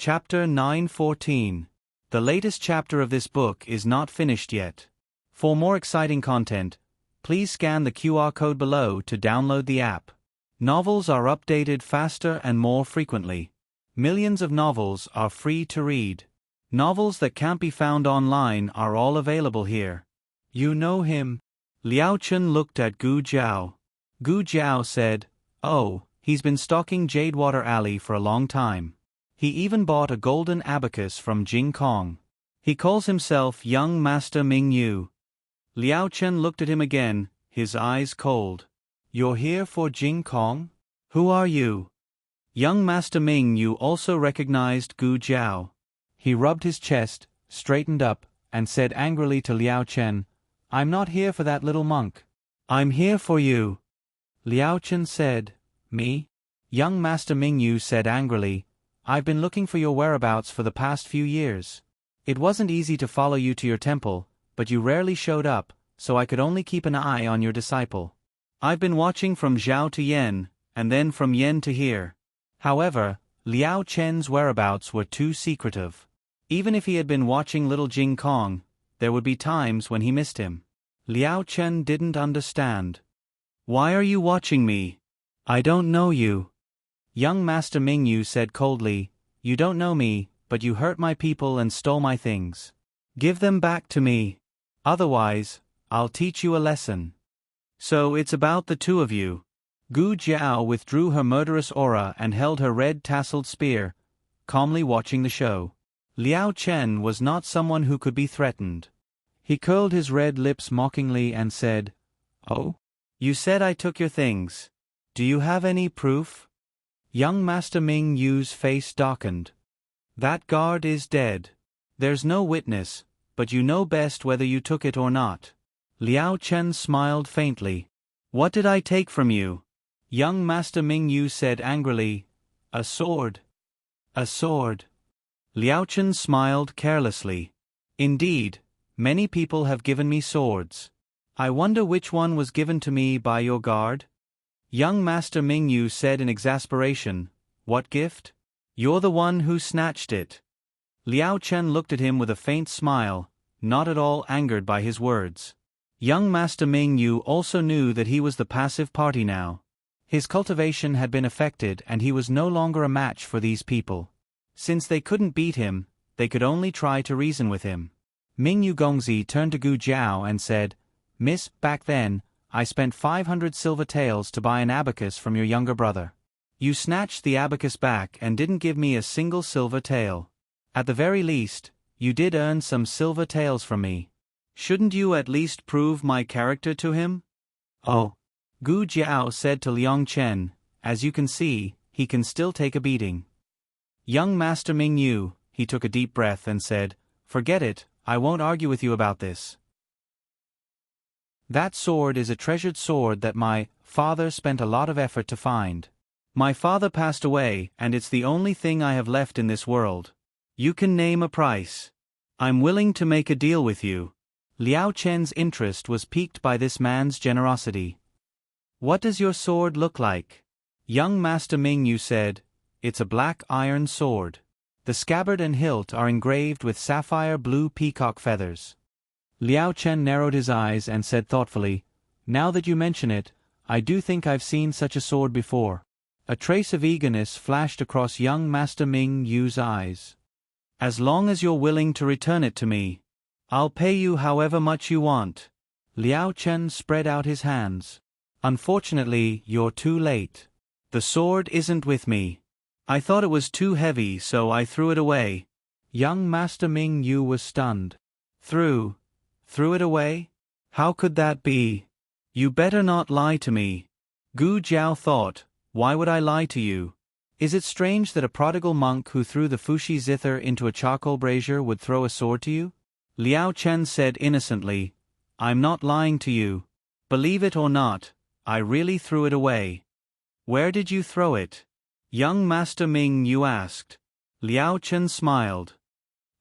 Chapter 9:14. The latest chapter of this book is not finished yet. For more exciting content, please scan the QR code below to download the app. Novels are updated faster and more frequently. Millions of novels are free to read. Novels that can't be found online are all available here. You know him? Liao Chen looked at Gu Jiao. Gu Jiao said, "Oh, he's been stalking Jadewater Alley for a long time. He even bought a golden abacus from Jing Kong. He calls himself Young Master Ming Yu." Liao Chen looked at him again, his eyes cold. "You're here for Jing Kong? Who are you?" Young Master Ming Yu also recognized Gu Jiao. He rubbed his chest, straightened up, and said angrily to Liao Chen, "I'm not here for that little monk. I'm here for you." Liao Chen said, "Me?" Young Master Ming Yu said angrily, "I've been looking for your whereabouts for the past few years. It wasn't easy to follow you to your temple, but you rarely showed up, so I could only keep an eye on your disciple. I've been watching from Zhao to Yen, and then from Yen to here." However, Liao Chen's whereabouts were too secretive. Even if he had been watching little Jing Kong, there would be times when he missed him. Liao Chen didn't understand. "Why are you watching me? I don't know you." Young Master Ming Yu said coldly, "You don't know me, but you hurt my people and stole my things. Give them back to me. Otherwise, I'll teach you a lesson." "So it's about the two of you." Gu Jiao withdrew her murderous aura and held her red tasseled spear, calmly watching the show. Liao Chen was not someone who could be threatened. He curled his red lips mockingly and said, "Oh? You said I took your things. Do you have any proof?" Young Master Ming Yu's face darkened. "That guard is dead. There's no witness, but you know best whether you took it or not." Liao Chen smiled faintly. "What did I take from you?" Young Master Ming Yu said angrily, "A sword." "A sword." Liao Chen smiled carelessly. "Indeed, many people have given me swords. I wonder which one was given to me by your guard?" Young Master Ming Yu said in exasperation, "What gift? You're the one who snatched it." Liao Chen looked at him with a faint smile, not at all angered by his words. Young Master Ming Yu also knew that he was the passive party now. His cultivation had been affected and he was no longer a match for these people. Since they couldn't beat him, they could only try to reason with him. Ming Yu Gongzi turned to Gu Jiao and said, "Miss, back then, I spent 500 silver taels to buy an abacus from your younger brother. You snatched the abacus back and didn't give me a single silver tael. At the very least, you did earn some silver taels from me. Shouldn't you at least prove my character to him?" "Oh." Gu Jiao said to Liang Chen, "As you can see, he can still take a beating." Young Master Ming Yu, he took a deep breath and said, "Forget it, I won't argue with you about this. That sword is a treasured sword that my father spent a lot of effort to find. My father passed away and it's the only thing I have left in this world. You can name a price. I'm willing to make a deal with you." Liao Chen's interest was piqued by this man's generosity. "What does your sword look like?" Young Master Ming Yu said, "It's a black iron sword. The scabbard and hilt are engraved with sapphire blue peacock feathers." Liao Chen narrowed his eyes and said thoughtfully, "Now that you mention it, I do think I've seen such a sword before." A trace of eagerness flashed across young Master Ming Yu's eyes. "As long as you're willing to return it to me, I'll pay you however much you want." Liao Chen spread out his hands. "Unfortunately, you're too late. The sword isn't with me. I thought it was too heavy so I threw it away." Young Master Ming Yu was stunned. Threw it away? How could that be? You better not lie to me." Gu Jiao thought, "Why would I lie to you? Is it strange that a prodigal monk who threw the Fushi zither into a charcoal brazier would throw a sword to you?" Liao Chen said innocently, "I'm not lying to you. Believe it or not, I really threw it away." "Where did you throw it?" Young Master Ming Yu asked. Liao Chen smiled.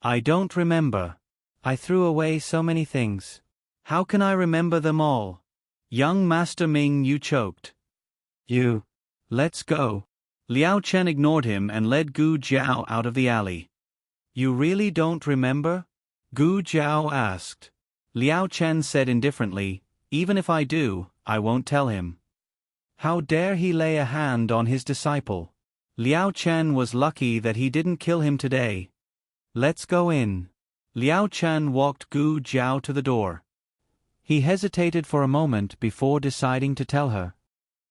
"I don't remember. I threw away so many things. How can I remember them all?" Young Master Ming Yu choked. "Let's go." Liao Chen ignored him and led Gu Jiao out of the alley. You really don't remember? Gu Jiao asked. Liao Chen said indifferently, even if I do, I won't tell him. How dare he lay a hand on his disciple? Liao Chen was lucky that he didn't kill him today. Let's go in. Liao Chen walked Gu Jiao to the door. He hesitated for a moment before deciding to tell her.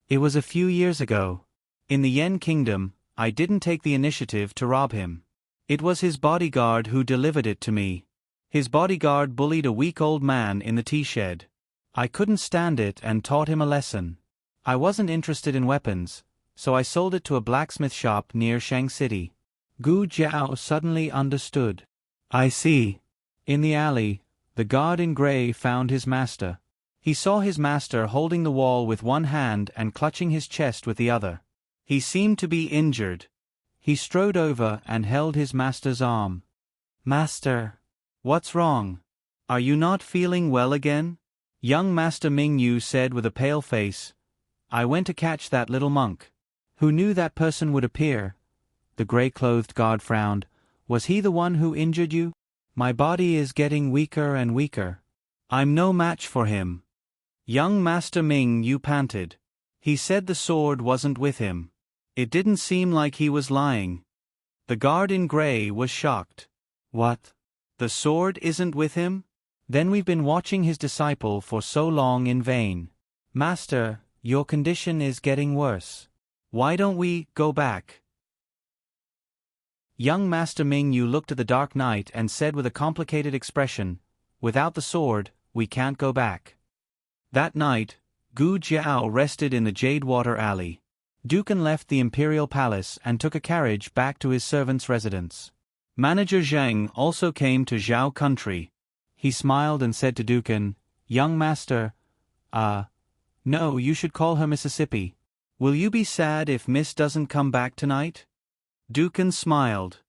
It was a few years ago. In the Yen Kingdom, I didn't take the initiative to rob him. It was his bodyguard who delivered it to me. His bodyguard bullied a weak old man in the tea shed. I couldn't stand it and taught him a lesson. I wasn't interested in weapons, so I sold it to a blacksmith shop near Shang City. Gu Jiao suddenly understood. I see. In the alley, the guard in gray found his master. He saw his master holding the wall with one hand and clutching his chest with the other. He seemed to be injured. He strode over and held his master's arm. Master. What's wrong? Are you not feeling well again? Young Master Ming Yu said with a pale face. I went to catch that little monk. Who knew that person would appear? The gray-clothed guard frowned. Was he the one who injured you? My body is getting weaker and weaker. I'm no match for him. Young Master Ming Yu panted. He said the sword wasn't with him. It didn't seem like he was lying. The guard in gray was shocked. What? The sword isn't with him? Then we've been watching his disciple for so long in vain. Master, your condition is getting worse. Why don't we go back? Young Master Ming Yu looked at the dark night and said with a complicated expression, without the sword, we can't go back. That night, Gu Jiao rested in the Jade Water Alley. Dukan left the imperial palace and took a carriage back to his servant's residence. Manager Zhang also came to Zhao country. He smiled and said to Dukan, Young master, no, you should call her Mississippi. Will you be sad if Miss doesn't come back tonight? Dukan smiled.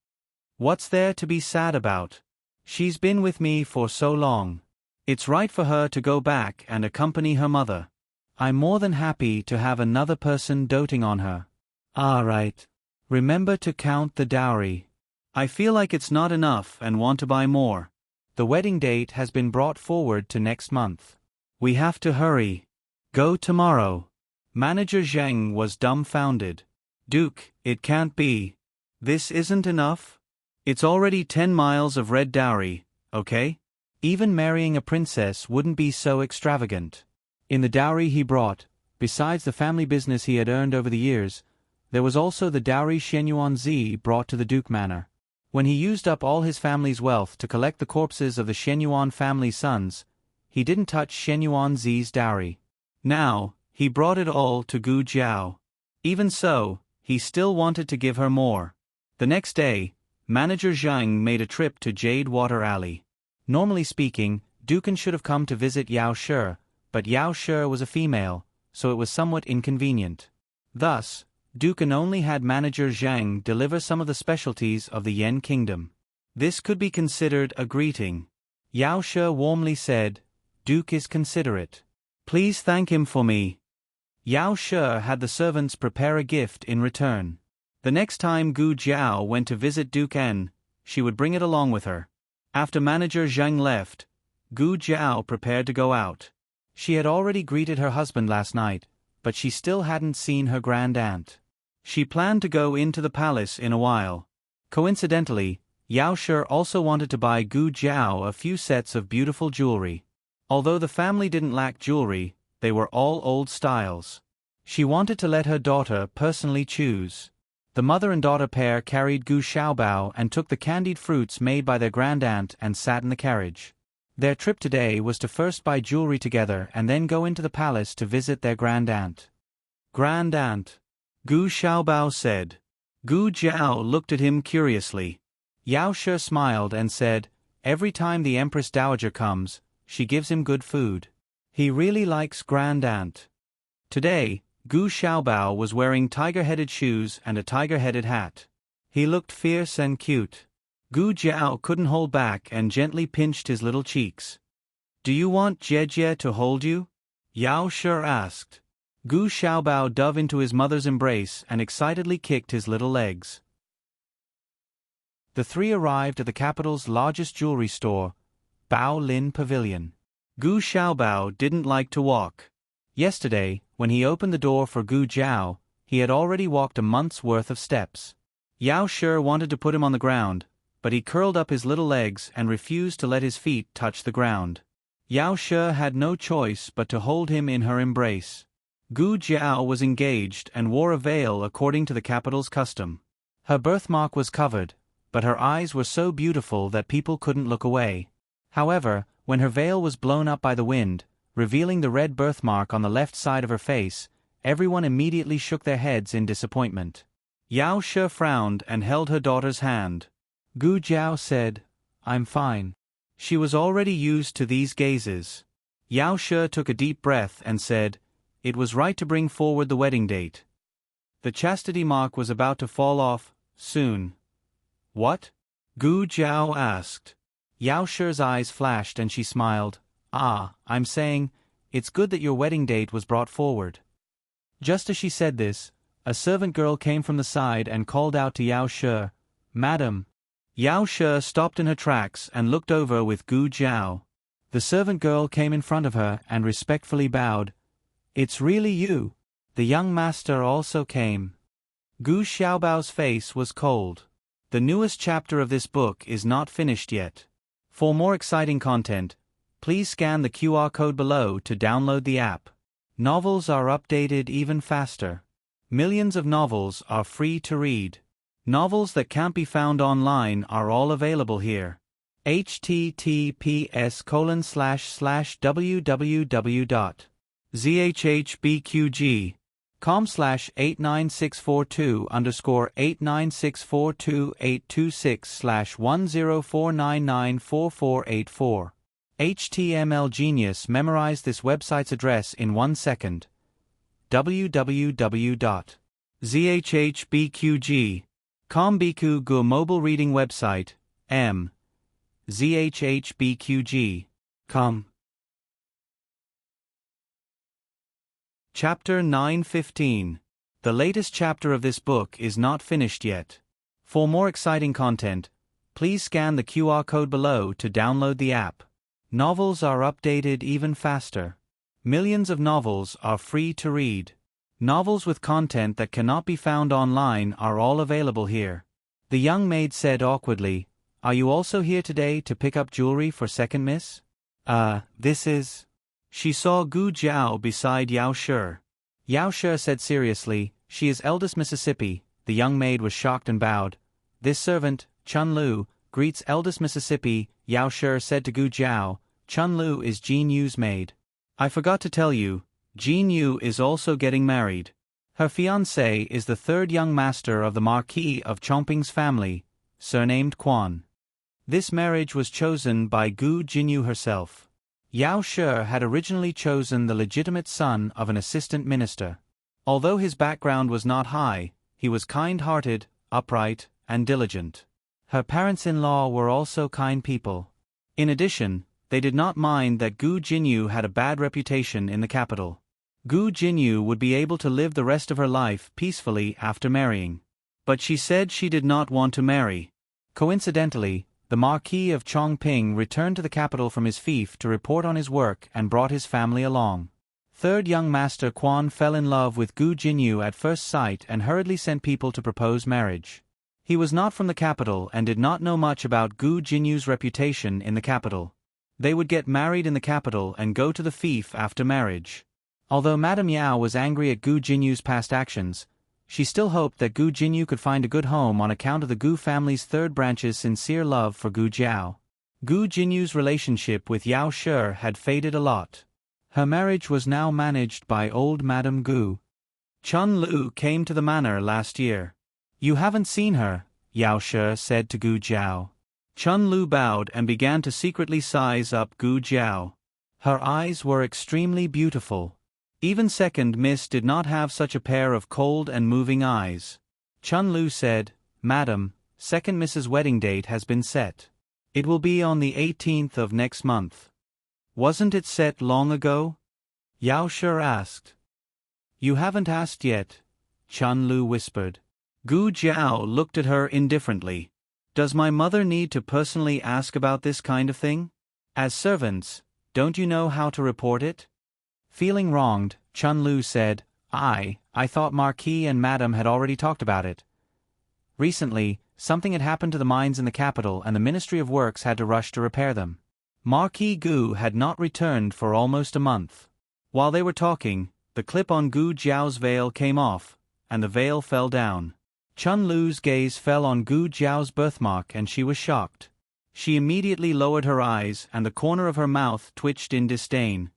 What's there to be sad about? She's been with me for so long. It's right for her to go back and accompany her mother. I'm more than happy to have another person doting on her. Right. Remember to count the dowry. I feel like it's not enough and want to buy more. The wedding date has been brought forward to next month. We have to hurry. Go tomorrow. Manager Zheng was dumbfounded. Duke, it can't be. This isn't enough? It's already 10 miles of red dowry, okay? Even marrying a princess wouldn't be so extravagant. In the dowry he brought, besides the family business he had earned over the years, there was also the dowry Shenyuan Zi brought to the Duke Manor. When he used up all his family's wealth to collect the corpses of the Shenyuan family's sons, he didn't touch Shenyuan Zi's dowry. Now, he brought it all to Gu Jiao. Even so, he still wanted to give her more. The next day, Manager Zhang made a trip to Jade Water Alley. Normally speaking, Dukan should have come to visit Yao Shi, but Yao Shi was a female, so it was somewhat inconvenient. Thus, Dukan only had Manager Zhang deliver some of the specialties of the Yen Kingdom. This could be considered a greeting. Yao Shi warmly said, Duke is considerate. Please thank him for me. Yao Shi had the servants prepare a gift in return. The next time Gu Jiao went to visit Duke N, she would bring it along with her. After Manager Zhang left, Gu Jiao prepared to go out. She had already greeted her husband last night, but she still hadn't seen her grand aunt. She planned to go into the palace in a while. Coincidentally, Yao Shi also wanted to buy Gu Jiao a few sets of beautiful jewelry. Although the family didn't lack jewelry, they were all old styles. She wanted to let her daughter personally choose. The mother and daughter pair carried Gu Xiaobao and took the candied fruits made by their grandaunt and sat in the carriage. Their trip today was to first buy jewelry together and then go into the palace to visit their grandaunt. Grandaunt, Gu Xiaobao said. Gu Jiao looked at him curiously. Yao Shi smiled and said, every time the Empress Dowager comes, she gives him good food. He really likes grandaunt. Today, Gu Xiaobao was wearing tiger-headed shoes and a tiger-headed hat. He looked fierce and cute. Gu Jiao couldn't hold back and gently pinched his little cheeks. Do you want Jie to hold you? Yao Shi asked. Gu Xiaobao dove into his mother's embrace and excitedly kicked his little legs. The three arrived at the capital's largest jewelry store, Bao Lin Pavilion. Gu Xiaobao didn't like to walk. Yesterday, when he opened the door for Gu Jiao, he had already walked a month's worth of steps. Yao Shi wanted to put him on the ground, but he curled up his little legs and refused to let his feet touch the ground. Yao Shi had no choice but to hold him in her embrace. Gu Jiao was engaged and wore a veil according to the capital's custom. Her birthmark was covered, but her eyes were so beautiful that people couldn't look away. However, when her veil was blown up by the wind, revealing the red birthmark on the left side of her face, everyone immediately shook their heads in disappointment. Yao Shi frowned and held her daughter's hand. Gu Jiao said, "I'm fine." She was already used to these gazes. Yao Shi took a deep breath and said, "It was right to bring forward the wedding date. The chastity mark was about to fall off, soon." "What?" Gu Jiao asked. Yao Shi's eyes flashed and she smiled. I'm saying, it's good that your wedding date was brought forward." Just as she said this, a servant girl came from the side and called out to Yao Shi, "Madam." Yao Shi stopped in her tracks and looked over with Gu Jiao. The servant girl came in front of her and respectfully bowed. "It's really you." The young master also came. Gu Xiaobao's face was cold. The newest chapter of this book is not finished yet. For more exciting content, please scan the QR code below to download the app. Novels are updated even faster. Millions of novels are free to read. Novels that can't be found online are all available here. https://www.zhbqg.com/89642_826/1049944484. HTML Genius memorized this website's address in 1 second. www.zhbqg.com Biku Gu mobile reading website, zhbqg.com. Chapter 9:15. The latest chapter of this book is not finished yet. For more exciting content, please scan the QR code below to download the app. Novels are updated even faster. Millions of novels are free to read. Novels with content that cannot be found online are all available here. The young maid said awkwardly, "Are you also here today to pick up jewelry for second miss?" This is..." She saw Gu Jiao beside Yao Shi. Yao Shi said seriously, "She is eldest Mississippi." The young maid was shocked and bowed. "This servant, Chun Lu, greets eldest Mississippi," Yao Shi said to Gu Jiao. "Chun Lu is Jin Yu's maid. I forgot to tell you, Jin Yu is also getting married. Her fiancé is the third young master of the Marquis of Chongping's family, surnamed Quan." This marriage was chosen by Gu Jinyu herself. Yao Shi had originally chosen the legitimate son of an assistant minister. Although his background was not high, he was kind-hearted, upright, and diligent. Her parents-in-law were also kind people. In addition, they did not mind that Gu Jinyu had a bad reputation in the capital. Gu Jinyu would be able to live the rest of her life peacefully after marrying. But she said she did not want to marry. Coincidentally, the Marquis of Chongping returned to the capital from his fief to report on his work and brought his family along. Third young master Quan fell in love with Gu Jinyu at first sight and hurriedly sent people to propose marriage. He was not from the capital and did not know much about Gu Jinyu's reputation in the capital. They would get married in the capital and go to the fief after marriage. Although Madame Yao was angry at Gu Jinyu's past actions, she still hoped that Gu Jinyu could find a good home on account of the Gu family's third branch's sincere love for Gu Jiao. Gu Jinyu's relationship with Yao Shi had faded a lot. Her marriage was now managed by old Madame Gu. Chun Lu came to the manor last year. "You haven't seen her," Yao Shi said to Gu Jiao. Chun Lu bowed and began to secretly size up Gu Jiao. Her eyes were extremely beautiful. Even second miss did not have such a pair of cold and moving eyes. Chun Lu said, "Madam, second miss's wedding date has been set. It will be on the 18th of next month." "Wasn't it set long ago?" Yao Shi asked. You haven't asked yet, Chun Lu whispered. Gu Jiao looked at her indifferently. Does my mother need to personally ask about this kind of thing? As servants, don't you know how to report it? Feeling wronged, Chun Lu said, I thought Marquis and Madame had already talked about it. Recently, something had happened to the mines in the capital and the Ministry of Works had to rush to repair them. Marquis Gu had not returned for almost a month. While they were talking, the clip on Gu Jiao's veil came off, and the veil fell down. Chun Lu's gaze fell on Gu Jiao's birthmark and she was shocked. She immediately lowered her eyes and the corner of her mouth twitched in disdain.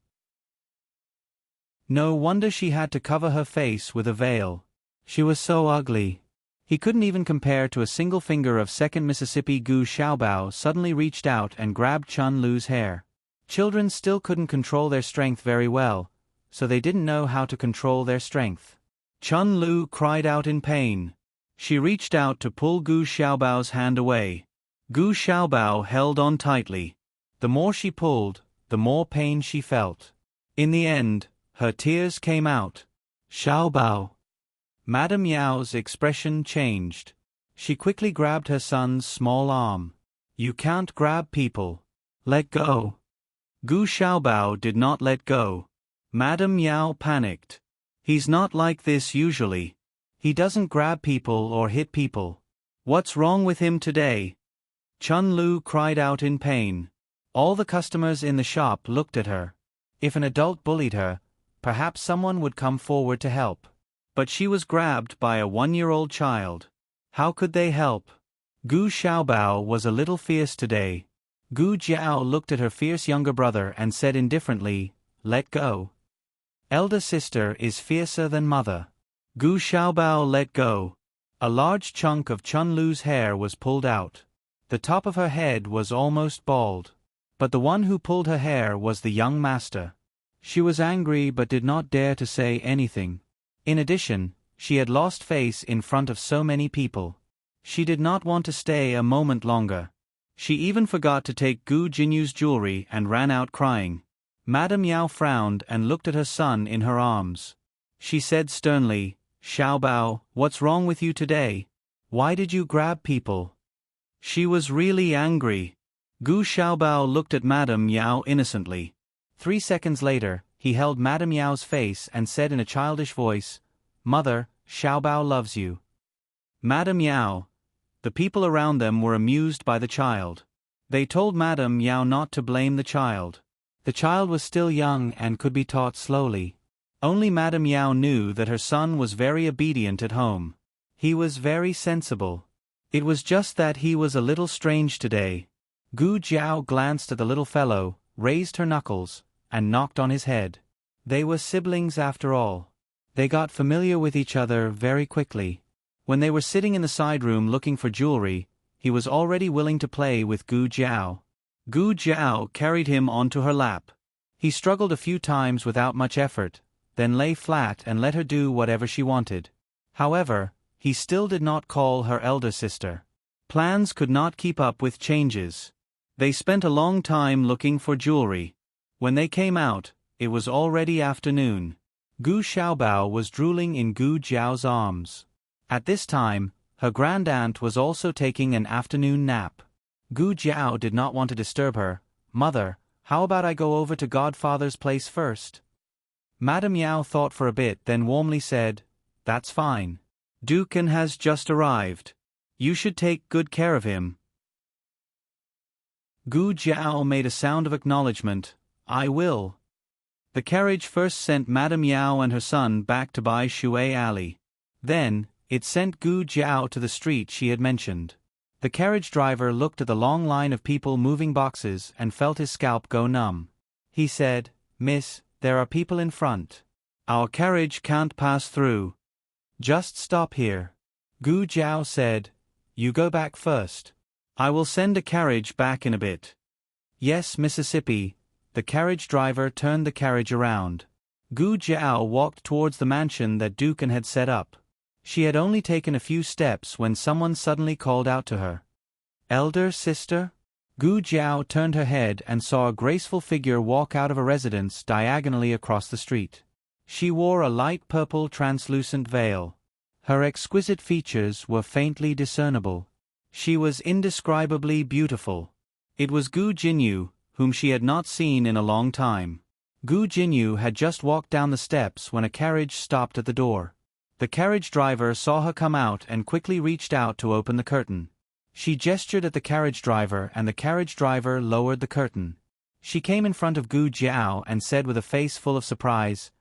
No wonder she had to cover her face with a veil. She was so ugly. He couldn't even compare to a single finger of 2nd Mississippi. Gu Xiaobao suddenly reached out and grabbed Chun Lu's hair. Children still couldn't control their strength very well, so they didn't know how to control their strength. Chun Lu cried out in pain. She reached out to pull Gu Xiaobao's hand away. Gu Xiaobao held on tightly. The more she pulled, the more pain she felt. In the end, her tears came out. Xiaobao. Madame Yao's expression changed. She quickly grabbed her son's small arm. You can't grab people. Let go. Gu Xiaobao did not let go. Madame Yao panicked. He's not like this usually. He doesn't grab people or hit people. What's wrong with him today? Chun Lu cried out in pain. All the customers in the shop looked at her. If an adult bullied her, perhaps someone would come forward to help. But she was grabbed by a 1-year-old child. How could they help? Gu Xiaobao was a little fierce today. Gu Jiao looked at her fierce younger brother and said indifferently, let go. Elder sister is fiercer than mother. Gu Xiaobao let go. A large chunk of Chun Lu's hair was pulled out. The top of her head was almost bald. But the one who pulled her hair was the young master. She was angry but did not dare to say anything. In addition, she had lost face in front of so many people. She did not want to stay a moment longer. She even forgot to take Gu Jinyu's jewelry and ran out crying. Madame Yao frowned and looked at her son in her arms. She said sternly, Xiaobao, what's wrong with you today? Why did you grab people? She was really angry. Gu Xiaobao looked at Madame Yao innocently. 3 seconds later, he held Madame Yao's face and said in a childish voice, Mother, Xiaobao loves you. Madame Yao. The people around them were amused by the child. They told Madame Yao not to blame the child. The child was still young and could be taught slowly. Only Madame Yao knew that her son was very obedient at home. He was very sensible. It was just that he was a little strange today. Gu Jiao glanced at the little fellow, raised her knuckles, and knocked on his head. They were siblings after all. They got familiar with each other very quickly. When they were sitting in the side room looking for jewelry, he was already willing to play with Gu Jiao. Gu Jiao carried him onto her lap. He struggled a few times without much effort, then lay flat and let her do whatever she wanted. However, he still did not call her elder sister. Plans could not keep up with changes. They spent a long time looking for jewelry. When they came out, it was already afternoon. Gu Xiaobao was drooling in Gu Jiao's arms. At this time, her grand-aunt was also taking an afternoon nap. Gu Jiao did not want to disturb her. Mother, how about I go over to Godfather's place first? Madame Yao thought for a bit then warmly said, That's fine. Dukan has just arrived. You should take good care of him. Gu Jiao made a sound of acknowledgement. I will. The carriage first sent Madame Yao and her son back to Bai Shui Alley. Then, it sent Gu Jiao to the street she had mentioned. The carriage driver looked at the long line of people moving boxes and felt his scalp go numb. He said, Miss, there are people in front. Our carriage can't pass through. Just stop here. Gu Jiao said, You go back first. I will send a carriage back in a bit. Yes, Mississippi. The carriage driver turned the carriage around. Gu Jiao walked towards the mansion that Dukan had set up. She had only taken a few steps when someone suddenly called out to her. Elder sister? Gu Jiao turned her head and saw a graceful figure walk out of a residence diagonally across the street. She wore a light purple translucent veil. Her exquisite features were faintly discernible. She was indescribably beautiful. It was Gu Jinyu, whom she had not seen in a long time. Gu Jinyu had just walked down the steps when a carriage stopped at the door. The carriage driver saw her come out and quickly reached out to open the curtain. She gestured at the carriage driver and the carriage driver lowered the curtain. She came in front of Gu Jiao and said with a face full of surprise,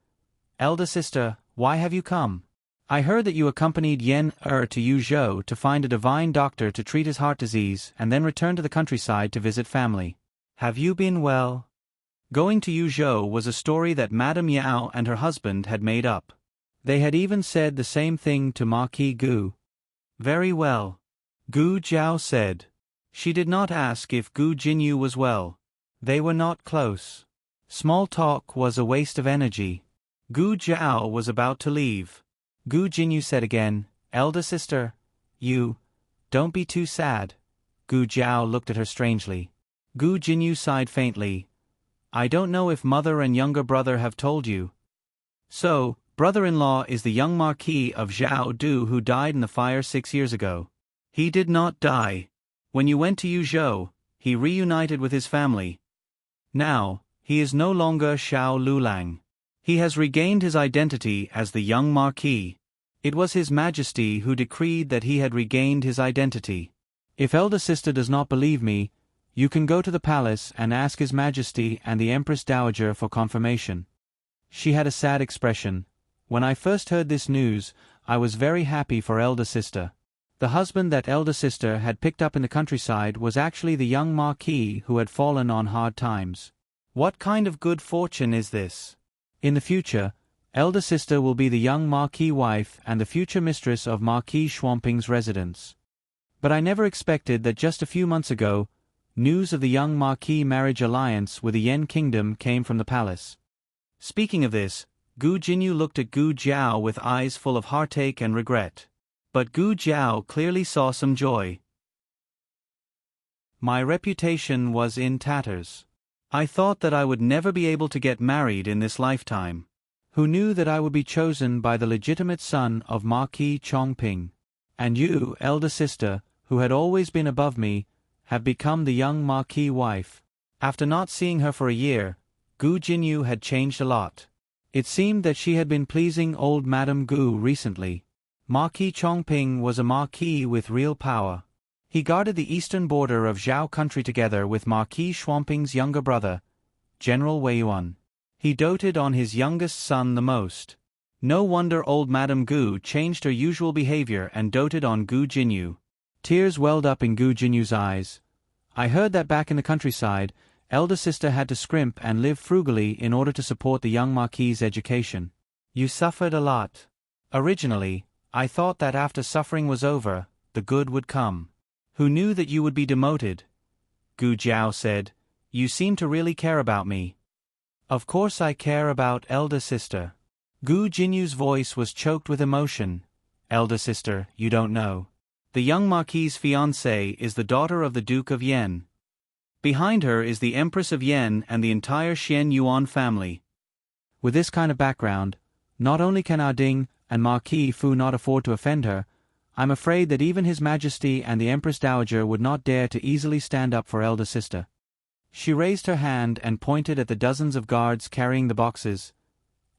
"Elder sister, why have you come? I heard that you accompanied Yen to Yuzhou to find a divine doctor to treat his heart disease and then return to the countryside to visit family. Have you been well?" Going to Yuzhou was a story that Madame Yao and her husband had made up. They had even said the same thing to Marquis Gu. "Very well," Gu Jiao said. She did not ask if Gu Jinyu was well. They were not close. Small talk was a waste of energy. Gu Jiao was about to leave. Gu Jinyu said again, "Elder sister, don't be too sad." Gu Jiao looked at her strangely. Gu Jinyu sighed faintly. "I don't know if mother and younger brother have told you." "So, brother-in-law is the young Marquis of Zhao Du who died in the fire 6 years ago. He did not die. When you went to Yuzhou, he reunited with his family. Now, he is no longer Xiao Lulang. He has regained his identity as the young Marquis. It was His Majesty who decreed that he had regained his identity. If elder sister does not believe me, you can go to the palace and ask His Majesty and the Empress Dowager for confirmation." She had a sad expression. "When I first heard this news, I was very happy for elder sister. The husband that elder sister had picked up in the countryside was actually the young Marquis who had fallen on hard times. What kind of good fortune is this? In the future, elder sister will be the young Marquis wife and the future mistress of Marquis Schwamping's residence. But I never expected that just a few months ago, news of the young Marquis marriage alliance with the Yen kingdom came from the palace." Speaking of this, Gu Jinyu looked at Gu Jiao with eyes full of heartache and regret. But Gu Jiao clearly saw some joy. "My reputation was in tatters. I thought that I would never be able to get married in this lifetime. Who knew that I would be chosen by the legitimate son of Marquis Chongping? And you, elder sister, who had always been above me, have become the young Marquis wife." After not seeing her for a year, Gu Jinyu had changed a lot. It seemed that she had been pleasing old Madame Gu recently. Marquis Chongping was a marquis with real power. He guarded the eastern border of Zhao country together with Marquis Schwamping's younger brother, General Wei Yuan. He doted on his youngest son the most. No wonder old Madame Gu changed her usual behavior and doted on Gu Jinyu. Tears welled up in Gu Jinyu's eyes. "I heard that back in the countryside, elder sister had to scrimp and live frugally in order to support the young Marquis's education. You suffered a lot. Originally, I thought that after suffering was over, the good would come. Who knew that you would be demoted?" Gu Jiao said, "You seem to really care about me." "Of course I care about elder sister." Gu Jinyu's voice was choked with emotion. "Elder sister, you don't know. The young Marquis's fiancée is the daughter of the Duke of Yen. Behind her is the Empress of Yen and the entire Xian Yuan family." With this kind of background, not only can Ah Ding and Marquis Fu not afford to offend her, I'm afraid that even His Majesty and the Empress Dowager would not dare to easily stand up for elder sister. She raised her hand and pointed at the dozens of guards carrying the boxes.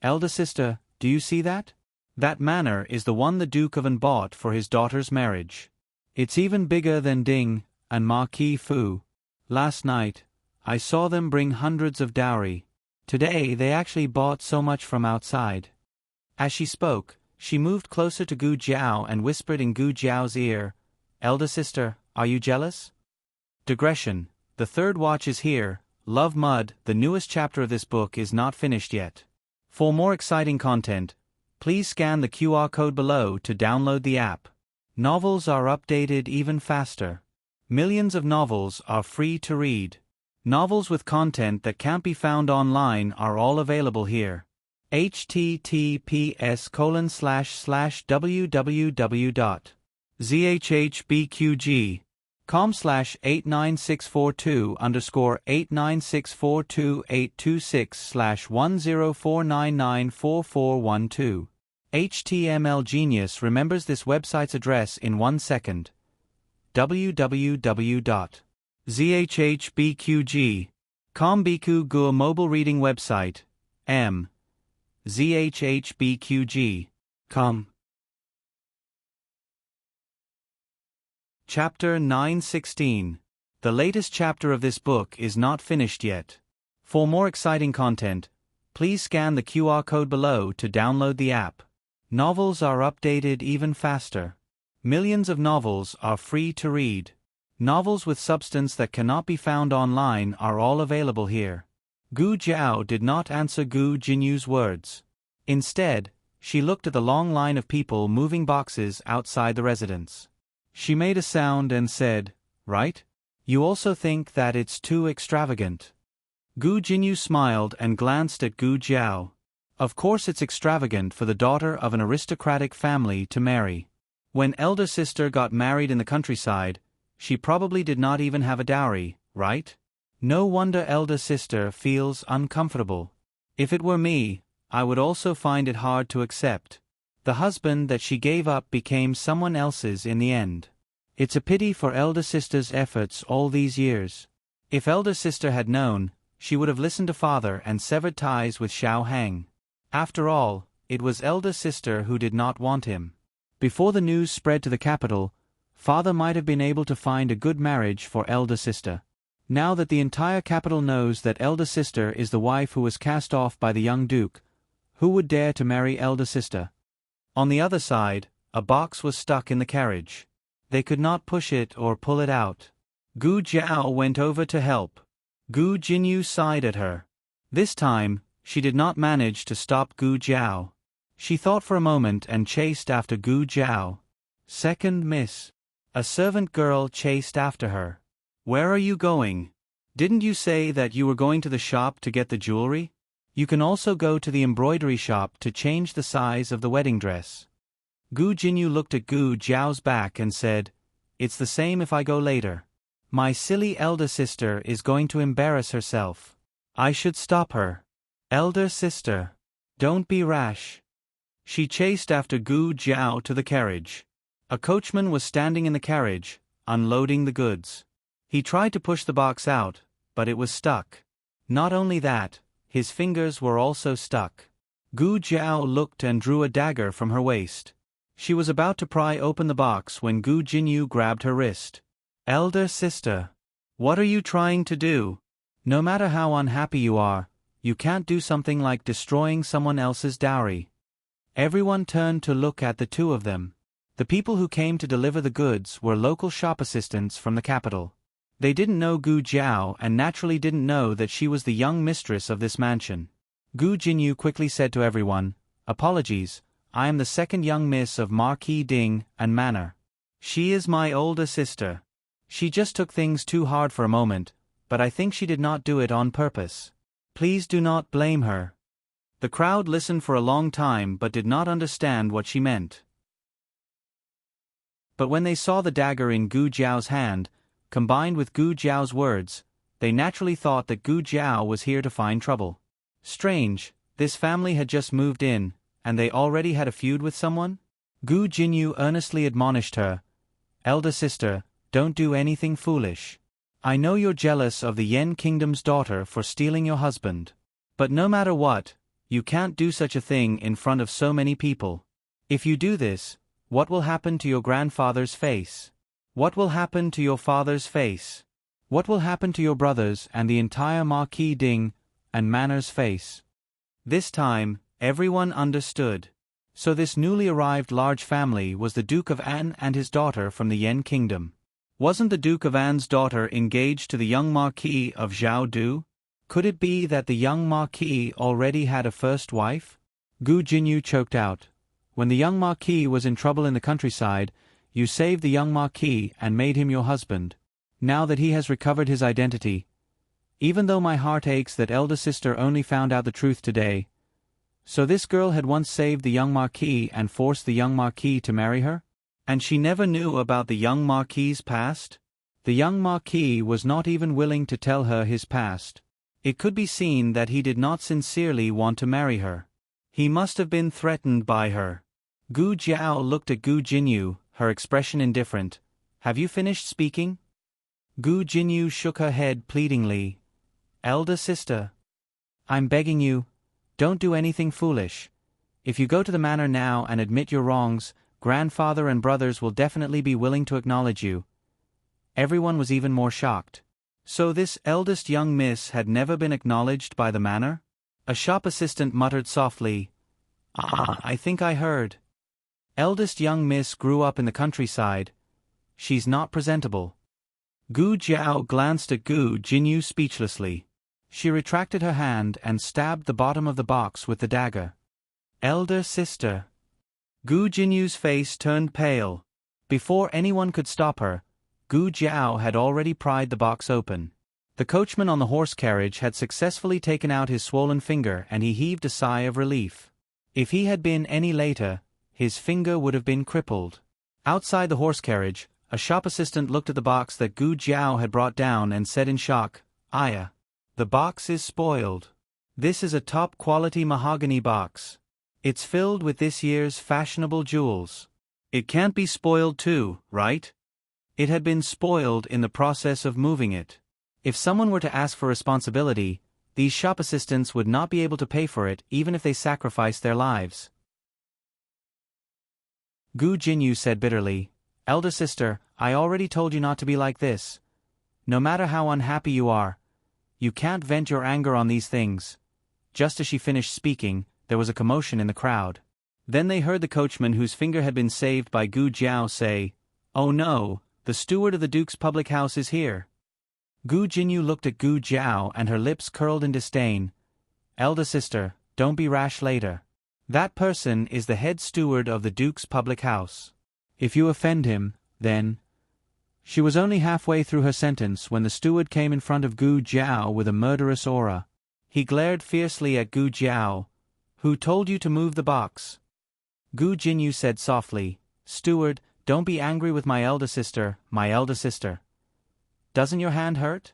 "Elder sister, do you see that? That manor is the one the Duke of An bought for his daughter's marriage. It's even bigger than Ding and Marquis Fu. Last night, I saw them bring hundreds of dowry. Today they actually bought so much from outside." As she spoke, she moved closer to Gu Jiao and whispered in Gu Jiao's ear, "Elder sister, are you jealous?" Digression. The third watch is here. Love Mud, the newest chapter of this book is not finished yet. For more exciting content, please scan the QR code below to download the app. Novels are updated even faster. Millions of novels are free to read. Novels with content that can't be found online are all available here. https://www.zhhbqg com/89642-82642-826/104994412. HTML Genius remembers this website's address in 1 second. www.zhhbqg.com Biku Gur mobile reading website. zhhbqg.com. Chapter 916. The latest chapter of this book is not finished yet. For more exciting content, please scan the QR code below to download the app. Novels are updated even faster. Millions of novels are free to read. Novels with substance that cannot be found online are all available here. Gu Jiao did not answer Gu Jinyu's words. Instead, she looked at the long line of people moving boxes outside the residence. She made a sound and said, "Right? You also think that it's too extravagant?" Gu Jinyu smiled and glanced at Gu Jiao. Of course it's extravagant for the daughter of an aristocratic family to marry. When elder sister got married in the countryside, she probably did not even have a dowry, right? No wonder elder sister feels uncomfortable. If it were me, I would also find it hard to accept. The husband that she gave up became someone else's in the end. It's a pity for elder sister's efforts all these years. If elder sister had known, she would have listened to father and severed ties with Xiao Hang. After all, it was elder sister who did not want him. Before the news spread to the capital, father might have been able to find a good marriage for elder sister. Now that the entire capital knows that elder sister is the wife who was cast off by the young duke, who would dare to marry elder sister? On the other side, a box was stuck in the carriage. They could not push it or pull it out. Gu Jiao went over to help. Gu Jinyu sighed at her. This time, she did not manage to stop Gu Jiao. She thought for a moment and chased after Gu Jiao. Second miss. A servant girl chased after her. "Where are you going? Didn't you say that you were going to the shop to get the jewelry? You can also go to the embroidery shop to change the size of the wedding dress." Gu Jinyu looked at Gu Jiao's back and said, "It's the same if I go later. My silly elder sister is going to embarrass herself. I should stop her. Elder sister, don't be rash." She chased after Gu Jiao to the carriage. A coachman was standing in the carriage, unloading the goods. He tried to push the box out, but it was stuck. Not only that, his fingers were also stuck. Gu Jiao looked and drew a dagger from her waist. She was about to pry open the box when Gu Jinyu grabbed her wrist. "Elder sister, what are you trying to do? No matter how unhappy you are, you can't do something like destroying someone else's dowry." Everyone turned to look at the two of them. The people who came to deliver the goods were local shop assistants from the capital. They didn't know Gu Jiao and naturally didn't know that she was the young mistress of this mansion. Gu Jinyu quickly said to everyone, "Apologies, I am the second young miss of Marquis Ding and Manor. She is my older sister. She just took things too hard for a moment, but I think she did not do it on purpose. Please do not blame her." The crowd listened for a long time but did not understand what she meant. But when they saw the dagger in Gu Jiao's hand, combined with Gu Jiao's words, they naturally thought that Gu Jiao was here to find trouble. Strange, this family had just moved in, and they already had a feud with someone? Gu Jinyu earnestly admonished her, "Elder sister, don't do anything foolish. I know you're jealous of the Yen Kingdom's daughter for stealing your husband. But no matter what, you can't do such a thing in front of so many people. If you do this, what will happen to your grandfather's face? What will happen to your father's face? What will happen to your brothers and the entire Marquis Ding and Manor's face?" This time, everyone understood. So this newly arrived large family was the Duke of An and his daughter from the Yen Kingdom. Wasn't the Duke of An's daughter engaged to the young Marquis of Zhao Du? Could it be that the young Marquis already had a first wife? Gu Jinyu choked out. "When the young Marquis was in trouble in the countryside, you saved the young Marquis and made him your husband. Now that he has recovered his identity, even though my heart aches that elder sister only found out the truth today. So this girl had once saved the young Marquis and forced the young Marquis to marry her? And she never knew about the young Marquis's past? The young Marquis was not even willing to tell her his past. It could be seen that he did not sincerely want to marry her. He must have been threatened by her. Gu Jiao looked at Gu Jinyu, her expression indifferent. Have you finished speaking? Gu Jinyu shook her head pleadingly. Elder sister. I'm begging you, don't do anything foolish. If you go to the manor now and admit your wrongs, grandfather and brothers will definitely be willing to acknowledge you. Everyone was even more shocked. So this eldest young miss had never been acknowledged by the manor? A shop assistant muttered softly. I think I heard. Eldest young miss grew up in the countryside. She's not presentable. Gu Jiao glanced at Gu Jinyu speechlessly. She retracted her hand and stabbed the bottom of the box with the dagger. Elder sister. Gu Jinyu's face turned pale. Before anyone could stop her, Gu Jiao had already pried the box open. The coachman on the horse carriage had successfully taken out his swollen finger and he heaved a sigh of relief. If he had been any later, his finger would have been crippled. Outside the horse carriage, a shop assistant looked at the box that Gu Jiao had brought down and said in shock, Aya. The box is spoiled. This is a top-quality mahogany box. It's filled with this year's fashionable jewels. It can't be spoiled too, right? It had been spoiled in the process of moving it. If someone were to ask for responsibility, these shop assistants would not be able to pay for it even if they sacrificed their lives. Gu Jinyu said bitterly, Elder sister, I already told you not to be like this. No matter how unhappy you are, you can't vent your anger on these things. Just as she finished speaking, there was a commotion in the crowd. Then they heard the coachman whose finger had been saved by Gu Jiao say, Oh no, the steward of the Duke's public house is here. Gu Jinyu looked at Gu Jiao and her lips curled in disdain. Elder sister, don't be rash later. That person is the head steward of the Duke's public house. If you offend him, then... She was only halfway through her sentence when the steward came in front of Gu Jiao with a murderous aura. He glared fiercely at Gu Jiao. Who told you to move the box? Gu Jinyu said softly, Steward, don't be angry with my elder sister, my elder sister. Doesn't your hand hurt?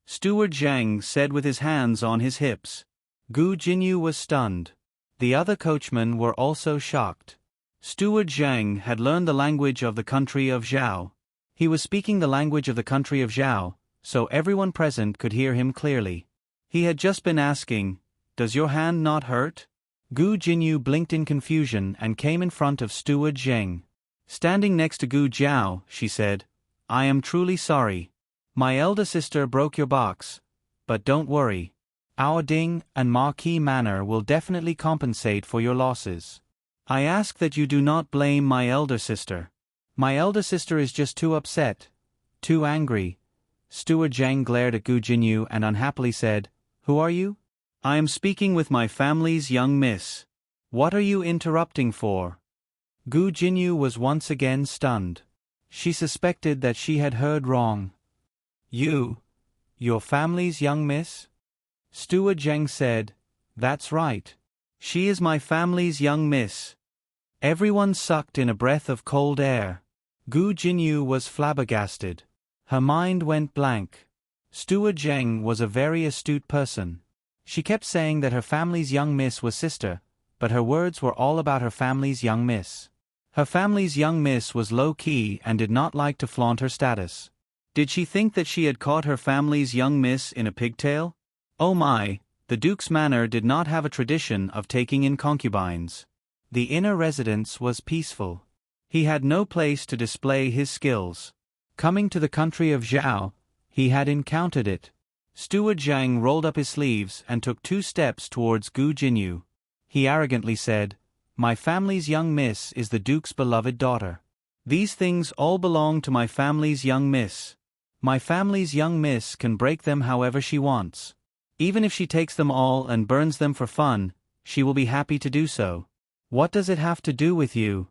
Steward Zhang said with his hands on his hips. Gu Jinyu was stunned. The other coachmen were also shocked. Steward Zhang had learned the language of the country of Zhao. He was speaking the language of the country of Zhao, so everyone present could hear him clearly. He had just been asking, Does your hand not hurt? Gu Jinyu blinked in confusion and came in front of Steward Zheng. Standing next to Gu Jiao, she said, I am truly sorry. My elder sister broke your box, but don't worry. Our Ding and Marquis Manor will definitely compensate for your losses. I ask that you do not blame my elder sister. My elder sister is just too upset, too angry. Steward Zhang glared at Gu Jinyu and unhappily said, Who are you? I am speaking with my family's young miss. What are you interrupting for? Gu Jinyu was once again stunned. She suspected that she had heard wrong. Your family's young miss? Steward Zheng said, That's right. She is my family's young miss. Everyone sucked in a breath of cold air. Gu Jinyu was flabbergasted. Her mind went blank. Steward Zheng was a very astute person. She kept saying that her family's young miss was sister, but her words were all about her family's young miss. Her family's young miss was low-key and did not like to flaunt her status. Did she think that she had caught her family's young miss in a pigtail? Oh my, the Duke's manor did not have a tradition of taking in concubines. The inner residence was peaceful. He had no place to display his skills. Coming to the country of Zhao, he had encountered it. Steward Zhang rolled up his sleeves and took 2 steps towards Gu Jinyu. He arrogantly said, My family's young miss is the Duke's beloved daughter. These things all belong to my family's young miss. My family's young miss can break them however she wants. Even if she takes them all and burns them for fun, she will be happy to do so. What does it have to do with you?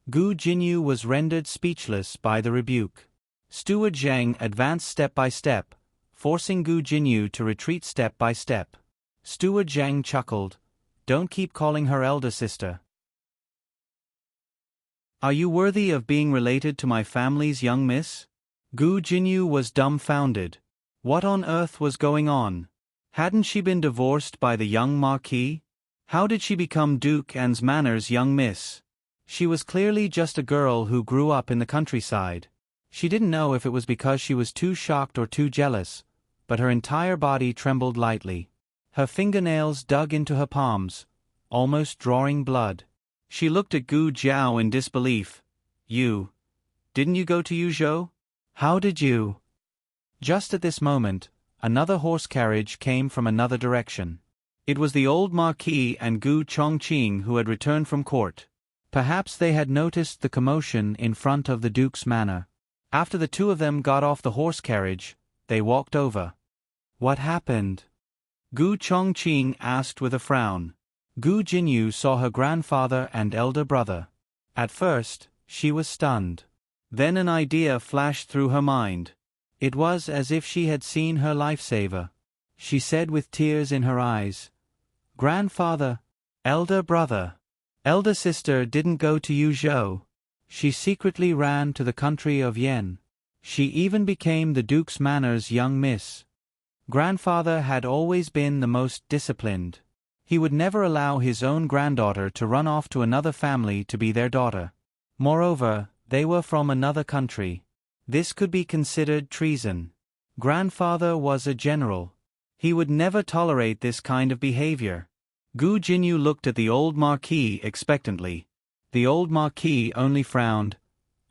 Gu Jinyu was rendered speechless by the rebuke. Steward Zhang advanced step by step, forcing Gu Jinyu to retreat step by step. Steward Zhang chuckled, Don't keep calling her elder sister. Are you worthy of being related to my family's young miss? Gu Jinyu was dumbfounded. What on earth was going on? Hadn't she been divorced by the young Marquis? How did she become Duke Anne's Manor's young miss? She was clearly just a girl who grew up in the countryside. She didn't know if it was because she was too shocked or too jealous, but her entire body trembled lightly. Her fingernails dug into her palms, almost drawing blood. She looked at Gu Jiao in disbelief. Didn't you go to Yuzhou? How did you? Just at this moment, another horse carriage came from another direction. It was the old Marquis and Gu Chongqing who had returned from court. Perhaps they had noticed the commotion in front of the Duke's manor. After the two of them got off the horse carriage, they walked over. What happened? Gu Chongqing asked with a frown. Gu Jinyu saw her grandfather and elder brother. At first, she was stunned. Then an idea flashed through her mind. It was as if she had seen her lifesaver. She said with tears in her eyes, "Grandfather, elder brother, elder sister didn't go to Yuzhou. She secretly ran to the country of Yen. She even became the Duke's Manor's young miss. Grandfather had always been the most disciplined. He would never allow his own granddaughter to run off to another family to be their daughter. Moreover, they were from another country. This could be considered treason. Grandfather was a general. He would never tolerate this kind of behavior." Gu Jinyu looked at the old Marquis expectantly. The old Marquis only frowned.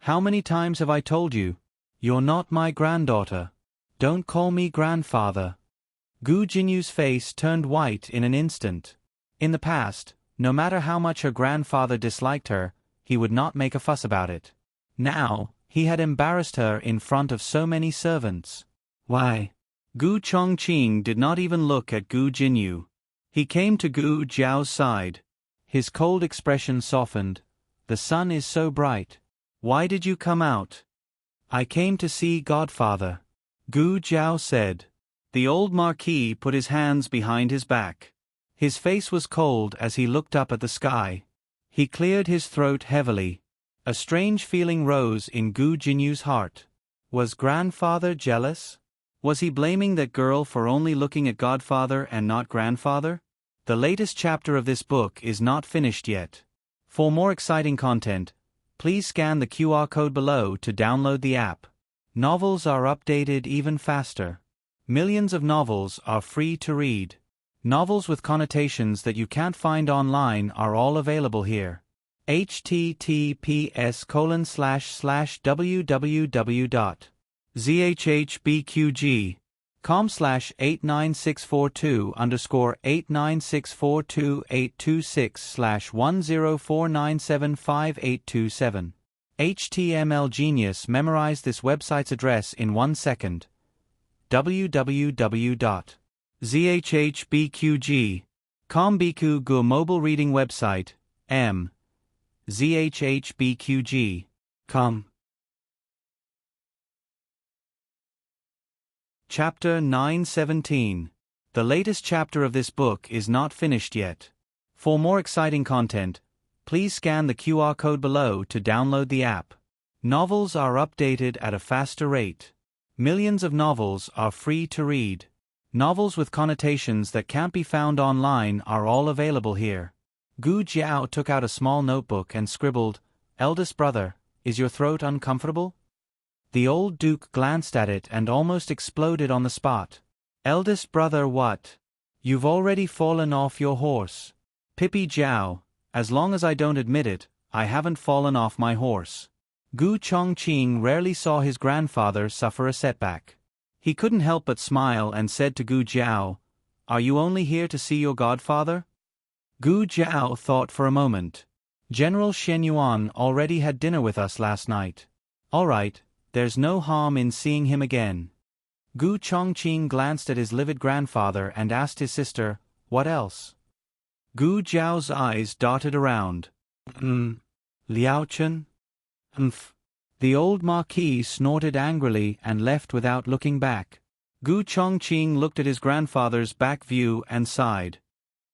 "How many times have I told you? You're not my granddaughter. Don't call me grandfather." Gu Jinyu's face turned white in an instant. In the past, no matter how much her grandfather disliked her, he would not make a fuss about it. Now, he had embarrassed her in front of so many servants. Why? Gu Chongqing did not even look at Gu Jinyu. He came to Gu Jiao's side. His cold expression softened. "The sun is so bright. Why did you come out?" "I came to see Godfather," Gu Jiao said. The old Marquis put his hands behind his back. His face was cold as he looked up at the sky. He cleared his throat heavily. A strange feeling rose in Gu Jinyu's heart. Was grandfather jealous? Was he blaming that girl for only looking at Godfather and not grandfather? The latest chapter of this book is not finished yet. For more exciting content, please scan the QR code below to download the app. Novels are updated even faster. Millions of novels are free to read. Novels with connotations that you can't find online are all available here. https://www.zhbqg.com/89642_826/104975827. HTML Genius memorized this website's address in 1 second. www.zhbqg.com Biku Gu mobile reading website, zhbqg.com. Chapter 917. The latest chapter of this book is not finished yet. For more exciting content, please scan the QR code below to download the app. Novels are updated at a faster rate. Millions of novels are free to read. Novels with connotations that can't be found online are all available here. Gu Jiao took out a small notebook and scribbled, "Eldest brother, is your throat uncomfortable?" The old duke glanced at it and almost exploded on the spot. "Eldest brother what? You've already fallen off your horse." "Pippi Jiao, as long as I don't admit it, I haven't fallen off my horse." Gu Chongqing rarely saw his grandfather suffer a setback. He couldn't help but smile and said to Gu Jiao, "Are you only here to see your godfather?" Gu Jiao thought for a moment. "General Shen Yuan already had dinner with us last night. All right, there's no harm in seeing him again." Gu Chongqing glanced at his livid grandfather and asked his sister, "What else?" Gu Jiao's eyes darted around. Liao Chen? The old Marquis snorted angrily and left without looking back. Gu Chongqing looked at his grandfather's back view and sighed.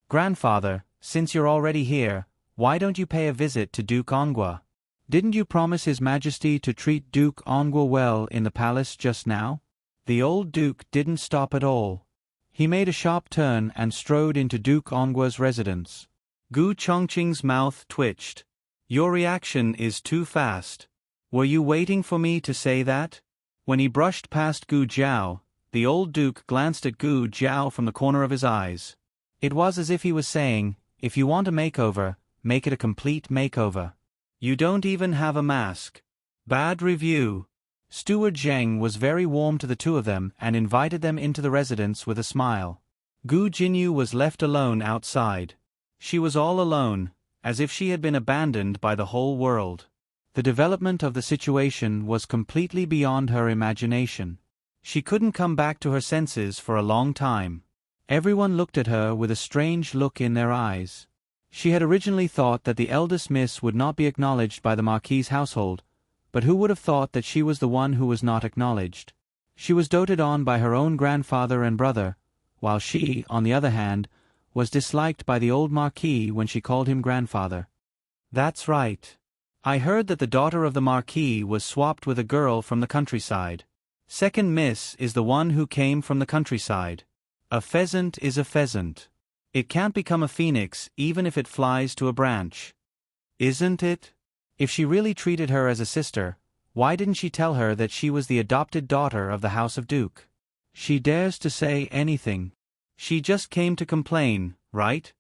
"Grandfather, since you're already here, why don't you pay a visit to Duke Ongwa?" Didn't you promise His Majesty to treat Duke Ongwa well in the palace just now? The old Duke didn't stop at all. He made a sharp turn and strode into Duke Ongwa's residence. Gu Chongqing's mouth twitched. Your reaction is too fast. Were you waiting for me to say that? When he brushed past Gu Jiao, the old Duke glanced at Gu Jiao from the corner of his eyes. It was as if he was saying, if you want a makeover, make it a complete makeover. You don't even have a mask. Bad review. Steward Zheng was very warm to the two of them and invited them into the residence with a smile. Gu Jinyu was left alone outside. She was all alone, as if she had been abandoned by the whole world. The development of the situation was completely beyond her imagination. She couldn't come back to her senses for a long time. Everyone looked at her with a strange look in their eyes. She had originally thought that the eldest miss would not be acknowledged by the Marquis's household, but who would have thought that she was the one who was not acknowledged? She was doted on by her own grandfather and brother, while she, on the other hand, was disliked by the old Marquis when she called him grandfather. That's right. I heard that the daughter of the Marquis was swapped with a girl from the countryside. Second miss is the one who came from the countryside. A pheasant is a pheasant. It can't become a phoenix even if it flies to a branch. Isn't it? If she really treated her as a sister, why didn't she tell her that she was the adopted daughter of the House of Duke? She dares to say anything. She just came to complain, right?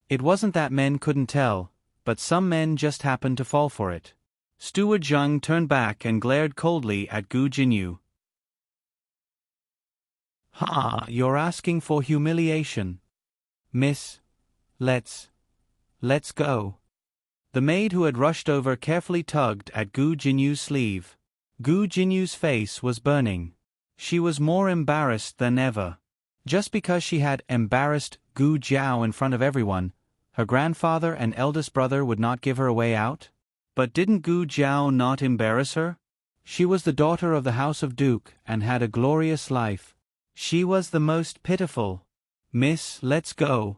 It wasn't that men couldn't tell, but some men just happened to fall for it. Steward Zheng turned back and glared coldly at Gu Jinyu. Ha, you're asking for humiliation. Miss, let's go. The maid who had rushed over carefully tugged at Gu Jinyu's sleeve. Gu Jinyu's face was burning. She was more embarrassed than ever. Just because she had embarrassed Gu Jiao in front of everyone, her grandfather and eldest brother would not give her a way out? But didn't Gu Jiao not embarrass her? She was the daughter of the House of Duke and had a glorious life. She was the most pitiful. Miss, let's go.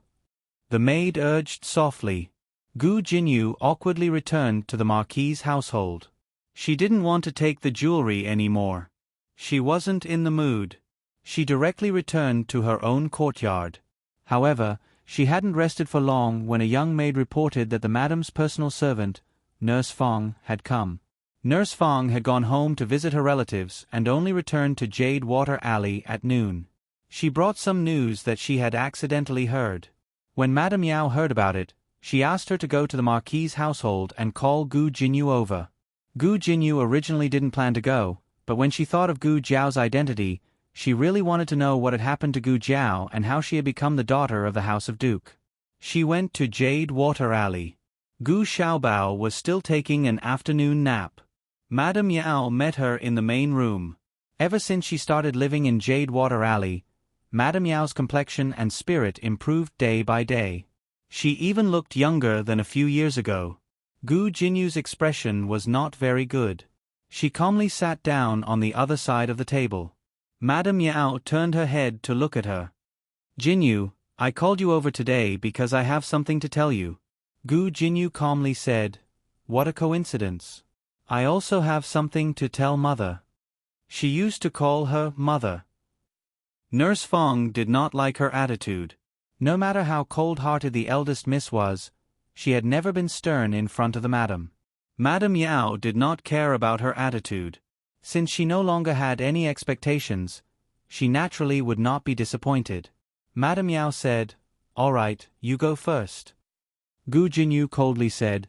The maid urged softly. Gu Jinyu awkwardly returned to the Marquis's household. She didn't want to take the jewelry anymore. She wasn't in the mood. She directly returned to her own courtyard. However, she hadn't rested for long when a young maid reported that the madam's personal servant, Nurse Fong, had come. Nurse Fong had gone home to visit her relatives and only returned to Jade Water Alley at noon. She brought some news that she had accidentally heard. When Madame Yao heard about it, she asked her to go to the Marquis's household and call Gu Jinyu over. Gu Jinyu originally didn't plan to go, but when she thought of Gu Jiao's identity, she really wanted to know what had happened to Gu Jiao and how she had become the daughter of the House of Duke. She went to Jade Water Alley. Gu Xiaobao was still taking an afternoon nap. Madame Yao met her in the main room. Ever since she started living in Jade Water Alley, Madame Yao's complexion and spirit improved day by day. She even looked younger than a few years ago. Gu Jinyu's expression was not very good. She calmly sat down on the other side of the table. Madame Yao turned her head to look at her. Jinyu, I called you over today because I have something to tell you. Gu Jinyu calmly said, What a coincidence. I also have something to tell Mother. She used to call her Mother. Nurse Fong did not like her attitude. No matter how cold-hearted the eldest miss was, she had never been stern in front of the madam. Madame Yao did not care about her attitude. Since she no longer had any expectations, she naturally would not be disappointed. Madame Yao said, All right, you go first. Gu Jinyu coldly said,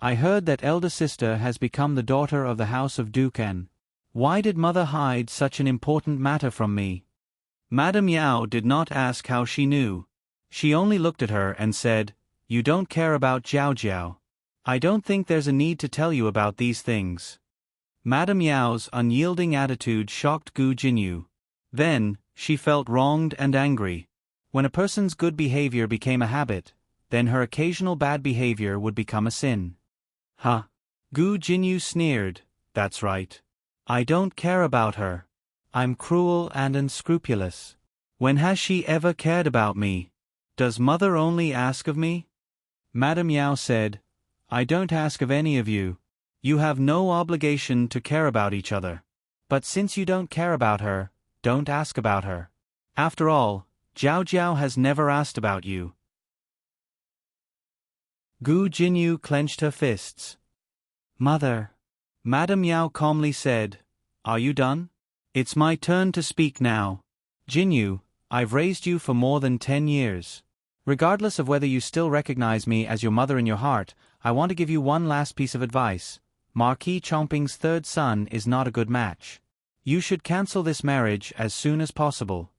I heard that elder sister has become the daughter of the House of Duken. Why did Mother hide such an important matter from me? Madame Yao did not ask how she knew. She only looked at her and said, You don't care about Jiao Jiao. I don't think there's a need to tell you about these things. Madame Yao's unyielding attitude shocked Gu Jinyu. Then, she felt wronged and angry. When a person's good behavior became a habit, then her occasional bad behavior would become a sin. Huh? Gu Jinyu sneered, That's right. I don't care about her. I'm cruel and unscrupulous. When has she ever cared about me? Does Mother only ask of me? Madame Yao said, I don't ask of any of you. You have no obligation to care about each other. But since you don't care about her, don't ask about her. After all, Jiao Jiao has never asked about you. Gu Jinyu clenched her fists. Mother. Madame Yao calmly said, Are you done? It's my turn to speak now. Jinyu, I've raised you for more than 10 years. Regardless of whether you still recognize me as your mother in your heart, I want to give you one last piece of advice. Marquis Chongping's third son is not a good match. You should cancel this marriage as soon as possible.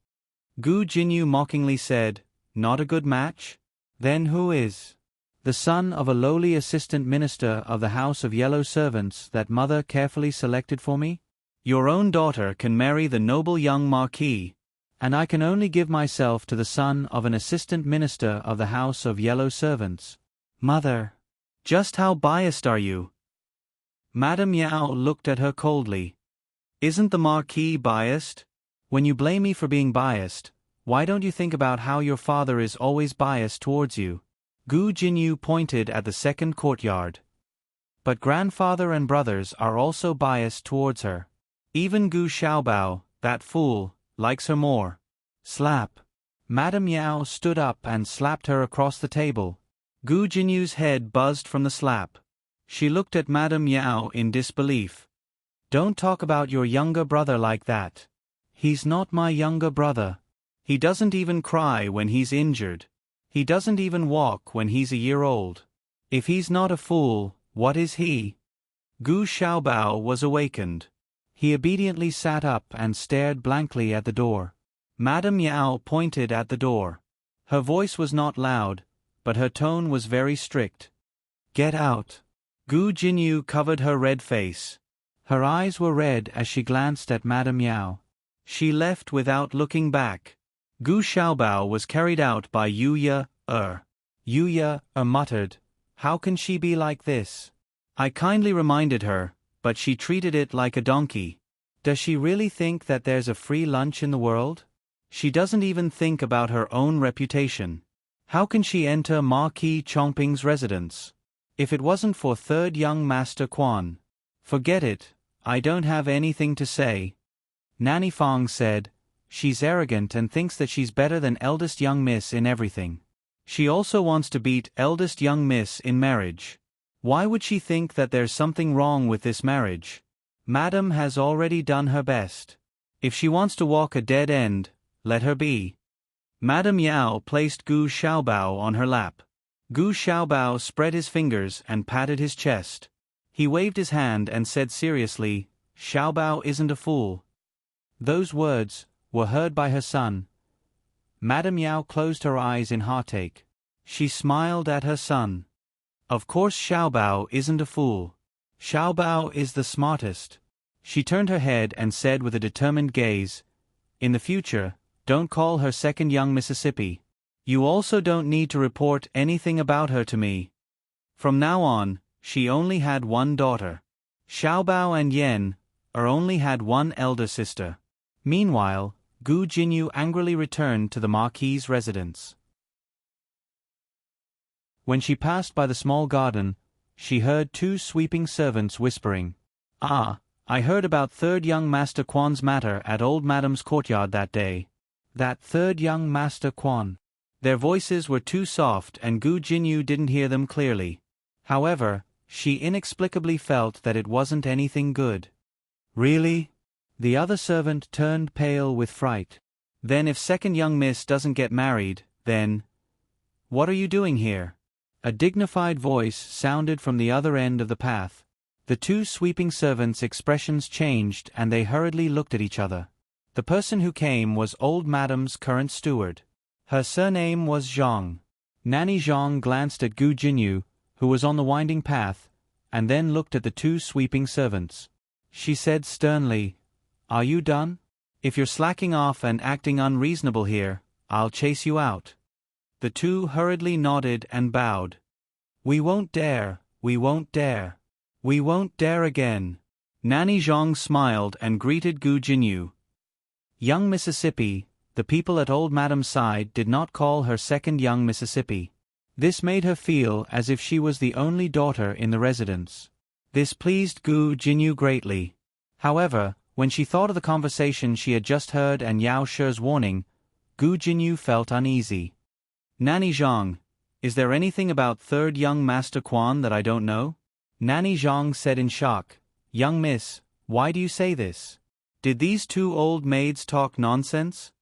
Gu Jinyu mockingly said, Not a good match? Then who is? The son of a lowly assistant minister of the House of Yellow Servants that mother carefully selected for me? Your own daughter can marry the noble young marquis, and I can only give myself to the son of an assistant minister of the House of Yellow Servants. Mother. Just how biased are you? Madame Yao looked at her coldly. Isn't the marquis biased? When you blame me for being biased, why don't you think about how your father is always biased towards you? Gu Jinyu pointed at the second courtyard. But grandfather and brothers are also biased towards her. Even Gu Xiaobao, that fool, likes her more. Slap. Madame Yao stood up and slapped her across the table. Gu Jinyu's head buzzed from the slap. She looked at Madame Yao in disbelief. Don't talk about your younger brother like that. He's not my younger brother. He doesn't even cry when he's injured. He doesn't even walk when he's a year old. If he's not a fool, what is he? Gu Xiaobao was awakened. He obediently sat up and stared blankly at the door. Madame Yao pointed at the door. Her voice was not loud, but her tone was very strict. Get out. Gu Jinyu covered her red face. Her eyes were red as she glanced at Madame Yao. She left without looking back. Gu Xiaobao was carried out by Yu Ye. Yu Ye muttered, How can she be like this? I kindly reminded her, but she treated it like a donkey. Does she really think that there's a free lunch in the world? She doesn't even think about her own reputation. How can she enter Marquis Chongping's residence? If it wasn't for third young Master Quan. Forget it, I don't have anything to say. Nanny Fong said, She's arrogant and thinks that she's better than eldest young miss in everything. She also wants to beat eldest young miss in marriage. Why would she think that there's something wrong with this marriage? Madam has already done her best. If she wants to walk a dead end, let her be. Madame Yao placed Gu Xiaobao on her lap. Gu Xiaobao spread his fingers and patted his chest. He waved his hand and said seriously, Xiaobao isn't a fool. Those words were heard by her son. Madame Yao closed her eyes in heartache. She smiled at her son. Of course Xiaobao isn't a fool. Xiaobao is the smartest. She turned her head and said with a determined gaze, In the future, don't call her second young Mississippi. You also don't need to report anything about her to me. From now on, she only had one daughter. Xiaobao and Yen only had one elder sister. Meanwhile, Gu Jinyu angrily returned to the Marquis's residence. When she passed by the small garden, she heard two sweeping servants whispering, I heard about third young Master Quan's matter at old Madame's courtyard that day. That third young Master Quan. Their voices were too soft and Gu Jinyu didn't hear them clearly. However, she inexplicably felt that it wasn't anything good. Really? The other servant turned pale with fright. Then if second young miss doesn't get married, then... What are you doing here? A dignified voice sounded from the other end of the path. The two sweeping servants' expressions changed and they hurriedly looked at each other. The person who came was old Madame's current steward. Her surname was Zhang. Nanny Zhang glanced at Gu Jinyu, who was on the winding path, and then looked at the two sweeping servants. She said sternly, Are you done? If you're slacking off and acting unreasonable here, I'll chase you out. The two hurriedly nodded and bowed. We won't dare, we won't dare. We won't dare again. Nanny Zhang smiled and greeted Gu Jinyu. Young Mississippi, the people at old Madame's side did not call her second young Mississippi. This made her feel as if she was the only daughter in the residence. This pleased Gu Jinyu greatly. However, when she thought of the conversation she had just heard and Yao Shi's warning, Gu Jinyu felt uneasy. Nanny Zhang, is there anything about third young Master Quan that I don't know? Nanny Zhang said in shock. Young miss, why do you say this? Did these two old maids talk nonsense?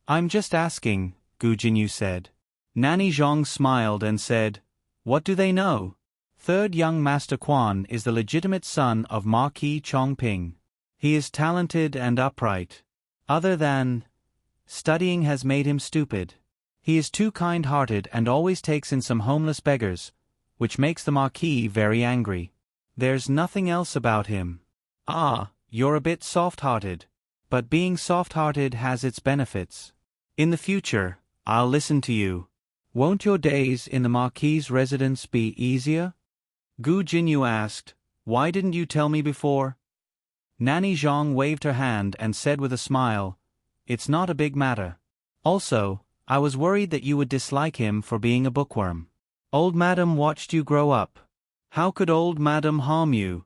I'm just asking, Gu Jinyu said. Nanny Zhang smiled and said, what do they know? Third young Master Quan is the legitimate son of Marquis Chongping. He is talented and upright. Other than studying has made him stupid. He is too kind-hearted and always takes in some homeless beggars, which makes the Marquis very angry. There's nothing else about him. Ah, you're a bit soft-hearted. But being soft-hearted has its benefits. In the future, I'll listen to you. Won't your days in the Marquis's residence be easier? Gu Jinyu asked, why didn't you tell me before? Nanny Zhang waved her hand and said with a smile, it's not a big matter. Also, I was worried that you would dislike him for being a bookworm. Old Madam watched you grow up. How could Old Madam harm you?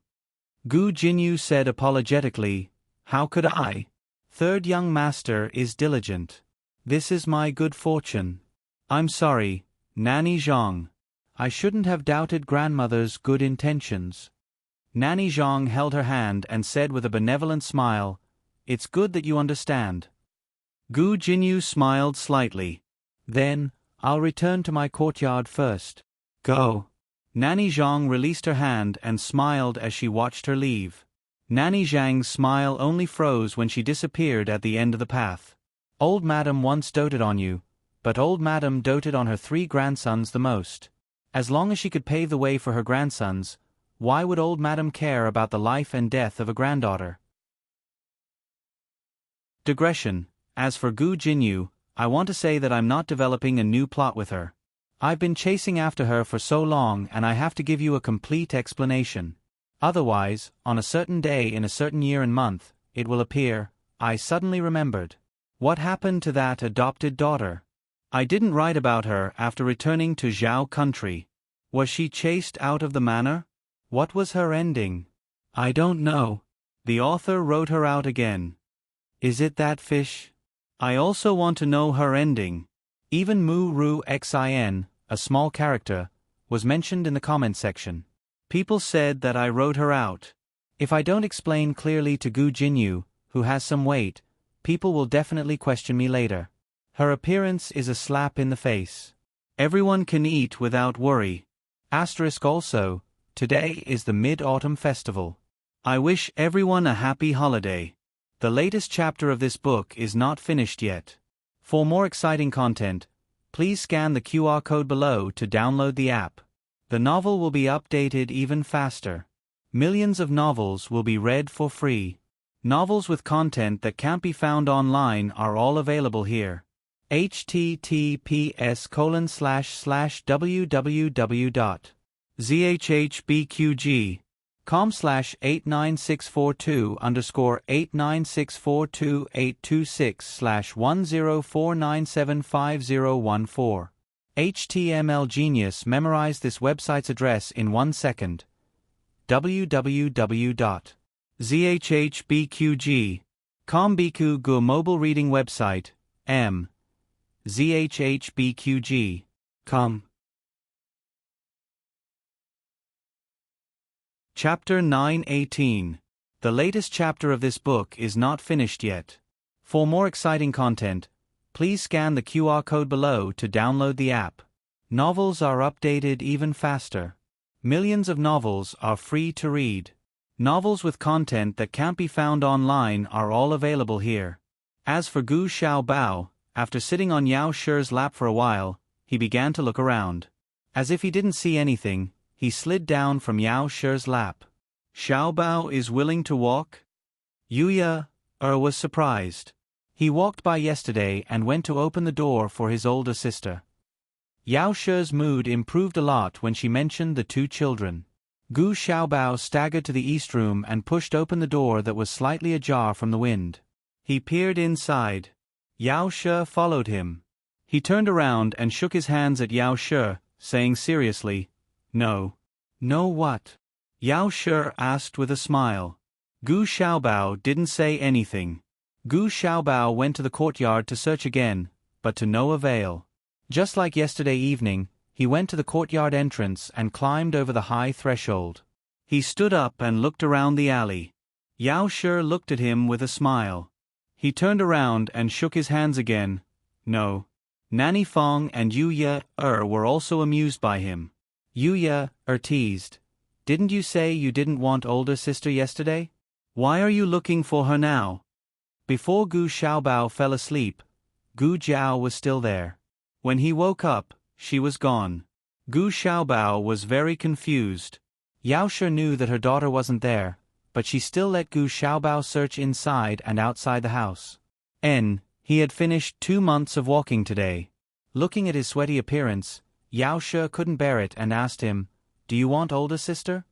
Gu Jinyu said apologetically, how could I? Third young master is diligent. This is my good fortune. I'm sorry, Nanny Zhang. I shouldn't have doubted grandmother's good intentions. Nanny Zhang held her hand and said with a benevolent smile, it's good that you understand. Gu Jinyu smiled slightly. Then, I'll return to my courtyard first. Go. Nanny Zhang released her hand and smiled as she watched her leave. Nanny Zhang's smile only froze when she disappeared at the end of the path. Old Madam once doted on you, but Old Madam doted on her 3 grandsons the most. As long as she could pave the way for her grandsons, why would Old Madam care about the life and death of a granddaughter? Digression. As for Gu Jinyu, I want to say that I'm not developing a new plot with her. I've been chasing after her for so long and I have to give you a complete explanation. Otherwise, on a certain day in a certain year and month, it will appear, I suddenly remembered. What happened to that adopted daughter? I didn't write about her after returning to Zhao country. Was she chased out of the manor? What was her ending? I don't know. The author wrote her out again. Is it that fish? I also want to know her ending. Even Mu Ru Xin, a small character, was mentioned in the comment section. People said that I wrote her out. If I don't explain clearly to Gu Jinyu, who has some weight, people will definitely question me later. Her appearance is a slap in the face. Everyone can eat without worry. Asterisk also, today is the Mid-Autumn Festival. I wish everyone a happy holiday. The latest chapter of this book is not finished yet. For more exciting content, please scan the QR code below to download the app. The novel will be updated even faster. Millions of novels will be read for free. Novels with content that can't be found online are all available here. https://www.zhbqg.com/89642-89642-826/10497514. HTML Genius memorized this website's address in 1 second. www.zhbqg.com Biku Gu mobile reading website, zhbqg.com. Chapter 9:18. The latest chapter of this book is not finished yet. For more exciting content, please scan the QR code below to download the app. Novels are updated even faster. Millions of novels are free to read. Novels with content that can't be found online are all available here. As for Gu Xiaobao, after sitting on Yao Shi's lap for a while, he began to look around. As if he didn't see anything, he slid down from Yao Shi's lap. Xiaobao is willing to walk? Yuya was surprised. He walked by yesterday and went to open the door for his older sister. Yao Shi's mood improved a lot when she mentioned the 2 children. Gu Xiaobao staggered to the east room and pushed open the door that was slightly ajar from the wind. He peered inside. Yao Shi followed him. He turned around and shook his hands at Yao Shi, saying seriously, No. No what? Yao Shi asked with a smile. Gu Xiaobao didn't say anything. Gu Xiaobao went to the courtyard to search again, but to no avail. Just like yesterday evening, he went to the courtyard entrance and climbed over the high threshold. He stood up and looked around the alley. Yao Shi looked at him with a smile. He turned around and shook his hands again. No. Nanny Fong and Yu Ye were also amused by him. Yu Ye teased. Didn't you say you didn't want older sister yesterday? Why are you looking for her now? Before Gu Xiaobao fell asleep, Gu Jiao was still there. When he woke up, she was gone. Gu Xiaobao was very confused. Yao Shi knew that her daughter wasn't there, but she still let Gu Xiaobao search inside and outside the house. He had finished 2 months of walking today. Looking at his sweaty appearance, Yao Shi couldn't bear it and asked him, Do you want older sister?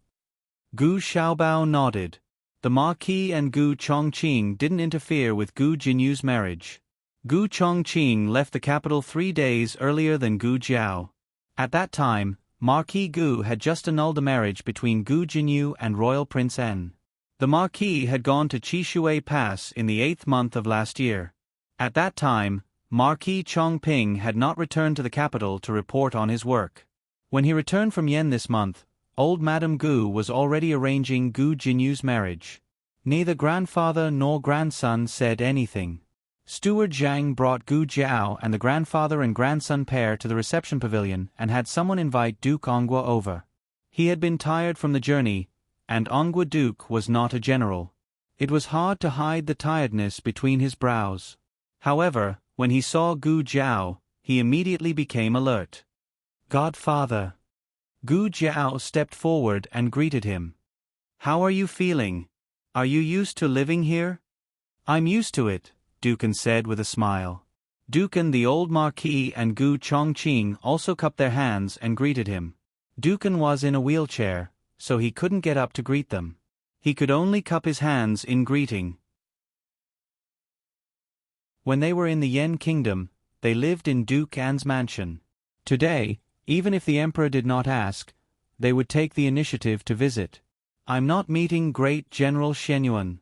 Gu Xiaobao nodded. The Marquis and Gu Chongqing didn't interfere with Gu Jinyu's marriage. Gu Chongqing left the capital 3 days earlier than Gu Jiao. At that time, Marquis Gu had just annulled the marriage between Gu Jinyu and Royal Prince N. The Marquis had gone to Qishui Pass in the 8th month of last year. At that time, Marquis Chongping had not returned to the capital to report on his work. When he returned from Yen this month, old Madame Gu was already arranging Gu Jinyu's marriage. Neither grandfather nor grandson said anything. Steward Zhang brought Gu Jiao and the grandfather and grandson pair to the reception pavilion and had someone invite Duke Ongwa over. He had been tired from the journey, and Ongwa Duke was not a general. It was hard to hide the tiredness between his brows. However, when he saw Gu Jiao, he immediately became alert. Godfather. Gu Jiao stepped forward and greeted him. How are you feeling? Are you used to living here? I'm used to it, Dukan said with a smile. Dukan the old Marquis and Gu Chongqing also cupped their hands and greeted him. Dukan was in a wheelchair, so he couldn't get up to greet them. He could only cup his hands in greeting. When they were in the Yen Kingdom, they lived in Duke An's mansion. Today, even if the emperor did not ask, they would take the initiative to visit. I'm not meeting Great General Shenyuan,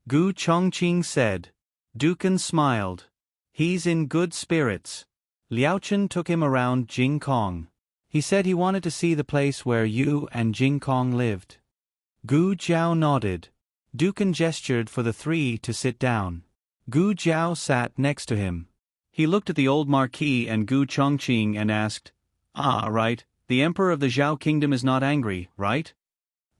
Gu Chongqing said. Dukan smiled. He's in good spirits. Liaochen took him around Jing Kong. He said he wanted to see the place where you and Jing Kong lived. Gu Jiao nodded. Dukan gestured for the three to sit down. Gu Jiao sat next to him. He looked at the old Marquis and Gu Chongqing and asked, right, the emperor of the Zhao kingdom is not angry, right?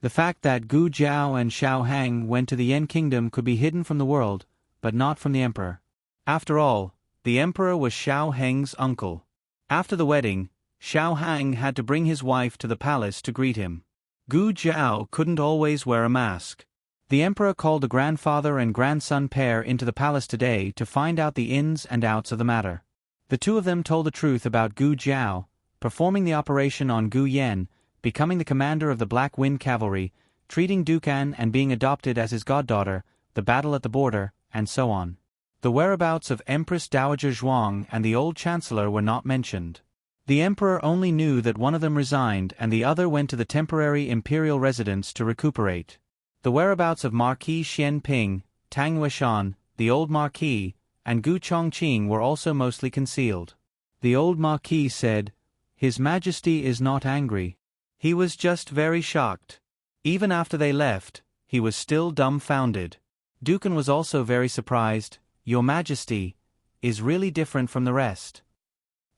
The fact that Gu Jiao and Xiao Hang went to the Yen kingdom could be hidden from the world, but not from the emperor. After all, the emperor was Xiao Heng's uncle. After the wedding, Xiao Hang had to bring his wife to the palace to greet him. Gu Jiao couldn't always wear a mask. The emperor called the grandfather and grandson pair into the palace today to find out the ins and outs of the matter. The two of them told the truth about Gu Jiao, performing the operation on Gu Yen, becoming the commander of the Black Wind Cavalry, treating Dukan and being adopted as his goddaughter, the battle at the border, and so on. The whereabouts of Empress Dowager Zhuang and the old chancellor were not mentioned. The emperor only knew that one of them resigned and the other went to the temporary imperial residence to recuperate. The whereabouts of Marquis Xian Ping, Tang Weishan, the old Marquis, and Gu Chongqing were also mostly concealed. The old Marquis said, His Majesty is not angry. He was just very shocked. Even after they left, he was still dumbfounded. Dukan was also very surprised. Your Majesty is really different from the rest.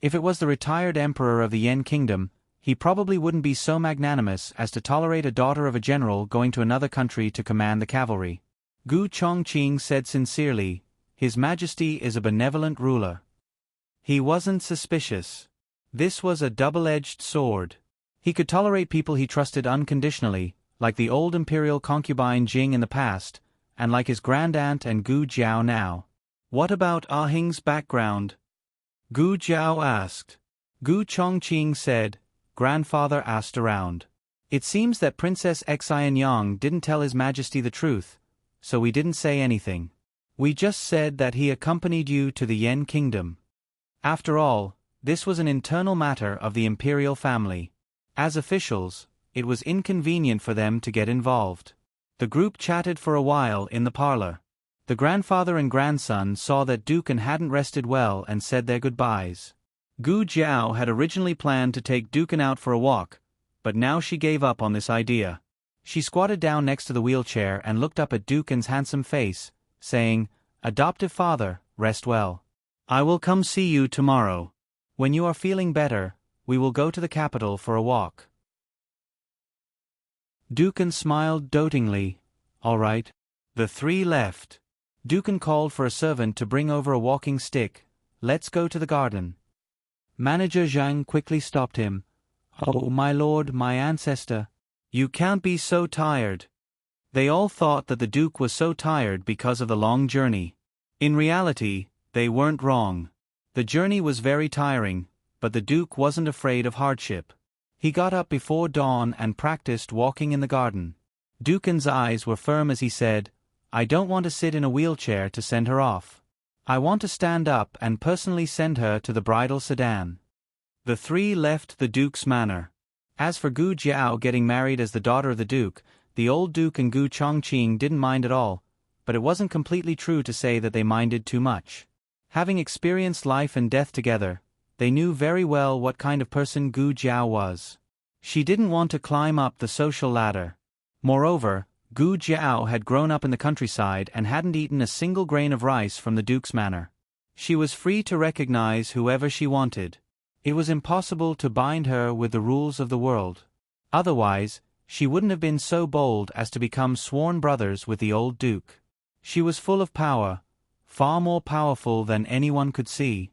If it was the retired emperor of the Yen Kingdom, he probably wouldn't be so magnanimous as to tolerate a daughter of a general going to another country to command the cavalry. Gu Chongqing said sincerely, His Majesty is a benevolent ruler. He wasn't suspicious. This was a double-edged sword. He could tolerate people he trusted unconditionally, like the old imperial concubine Jing in the past, and like his grand-aunt and Gu Jiao now. What about Ah Hing's background? Gu Jiao asked. Gu Chongqing said, Grandfather asked around. It seems that Princess Xianyang didn't tell His Majesty the truth, so we didn't say anything. We just said that he accompanied you to the Yen Kingdom. After all, this was an internal matter of the imperial family. As officials, it was inconvenient for them to get involved. The group chatted for a while in the parlor. The grandfather and grandson saw that Dukan hadn't rested well and said their goodbyes. Gu Jiao had originally planned to take Dukan out for a walk, but now she gave up on this idea. She squatted down next to the wheelchair and looked up at Dukan's handsome face, saying, "Adoptive father, rest well. I will come see you tomorrow. When you are feeling better, we will go to the capital for a walk." Dukan smiled dotingly. "All right." The three left. Dukan called for a servant to bring over a walking stick. "Let's go to the garden." Manager Zhang quickly stopped him. "Oh, my lord, my ancestor. You can't be so tired." They all thought that the Duke was so tired because of the long journey. In reality, they weren't wrong. The journey was very tiring, but the Duke wasn't afraid of hardship. He got up before dawn and practiced walking in the garden. Dukan's eyes were firm as he said, "I don't want to sit in a wheelchair to send her off. I want to stand up and personally send her to the bridal sedan." The three left the Duke's manor. As for Gu Jiao getting married as the daughter of the Duke, the old Duke and Gu Chongqing didn't mind at all, but it wasn't completely true to say that they minded too much. Having experienced life and death together, they knew very well what kind of person Gu Jiao was. She didn't want to climb up the social ladder. Moreover, Gu Jiao had grown up in the countryside and hadn't eaten a single grain of rice from the Duke's manor. She was free to recognize whoever she wanted. It was impossible to bind her with the rules of the world. Otherwise, she wouldn't have been so bold as to become sworn brothers with the old Duke. She was full of power, far more powerful than anyone could see.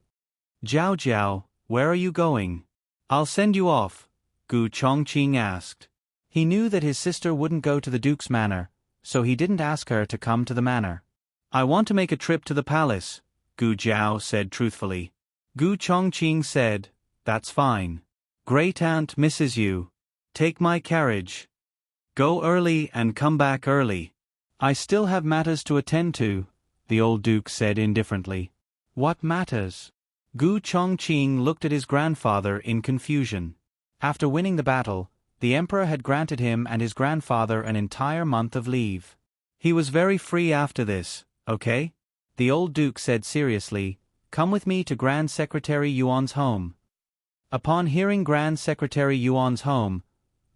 "Jiao Jiao, where are you going?" "I'll send you off," Gu Chongqing asked. He knew that his sister wouldn't go to the Duke's manor, so he didn't ask her to come to the manor. "I want to make a trip to the palace," Gu Jiao said truthfully. Gu Chongqing said, "That's fine. Great-aunt misses you. Take my carriage. Go early and come back early." "I still have matters to attend to," the old Duke said indifferently. "What matters?" Gu Chongqing looked at his grandfather in confusion. After winning the battle, the emperor had granted him and his grandfather an entire month of leave. He was very free after this, okay? The old Duke said seriously, "Come with me to Grand Secretary Yuan's home." Upon hearing Grand Secretary Yuan's home,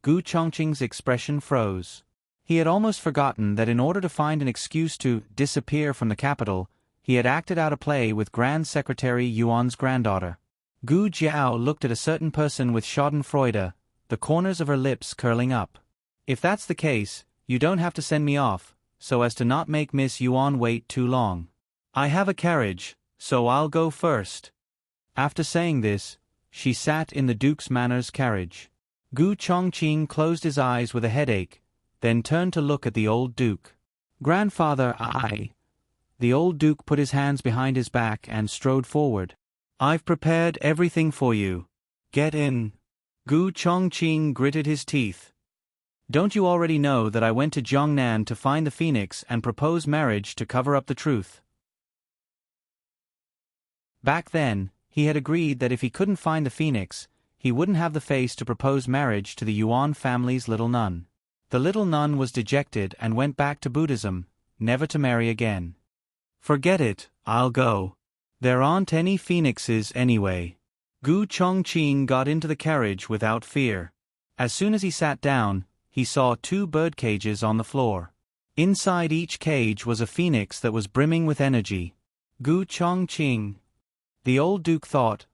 Gu Chongqing's expression froze. He had almost forgotten that in order to find an excuse to disappear from the capital, he had acted out a play with Grand Secretary Yuan's granddaughter. Gu Jiao looked at a certain person with schadenfreude, the corners of her lips curling up. "If that's the case, you don't have to send me off, so as to not make Miss Yuan wait too long. I have a carriage, so I'll go first." After saying this, she sat in the Duke's manor's carriage. Gu Chongqing closed his eyes with a headache, then turned to look at the old Duke. "Grandfather, The old Duke put his hands behind his back and strode forward. "I've prepared everything for you. Get in." Gu Chongqing gritted his teeth. "Don't you already know that I went to Jiangnan to find the phoenix and propose marriage to cover up the truth?" Back then, he had agreed that if he couldn't find the phoenix, he wouldn't have the face to propose marriage to the Yuan family's little nun. The little nun was dejected and went back to Buddhism, never to marry again. "Forget it, I'll go. There aren't any phoenixes anyway." Gu Chongqing got into the carriage without fear. As soon as he sat down, he saw 2 bird cages on the floor. Inside each cage was a phoenix that was brimming with energy. Gu Chongqing. The old Duke thought,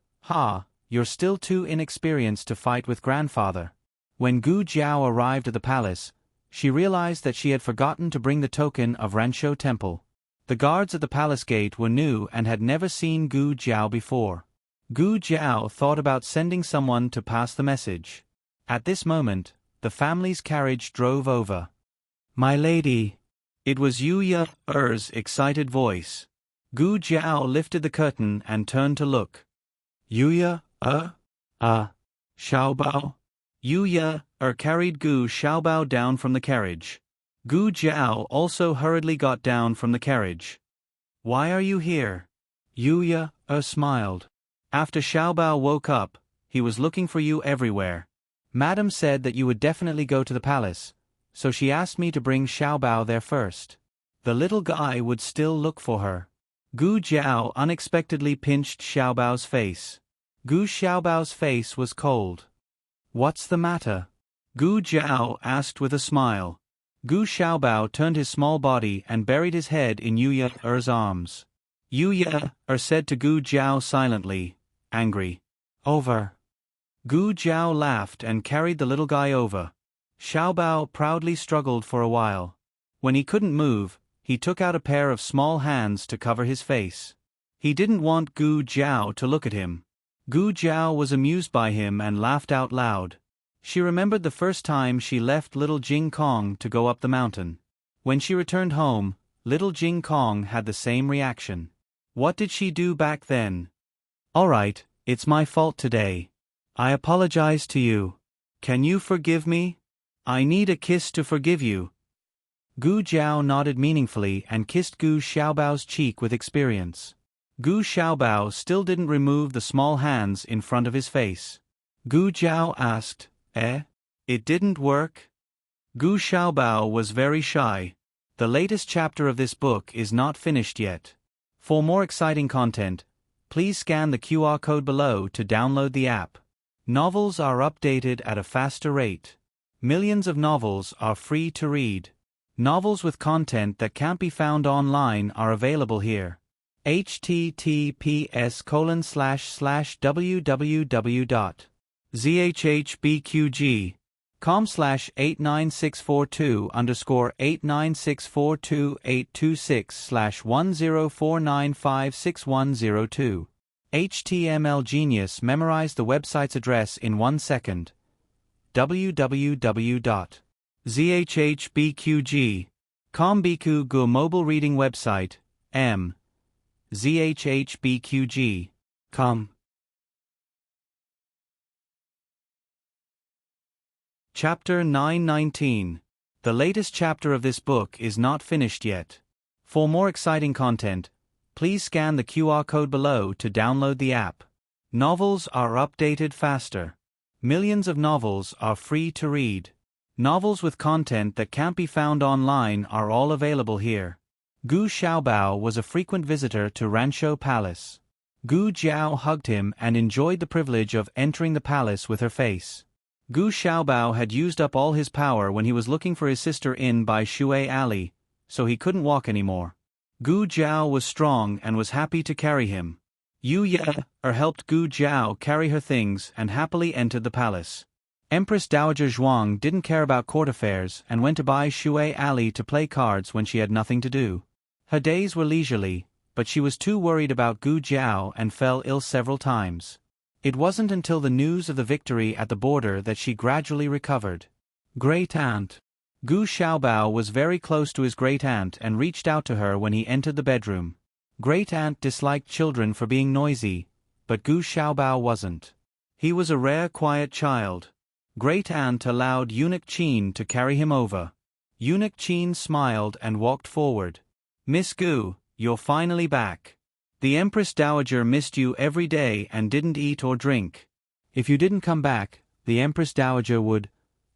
"You're still too inexperienced to fight with grandfather." When Gu Jiao arrived at the palace, she realized that she had forgotten to bring the token of Ranshou Temple. The guards at the palace gate were new and had never seen Gu Jiao before. Gu Jiao thought about sending someone to pass the message. At this moment, the family's carriage drove over. "My lady." It was Yu Ye's excited voice. Gu Jiao lifted the curtain and turned to look. "Yu Ye, Xiaobao." Yu Ye carried Gu Xiaobao down from the carriage. Gu Jiao also hurriedly got down from the carriage. "Why are you here?" Yu Ye smiled. "After Xiaobao woke up, he was looking for you everywhere. Madam said that you would definitely go to the palace, so she asked me to bring Xiaobao there first. The little guy would still look for her. Gu Jiao unexpectedly pinched Xiaobao's face. Gu Xiaobao's face was cold. What's the matter? Gu Jiao asked with a smile. Gu Xiaobao turned his small body and buried his head in Yu Ye's arms. Yu Ye said to Gu Jiao silently, angry. Over. Gu Jiao laughed and carried the little guy over. Xiaobao proudly struggled for a while. When he couldn't move, he took out a pair of small hands to cover his face. He didn't want Gu Jiao to look at him. Gu Jiao was amused by him and laughed out loud. She remembered the first time she left little Jing Kong to go up the mountain. When she returned home, little Jing Kong had the same reaction. What did she do back then? Alright, it's my fault today. I apologize to you. Can you forgive me? I need a kiss to forgive you. Gu Jiao nodded meaningfully and kissed Gu Xiaobao's cheek with experience. Gu Xiaobao still didn't remove the small hands in front of his face. Gu Jiao asked, It didn't work? Gu Xiaobao was very shy. The latest chapter of this book is not finished yet. For more exciting content, please scan the QR code below to download the app. Novels are updated at a faster rate. Millions of novels are free to read. Novels with content that can't be found online are available here. https://www.zhbqg.com/89642-8964286/1049561002. HTML Genius memorized the website's address in 1 second. www.zhbqg.com Biku Gu mobile reading website, zhbqg.com. Chapter 919. The latest chapter of this book is not finished yet. For more exciting content, please scan the QR code below to download the app. Novels are updated faster. Millions of novels are free to read. Novels with content that can't be found online are all available here. Gu Xiaobao was a frequent visitor to Rancho Palace. Gu Jiao hugged him and enjoyed the privilege of entering the palace with her face. Gu Xiaobao had used up all his power when he was looking for his sister in by Shui Alley, so he couldn't walk anymore. Gu Jiao was strong and was happy to carry him. Yu Ye helped Gu Jiao carry her things and happily entered the palace. Empress Dowager Zhuang didn't care about court affairs and went to buy Shui Alley to play cards when she had nothing to do. Her days were leisurely, but she was too worried about Gu Jiao and fell ill several times. It wasn't until the news of the victory at the border that she gradually recovered. Great Aunt. Gu Xiaobao was very close to his great aunt and reached out to her when he entered the bedroom. Great Aunt disliked children for being noisy, but Gu Xiaobao wasn't. He was a rare quiet child. Great Aunt allowed Eunuch Qin to carry him over. Eunuch Qin smiled and walked forward. Miss Gu, you're finally back. The Empress Dowager missed you every day and didn't eat or drink. If you didn't come back, the Empress Dowager would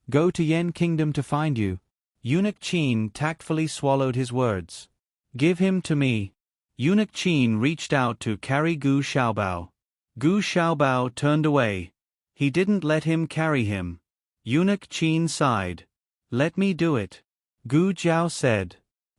go to Yen Kingdom to find you. Eunuch Qin tactfully swallowed his words. Give him to me. Eunuch Qin reached out to carry Gu Xiaobao. Gu Xiaobao turned away. He didn't let him carry him. Eunuch Qin sighed. Let me do it. Gu Jiao said.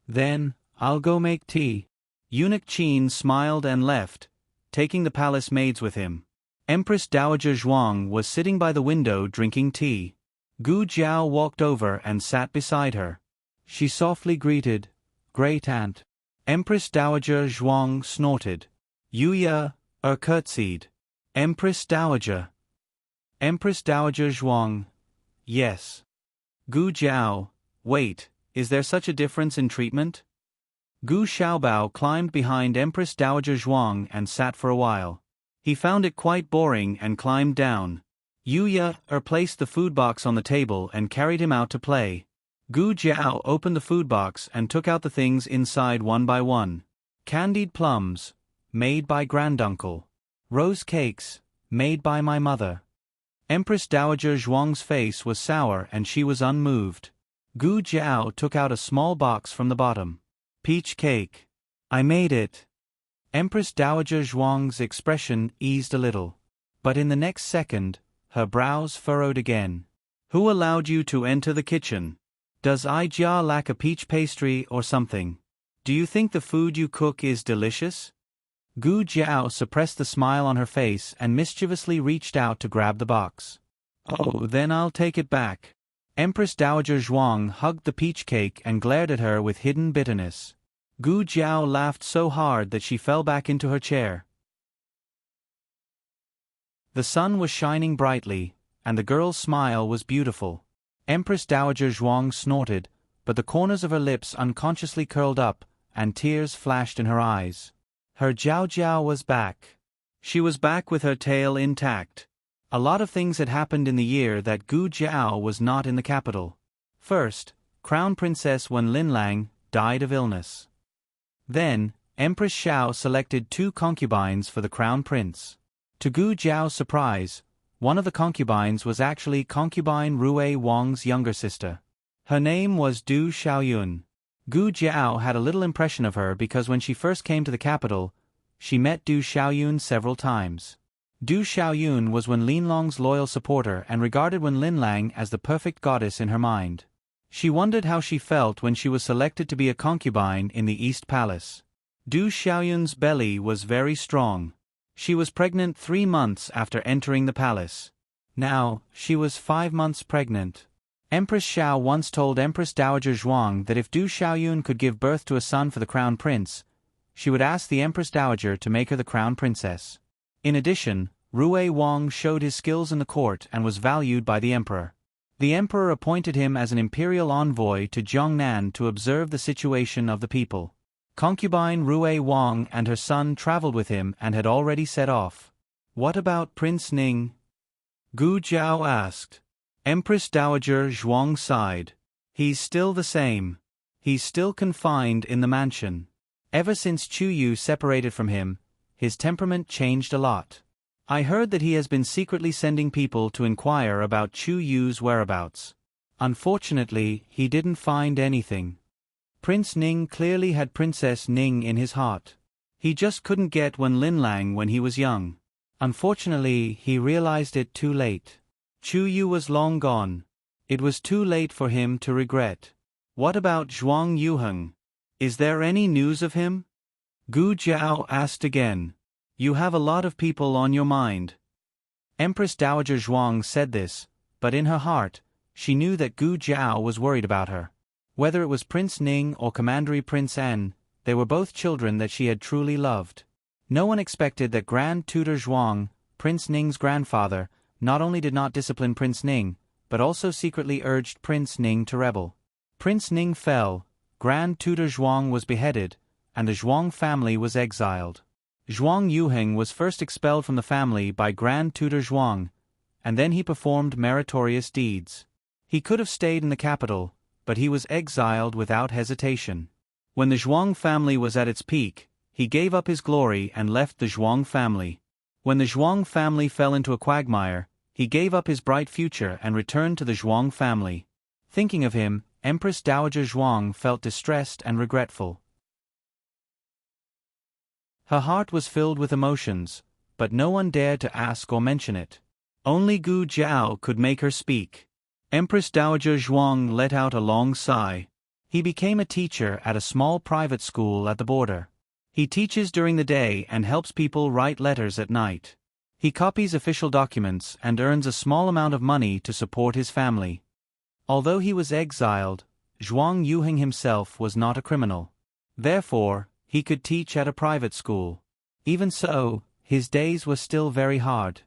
Then, I'll go make tea. Eunuch Qin smiled and left, taking the palace maids with him. Empress Dowager Zhuang was sitting by the window drinking tea. Gu Jiao walked over and sat beside her. She softly greeted, Great Aunt. Empress Dowager Zhuang snorted. Yu Ye curtsied. Empress Dowager. Empress Dowager Zhuang. Yes. Gu Jiao. Wait, is there such a difference in treatment? Gu Xiaobao climbed behind Empress Dowager Zhuang and sat for a while. He found it quite boring and climbed down. Yu Ye placed the food box on the table and carried him out to play. Gu Jiao opened the food box and took out the things inside one by one. Candied plums, made by granduncle. Rose cakes, made by my mother. Empress Dowager Zhuang's face was sour and she was unmoved. Gu Jiao took out a small box from the bottom. Peach cake. I made it. Empress Dowager Zhuang's expression eased a little. But in the next second, her brows furrowed again. Who allowed you to enter the kitchen? Does Jia lack a peach pastry or something? Do you think the food you cook is delicious? Gu Jiao suppressed the smile on her face and mischievously reached out to grab the box. Oh, then I'll take it back. Empress Dowager Zhuang hugged the peach cake and glared at her with hidden bitterness. Gu Jiao laughed so hard that she fell back into her chair. The sun was shining brightly, and the girl's smile was beautiful. Empress Dowager Zhuang snorted, but the corners of her lips unconsciously curled up, and tears flashed in her eyes. Her Jiao Jiao was back. She was back with her tail intact. A lot of things had happened in the year that Gu Jiao was not in the capital. First, Crown Princess Wen Linlang died of illness. Then, Empress Xiao selected 2 concubines for the Crown Prince. To Gu Jiao's surprise, one of the concubines was actually concubine Rui Wang's younger sister. Her name was Du Xiaoyun. Gu Jiao had a little impression of her because when she first came to the capital, she met Du Xiaoyun several times. Du Xiaoyun was Wen Linlang's loyal supporter and regarded Wen Linlang as the perfect goddess in her mind. She wondered how she felt when she was selected to be a concubine in the East Palace. Du Xiaoyun's belly was very strong. She was pregnant 3 months after entering the palace. Now, she was 5 months pregnant. Empress Xiao once told Empress Dowager Zhuang that if Du Xiaoyun could give birth to a son for the crown prince, she would ask the Empress Dowager to make her the crown princess. In addition, Rui Wang showed his skills in the court and was valued by the emperor. The emperor appointed him as an imperial envoy to Jiangnan to observe the situation of the people. Concubine Rui Wang and her son traveled with him and had already set off. What about Prince Ning? Gu Jiao asked. Empress Dowager Zhuang sighed. He's still the same. He's still confined in the mansion. Ever since Chu Yu separated from him, his temperament changed a lot. I heard that he has been secretly sending people to inquire about Chu Yu's whereabouts. Unfortunately, he didn't find anything. Prince Ning clearly had Princess Ning in his heart. He just couldn't get Wen Linlang when he was young. Unfortunately, he realized it too late. Chu Yu was long gone. It was too late for him to regret. What about Zhuang Yuheng? Is there any news of him? Gu Jiao asked again. You have a lot of people on your mind. Empress Dowager Zhuang said this, but in her heart, she knew that Gu Jiao was worried about her. Whether it was Prince Ning or Commandery Prince An, they were both children that she had truly loved. No one expected that Grand Tutor Zhuang, Prince Ning's grandfather, not only did not discipline Prince Ning, but also secretly urged Prince Ning to rebel. Prince Ning fell, Grand Tutor Zhuang was beheaded, and the Zhuang family was exiled. Zhuang Yuheng was first expelled from the family by Grand Tutor Zhuang, and then he performed meritorious deeds. He could have stayed in the capital, but he was exiled without hesitation. When the Zhuang family was at its peak, he gave up his glory and left the Zhuang family. When the Zhuang family fell into a quagmire, he gave up his bright future and returned to the Zhuang family. Thinking of him, Empress Dowager Zhuang felt distressed and regretful. Her heart was filled with emotions, but no one dared to ask or mention it. Only Gu Jiao could make her speak. Empress Dowager Zhuang let out a long sigh. He became a teacher at a small private school at the border. He teaches during the day and helps people write letters at night. He copies official documents and earns a small amount of money to support his family. Although he was exiled, Zhuang Yuheng himself was not a criminal. Therefore, he could teach at a private school. Even so, his days were still very hard.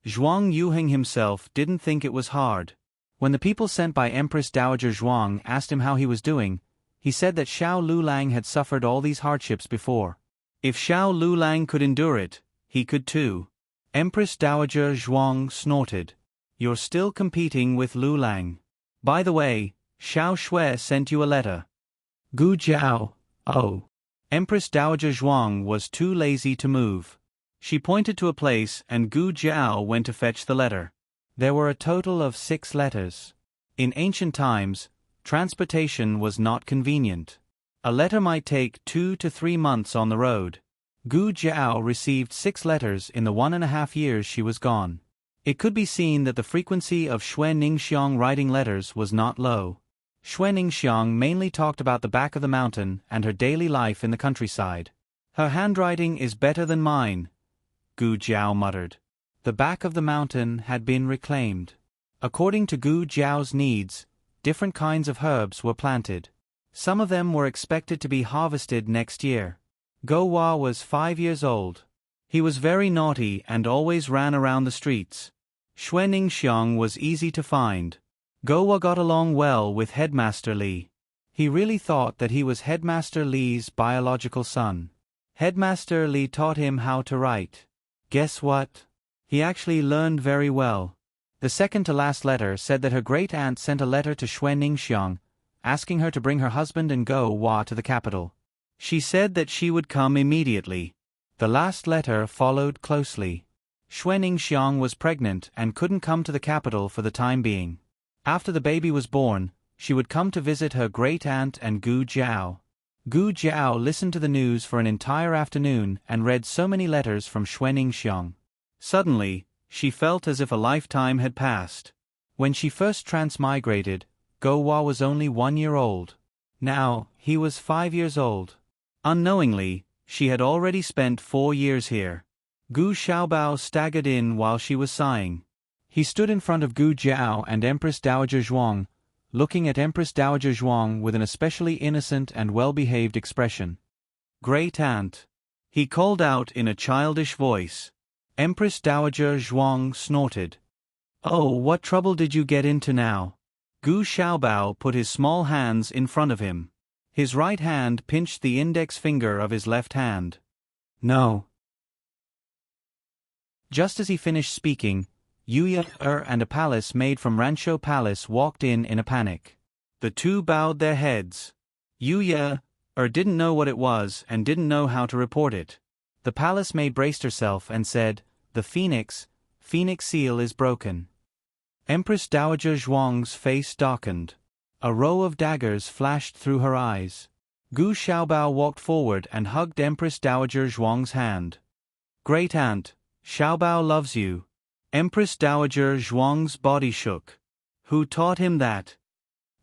Zhuang Yuheng himself didn't think it was hard. When the people sent by Empress Dowager Zhuang asked him how he was doing, he said that Xiao Lulang had suffered all these hardships before. If Xiao Lulang could endure it, he could too. Empress Dowager Zhuang snorted. You're still competing with Lulang. By the way, Xiao Shui sent you a letter. Gu Jiao. Oh. Empress Dowager Zhuang was too lazy to move. She pointed to a place and Gu Jiao went to fetch the letter. There were a total of 6 letters. In ancient times, transportation was not convenient. A letter might take 2 to 3 months on the road. Gu Jiao received 6 letters in the 1.5 years she was gone. It could be seen that the frequency of Xue Ningxiang writing letters was not low. Xue Ningxiang mainly talked about the back of the mountain and her daily life in the countryside. Her handwriting is better than mine, Gu Jiao muttered. The back of the mountain had been reclaimed. According to Gu Jiao's needs, different kinds of herbs were planted. Some of them were expected to be harvested next year. Go Hua was 5 years old. He was very naughty and always ran around the streets. Xue Ningxiang was easy to find. Go Hua got along well with Headmaster Li. He really thought that he was Headmaster Li's biological son. Headmaster Li taught him how to write. Guess what? He actually learned very well. The second-to-last letter said that her great-aunt sent a letter to Xue Ningxiang, asking her to bring her husband and Go Hua to the capital. She said that she would come immediately. The last letter followed closely. Xue Ningxiang was pregnant and couldn't come to the capital for the time being. After the baby was born, she would come to visit her great-aunt and Gu Jiao. Gu Jiao listened to the news for an entire afternoon and read so many letters from Xue Ningxiang. Suddenly, she felt as if a lifetime had passed. When she first transmigrated, Go Hua was only 1 year old. Now, he was 5 years old. Unknowingly, she had already spent 4 years here. Gu Xiaobao staggered in while she was sighing. He stood in front of Gu Jiao and Empress Dowager Zhuang, looking at Empress Dowager Zhuang with an especially innocent and well-behaved expression. "Great aunt," he called out in a childish voice. Empress Dowager Zhuang snorted. "Oh, what trouble did you get into now?" Gu Xiaobao put his small hands in front of him. His right hand pinched the index finger of his left hand. "No." Just as he finished speaking, Yuya and a palace maid from Rancho Palace walked in a panic. The two bowed their heads. Yuya didn't know what it was and didn't know how to report it. The palace maid braced herself and said, "The phoenix seal is broken." Empress Dowager Zhuang's face darkened. A row of daggers flashed through her eyes. Gu Xiaobao walked forward and hugged Empress Dowager Zhuang's hand. "Great aunt, Xiaobao loves you." Empress Dowager Zhuang's body shook. Who taught him that?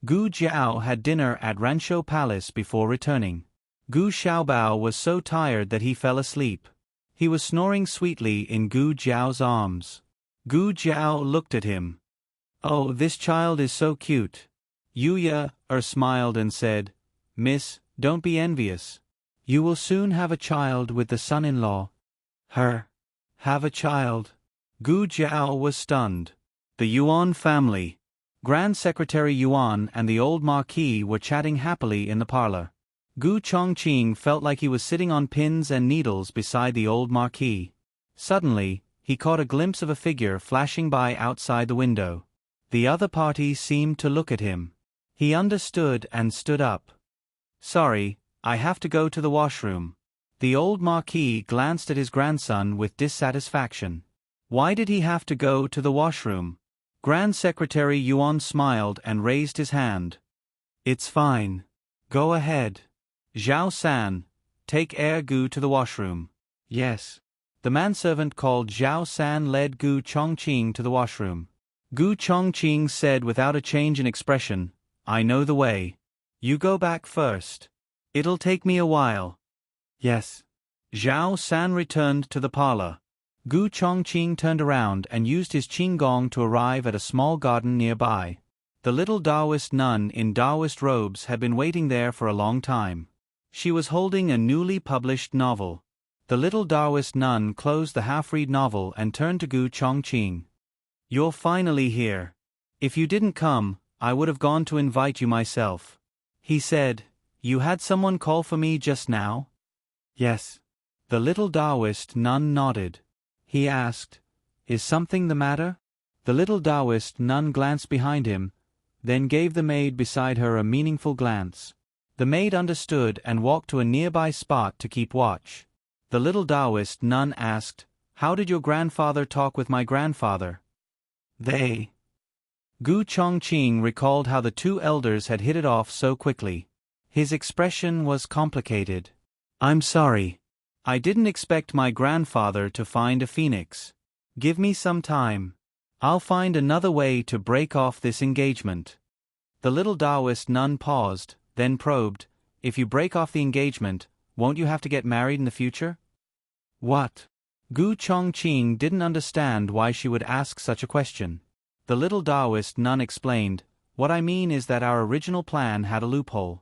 Gu Jiao had dinner at Rancho Palace before returning. Gu Xiaobao was so tired that he fell asleep. He was snoring sweetly in Gu Jiao's arms. Gu Jiao looked at him. "Oh, this child is so cute." Yuya smiled and said, "Miss, don't be envious. You will soon have a child with the son-in-law." Have a child? Gu Jiao was stunned. The Yuan family. Grand Secretary Yuan and the old Marquis were chatting happily in the parlor. Gu Chongqing felt like he was sitting on pins and needles beside the old Marquis. Suddenly, he caught a glimpse of a figure flashing by outside the window. The other party seemed to look at him. He understood and stood up. "Sorry, I have to go to the washroom." The old Marquis glanced at his grandson with dissatisfaction. Why did he have to go to the washroom? Grand Secretary Yuan smiled and raised his hand. "It's fine. Go ahead. Zhao San, take Gu to the washroom." "Yes." The manservant called Zhao San led Gu Chongqing to the washroom. Gu Chongqing said without a change in expression, "I know the way. You go back first. It'll take me a while." "Yes." Zhao San returned to the parlor. Gu Chongqing turned around and used his qinggong to arrive at a small garden nearby. The little Taoist nun in Taoist robes had been waiting there for a long time. She was holding a newly published novel. The little Taoist nun closed the half-read novel and turned to Gu Chongqing. "You're finally here. If you didn't come, I would have gone to invite you myself." He said, "You had someone call for me just now?" "Yes." The little Taoist nun nodded. He asked, "Is something the matter?" The little Taoist nun glanced behind him, then gave the maid beside her a meaningful glance. The maid understood and walked to a nearby spot to keep watch. The little Taoist nun asked, "How did your grandfather talk with my grandfather?" They. Gu Chongqing recalled how the two elders had hit it off so quickly. His expression was complicated. I'm sorry. I didn't expect my grandfather to find a phoenix. Give me some time. I'll find another way to break off this engagement. The little Taoist nun paused, then probed, if you break off the engagement, won't you have to get married in the future? What? Gu Chongqing didn't understand why she would ask such a question. The little Taoist nun explained, what I mean is that our original plan had a loophole.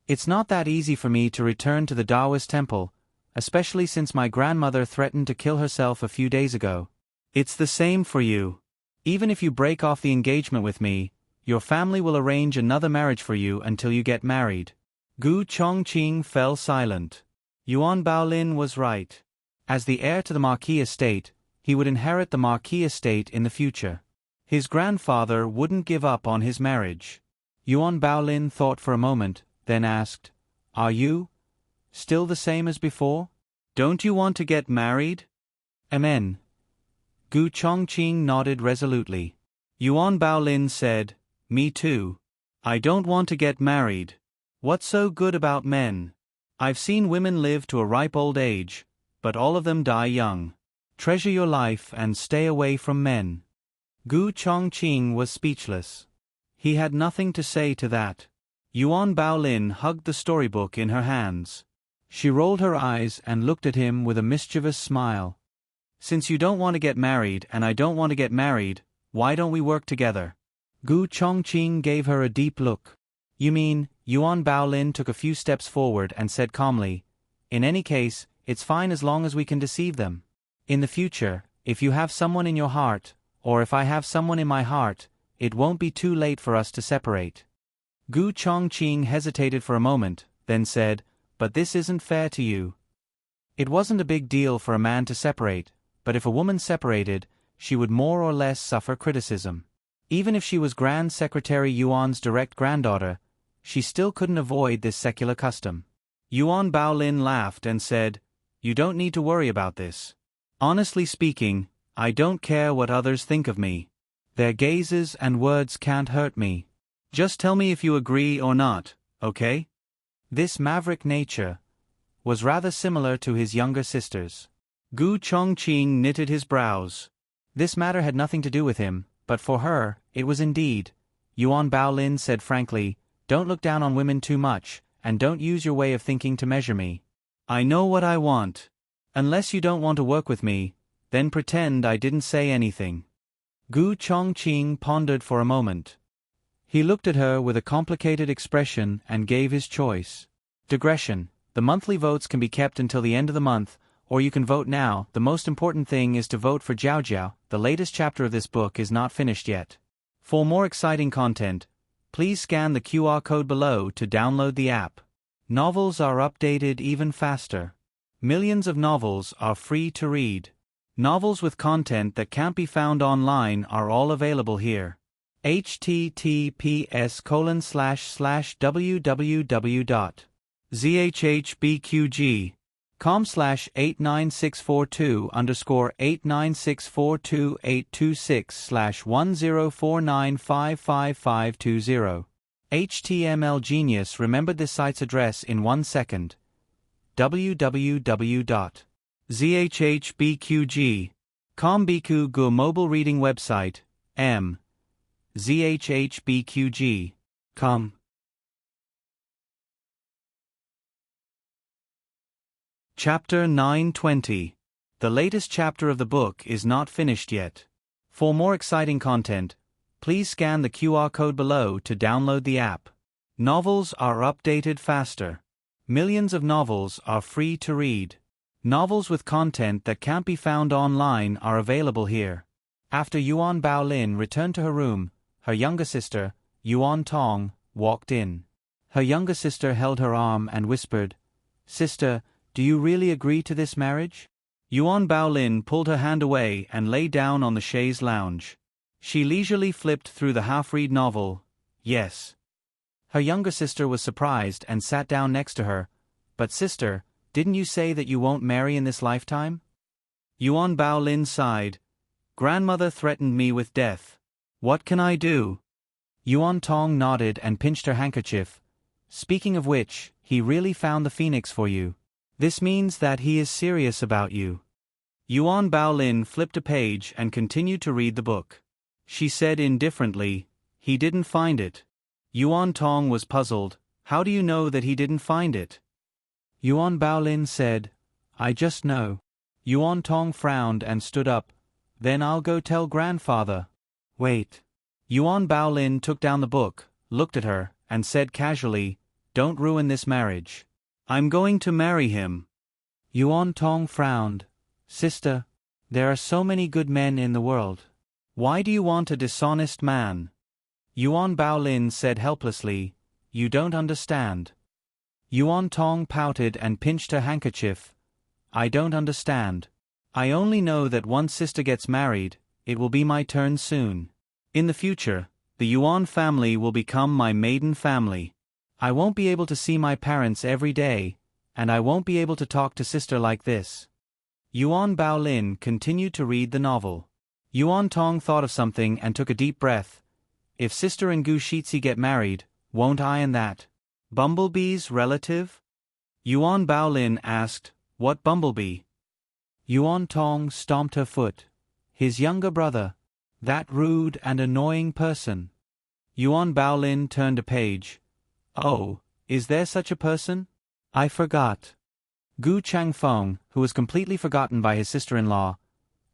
It's not that easy for me to return to the Taoist temple, especially since my grandmother threatened to kill herself a few days ago. It's the same for you. Even if you break off the engagement with me, your family will arrange another marriage for you until you get married. Gu Chongqing fell silent. Yuan Baolin was right. As the heir to the Marquis estate, he would inherit the Marquis estate in the future. His grandfather wouldn't give up on his marriage. Yuan Baolin thought for a moment, then asked, Are you still the same as before? Don't you want to get married? Amen. Gu Chongqing nodded resolutely. Yuan Baolin said, Me too. I don't want to get married. What's so good about men? I've seen women live to a ripe old age, but all of them die young. Treasure your life and stay away from men. Gu Chongqing was speechless. He had nothing to say to that. Yuan Baolin hugged the storybook in her hands. She rolled her eyes and looked at him with a mischievous smile. Since you don't want to get married and I don't want to get married, why don't we work together? Gu Chongqing gave her a deep look. You mean, Yuan Baolin took a few steps forward and said calmly, In any case, it's fine as long as we can deceive them. In the future, if you have someone in your heart, or if I have someone in my heart, it won't be too late for us to separate. Gu Chongqing hesitated for a moment, then said, But this isn't fair to you. It wasn't a big deal for a man to separate, but if a woman separated, she would more or less suffer criticism. Even if she was Grand Secretary Yuan's direct granddaughter, she still couldn't avoid this secular custom. Yuan Baolin laughed and said, You don't need to worry about this. Honestly speaking, I don't care what others think of me. Their gazes and words can't hurt me. Just tell me if you agree or not, okay? This maverick nature was rather similar to his younger sisters. Gu Chongqing knitted his brows. This matter had nothing to do with him, but for her, it was indeed. Yuan Baolin said frankly, Don't look down on women too much, and don't use your way of thinking to measure me. I know what I want. Unless you don't want to work with me, then pretend I didn't say anything. Gu Chongqing pondered for a moment. He looked at her with a complicated expression and gave his choice. Digression. The monthly votes can be kept until the end of the month, or you can vote now. The most important thing is to vote for Jiao Jiao. The latest chapter of this book is not finished yet. For more exciting content, please scan the QR code below to download the app. Novels are updated even faster. Millions of novels are free to read. Novels with content that can't be found online are all available here. https://www.zhbqg.com/89642_826/1049555520. HTML Genius remembered this site's address in 1 second. www.zhbqg.com Biku Gu mobile reading website, m. zhbqg.com. Chapter 920. The latest chapter of the book is not finished yet. For more exciting content, please scan the QR code below to download the app. Novels are updated faster. Millions of novels are free to read. Novels with content that can't be found online are available here. After Yuan Baolin returned to her room, her younger sister, Yuan Tong, walked in. Her younger sister held her arm and whispered, Sister, do you really agree to this marriage? Yuan Baolin pulled her hand away and lay down on the chaise lounge. She leisurely flipped through the half-read novel. Yes. Her younger sister was surprised and sat down next to her. But sister, didn't you say that you won't marry in this lifetime? Yuan Baolin sighed. Grandmother threatened me with death. What can I do? Yuan Tong nodded and pinched her handkerchief. Speaking of which, he really found the phoenix for you. This means that he is serious about you. Yuan Baolin flipped a page and continued to read the book. She said indifferently, he didn't find it. Yuan Tong was puzzled. How do you know that he didn't find it? Yuan Baolin said, I just know. Yuan Tong frowned and stood up. Then I'll go tell grandfather. Wait. Yuan Baolin took down the book, looked at her, and said casually, don't ruin this marriage. I'm going to marry him. Yuan Tong frowned. Sister, there are so many good men in the world. Why do you want a dishonest man? Yuan Baolin said helplessly, you don't understand. Yuan Tong pouted and pinched her handkerchief. I don't understand. I only know that once sister gets married, it will be my turn soon. In the future, the Yuan family will become my maiden family. I won't be able to see my parents every day, and I won't be able to talk to sister like this. Yuan Baolin continued to read the novel. Yuan Tong thought of something and took a deep breath. If sister and Gu Shizhi get married, won't I and that Bumblebee's relative? Yuan Baolin asked, what bumblebee? Yuan Tong stomped her foot. His younger brother. That rude and annoying person. Yuan Baolin turned a page. Oh, is there such a person? I forgot. Gu Changfeng, who was completely forgotten by his sister-in-law.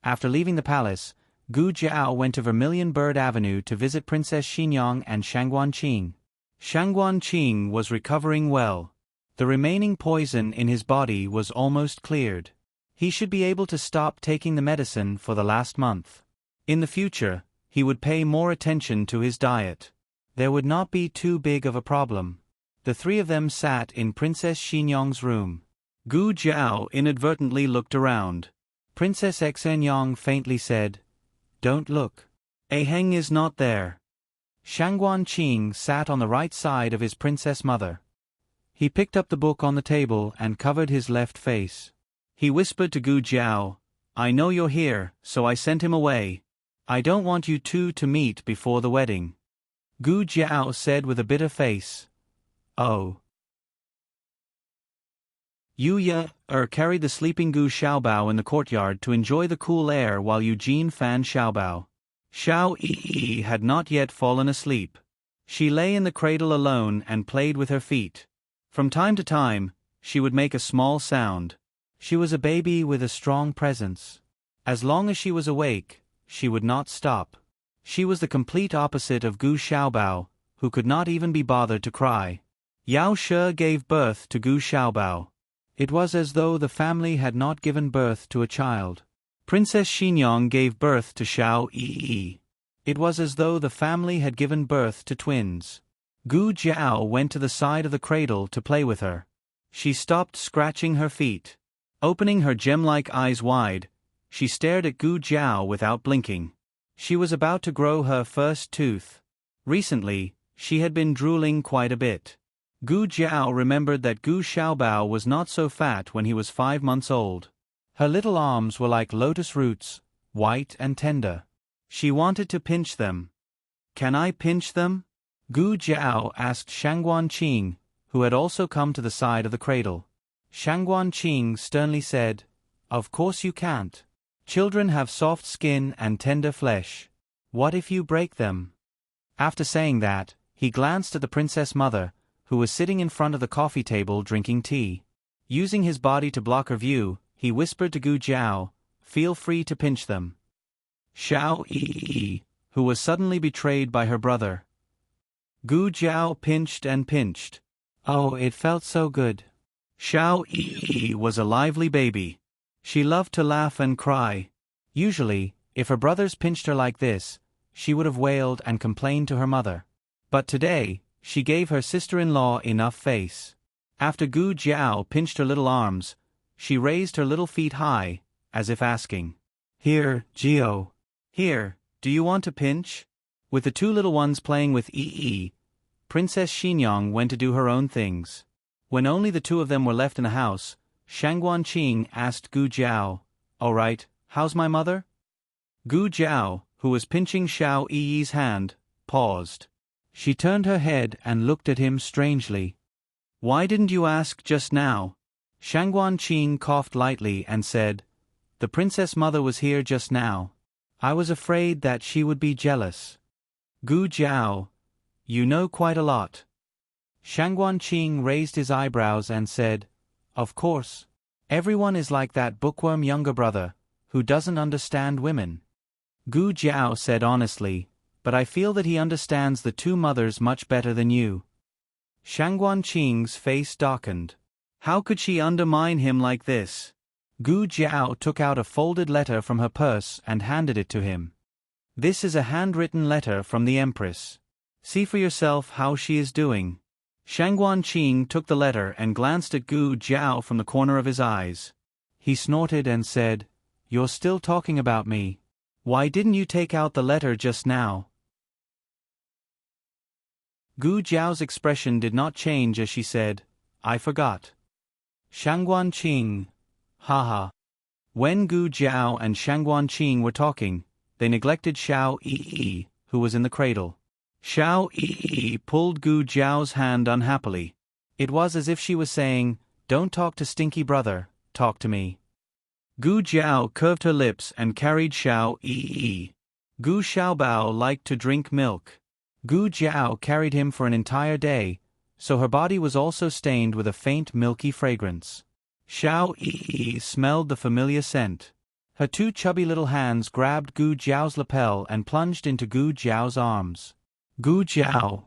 After leaving the palace, Gu Jiao went to Vermilion Bird Avenue to visit Princess Xinyang and Shangguanqing. Shangguanqing was recovering well. The remaining poison in his body was almost cleared. He should be able to stop taking the medicine for the last month. In the future, he would pay more attention to his diet. There would not be too big of a problem. The three of them sat in Princess Xinyang's room. Gu Jiao inadvertently looked around. Princess Xinyang faintly said, don't look. Aheng is not there. Shangguanqing sat on the right side of his princess mother. He picked up the book on the table and covered his left face. He whispered to Gu Jiao, I know you're here, so I sent him away. I don't want you two to meet before the wedding. Gu Jiao said with a bitter face. Oh. Yu Ye carried the sleeping Gu Xiaobao in the courtyard to enjoy the cool air while Eugene fanned Xiaobao. Xiao Yi had not yet fallen asleep. She lay in the cradle alone and played with her feet. From time to time, she would make a small sound. She was a baby with a strong presence. As long as she was awake, she would not stop. She was the complete opposite of Gu Xiaobao, who could not even be bothered to cry. Yao She gave birth to Gu Xiaobao. It was as though the family had not given birth to a child. Princess Xinyang gave birth to Xiao Yi. It was as though the family had given birth to twins. Gu Jiao went to the side of the cradle to play with her. She stopped scratching her feet. Opening her gem-like eyes wide, she stared at Gu Jiao without blinking. She was about to grow her first tooth. Recently, she had been drooling quite a bit. Gu Jiao remembered that Gu Xiaobao was not so fat when he was 5 months old. Her little arms were like lotus roots, white and tender. She wanted to pinch them. Can I pinch them? Gu Jiao asked Shangguanqing, who had also come to the side of the cradle. Shangguanqing sternly said, of course you can't. Children have soft skin and tender flesh. What if you break them? After saying that, he glanced at the princess mother, who was sitting in front of the coffee table drinking tea. Using his body to block her view, he whispered to Gu Jiao, feel free to pinch them. Xiao Yi, who was suddenly betrayed by her brother. Gu Jiao pinched and pinched. Oh, it felt so good. Xiao Yi was a lively baby. She loved to laugh and cry. Usually, if her brothers pinched her like this, she would have wailed and complained to her mother. But today, she gave her sister-in-law enough face. After Gu Jiao pinched her little arms, she raised her little feet high, as if asking, here, Gio. Here, do you want to pinch? With the two little ones playing with Yi, Princess Xinyang went to do her own things. When only the two of them were left in the house, Shangguanqing asked Gu Jiao, all right, how's my mother? Gu Jiao, who was pinching Xiao Yi's hand, paused. She turned her head and looked at him strangely. Why didn't you ask just now? Shangguan Qing coughed lightly and said, The princess mother was here just now. I was afraid that she would be jealous. Gu Jiao, you know quite a lot. Shangguan Qing raised his eyebrows and said, Of course. Everyone is like that bookworm younger brother, who doesn't understand women. Gu Jiao said honestly, But I feel that he understands the two mothers much better than you. Shangguan Qing's face darkened. How could she undermine him like this? Gu Jiao took out a folded letter from her purse and handed it to him. This is a handwritten letter from the Empress. See for yourself how she is doing. Shangguan Qing took the letter and glanced at Gu Jiao from the corner of his eyes. He snorted and said, You're still talking about me. Why didn't you take out the letter just now? Gu Jiao's expression did not change as she said, I forgot. Shangguan Qing. Haha. When Gu Jiao and Shangguan Qing were talking, they neglected Xiao Yi, who was in the cradle. Xiao Yi pulled Gu Jiao's hand unhappily. It was as if she was saying, Don't talk to stinky brother, talk to me. Gu Jiao curved her lips and carried Xiao Yi. Gu Xiaobao liked to drink milk. Gu Jiao carried him for an entire day, so her body was also stained with a faint milky fragrance. Xiao Yi smelled the familiar scent. Her two chubby little hands grabbed Gu Jiao's lapel and plunged into Gu Jiao's arms. Gu Jiao.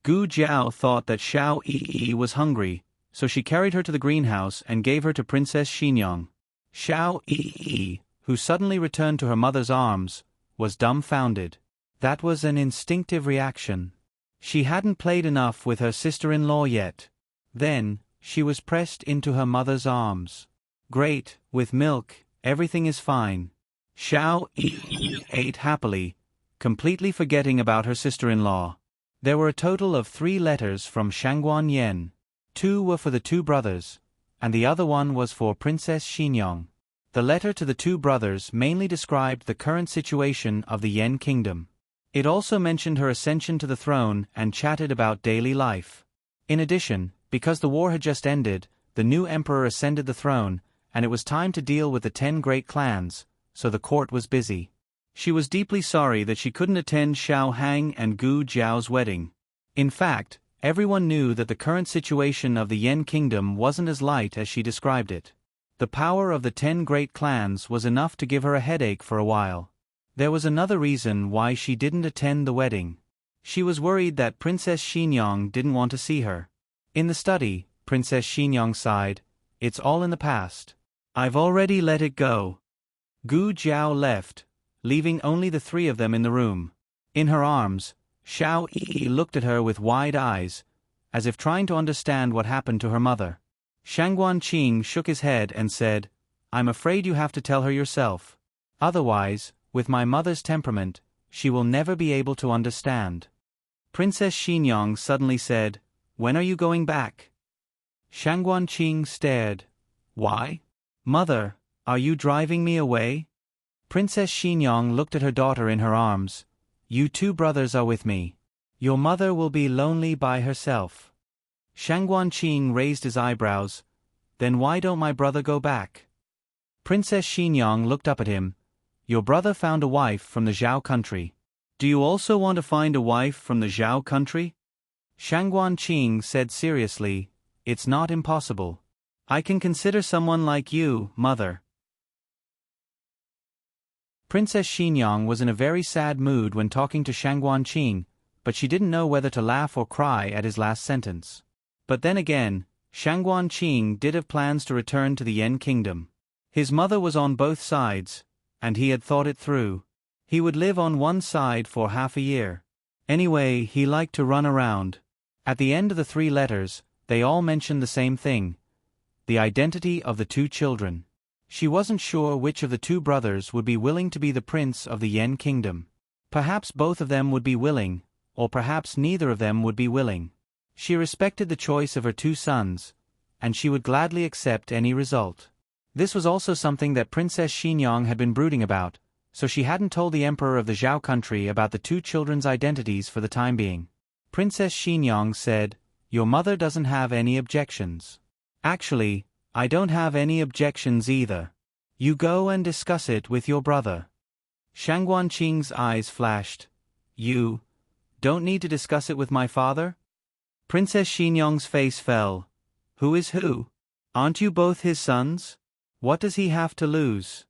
Gu Jiao thought that Xiao Yi was hungry, so she carried her to the greenhouse and gave her to Princess Xinyang. Xiao Yi, who suddenly returned to her mother's arms, was dumbfounded. That was an instinctive reaction. She hadn't played enough with her sister-in-law yet. Then, she was pressed into her mother's arms. Great, with milk, everything is fine. Xiao Yi ate happily, completely forgetting about her sister-in-law. There were a total of 3 letters from Shangguan Yen. 2 were for the 2 brothers, and the other one was for Princess Xinyang. The letter to the 2 brothers mainly described the current situation of the Yen kingdom. It also mentioned her ascension to the throne and chatted about daily life. In addition, because the war had just ended, the new emperor ascended the throne, and it was time to deal with the 10 great clans, so the court was busy. She was deeply sorry that she couldn't attend Xiao Hang and Gu Jiao's wedding. In fact, everyone knew that the current situation of the Yen kingdom wasn't as light as she described it. The power of the 10 great clans was enough to give her a headache for a while. There was another reason why she didn't attend the wedding. She was worried that Princess Xinyang didn't want to see her. In the study, Princess Xinyang sighed, It's all in the past. I've already let it go. Gu Jiao left, leaving only the 3 of them in the room. In her arms, Xiao Yi looked at her with wide eyes, as if trying to understand what happened to her mother. Shangguan Qing shook his head and said, I'm afraid you have to tell her yourself. Otherwise, with my mother's temperament, she will never be able to understand. Princess Xinyang suddenly said, When are you going back? Shangguan Qing stared. Why? Mother, are you driving me away? Princess Xinyang looked at her daughter in her arms. You 2 brothers are with me. Your mother will be lonely by herself. Shangguan Qing raised his eyebrows. Then why don't my brother go back? Princess Xinyang looked up at him. Your brother found a wife from the Zhao country. Do you also want to find a wife from the Zhao country? Shangguan Qing said seriously, It's not impossible. I can consider someone like you, mother. Princess Xinyang was in a very sad mood when talking to Shangguan Qing, but she didn't know whether to laugh or cry at his last sentence. But then again, Shangguan Qing did have plans to return to the Yen kingdom. His mother was on both sides, and he had thought it through. He would live on one side for half a year. Anyway, he liked to run around. At the end of the 3 letters, they all mentioned the same thing: the identity of the 2 children. She wasn't sure which of the 2 brothers would be willing to be the prince of the Yen kingdom. Perhaps both of them would be willing, or perhaps neither of them would be willing. She respected the choice of her 2 sons, and she would gladly accept any result. This was also something that Princess Xinyang had been brooding about, so she hadn't told the emperor of the Zhao country about the two children's identities for the time being. Princess Xinyang said, "Your mother doesn't have any objections." "Actually, I don't have any objections either. You go and discuss it with your brother." Shang Guanqing's eyes flashed. "You don't need to discuss it with my father?" Princess Xinyang's face fell. "Who is who? Aren't you both his sons? What does he have to lose?"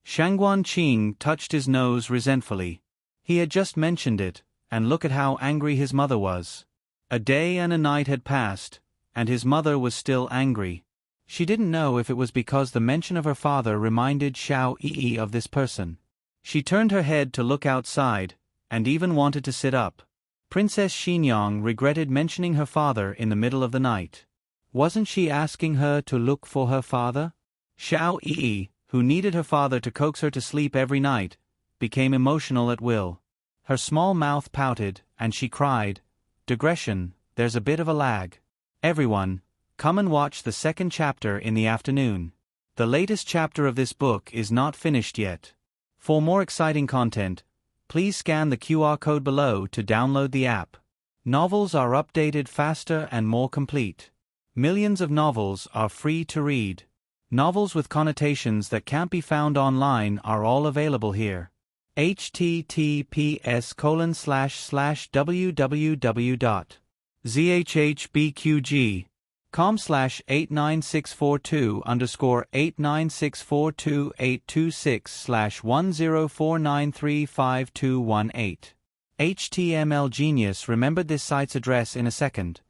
Shang Guanqing touched his nose resentfully. He had just mentioned it, and look at how angry his mother was. A day and a night had passed, and his mother was still angry. She didn't know if it was because the mention of her father reminded Xiao Yi of this person. She turned her head to look outside, and even wanted to sit up. Princess Xinyang regretted mentioning her father in the middle of the night. Wasn't she asking her to look for her father? Xiao Yi, who needed her father to coax her to sleep every night, became emotional at will. Her small mouth pouted, and she cried, "Digression, there's a bit of a lag. Everyone, come and watch the second chapter in the afternoon. The latest chapter of this book is not finished yet. For more exciting content, please scan the QR code below to download the app. Novels are updated faster and more complete. Millions of novels are free to read. Novels with connotations that can't be found online are all available here. https://www.zhbqg.com/89642_8964286/1049352118. HTML Genius remembered this site's address in a second.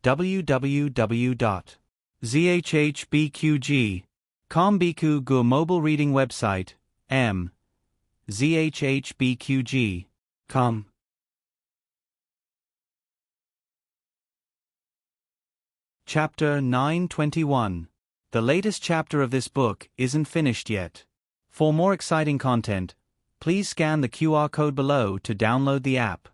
www.zhbqg.com Biku Gu mobile reading website, m. zhbqg.com. Chapter 921. The latest chapter of this book isn't finished yet. For more exciting content, please scan the QR code below to download the app.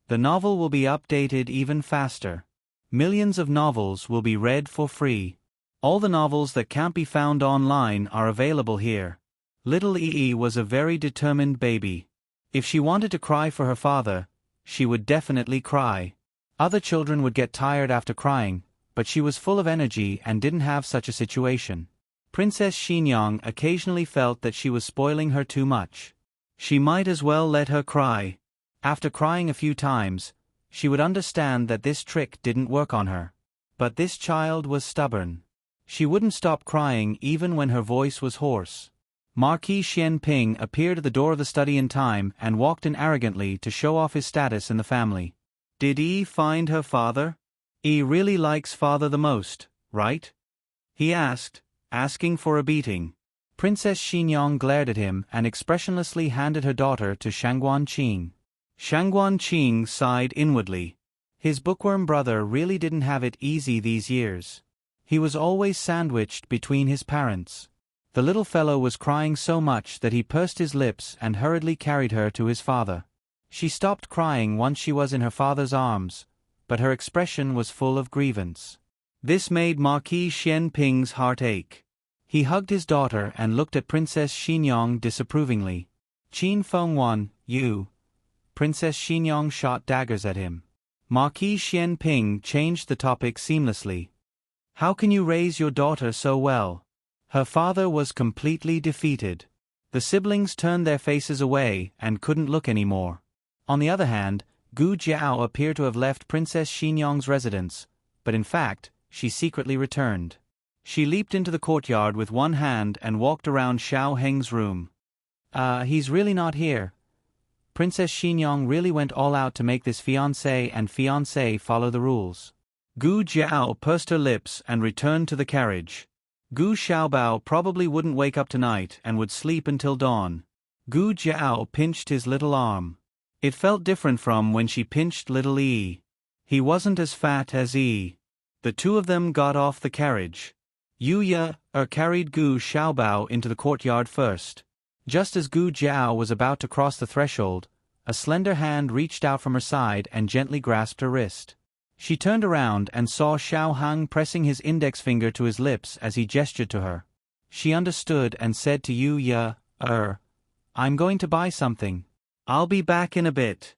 The novel will be updated even faster. Millions of novels will be read for free. All the novels that can't be found online are available here. Little Yi was a very determined baby. If she wanted to cry for her father, she would definitely cry. Other children would get tired after crying, but she was full of energy and didn't have such a situation. Princess Xinyang occasionally felt that she was spoiling her too much. She might as well let her cry. After crying a few times, she would understand that this trick didn't work on her. But this child was stubborn. She wouldn't stop crying even when her voice was hoarse. Marquis Xianping appeared at the door of the study in time and walked in arrogantly to show off his status in the family. Did Yi find her father? Yi really likes father the most, right? He asked, asking for a beating. Princess Xinyang glared at him and expressionlessly handed her daughter to Shang Guanqing. Shang Guanqing sighed inwardly. His bookworm brother really didn't have it easy these years. He was always sandwiched between his parents. The little fellow was crying so much that he pursed his lips and hurriedly carried her to his father. She stopped crying once she was in her father's arms, but her expression was full of grievance. This made Marquis Xianping's heart ache. He hugged his daughter and looked at Princess Xinyang disapprovingly. "Qin Fengwan, you." Princess Xinyang shot daggers at him. Marquis Xianping changed the topic seamlessly. "How can you raise your daughter so well?" Her father was completely defeated. The siblings turned their faces away and couldn't look anymore. On the other hand, Gu Jiao appeared to have left Princess Xinyang's residence, but in fact, she secretly returned. She leaped into the courtyard with one hand and walked around Xiao Heng's room. He's really not here." Princess Xinyang really went all out to make this fiancé and fiancée follow the rules. Gu Jiao pursed her lips and returned to the carriage. Gu Xiaobao probably wouldn't wake up tonight and would sleep until dawn. Gu Jiao pinched his little arm. It felt different from when she pinched little Yi. He wasn't as fat as Yi. The two of them got off the carriage. Yu Ye carried Gu Xiaobao into the courtyard first. Just as Gu Jiao was about to cross the threshold, a slender hand reached out from her side and gently grasped her wrist. She turned around and saw Xiao Hang pressing his index finger to his lips as he gestured to her. She understood and said to Yu Ye, I'm going to buy something. I'll be back in a bit.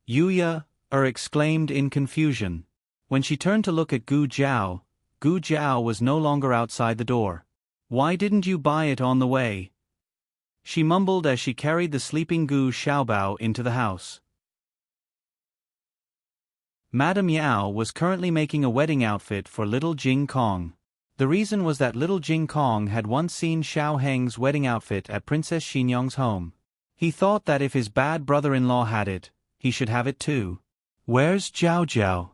Yuya exclaimed in confusion. When she turned to look at Gu Jiao was no longer outside the door. Why didn't you buy it on the way? She mumbled as she carried the sleeping Gu Xiaobao into the house. Madame Yao was currently making a wedding outfit for little Jing Kong. The reason was that little Jing Kong had once seen Xiao Heng's wedding outfit at Princess Xinyong's home. He thought that if his bad brother-in-law had it, he should have it too. Where's Jiao Jiao?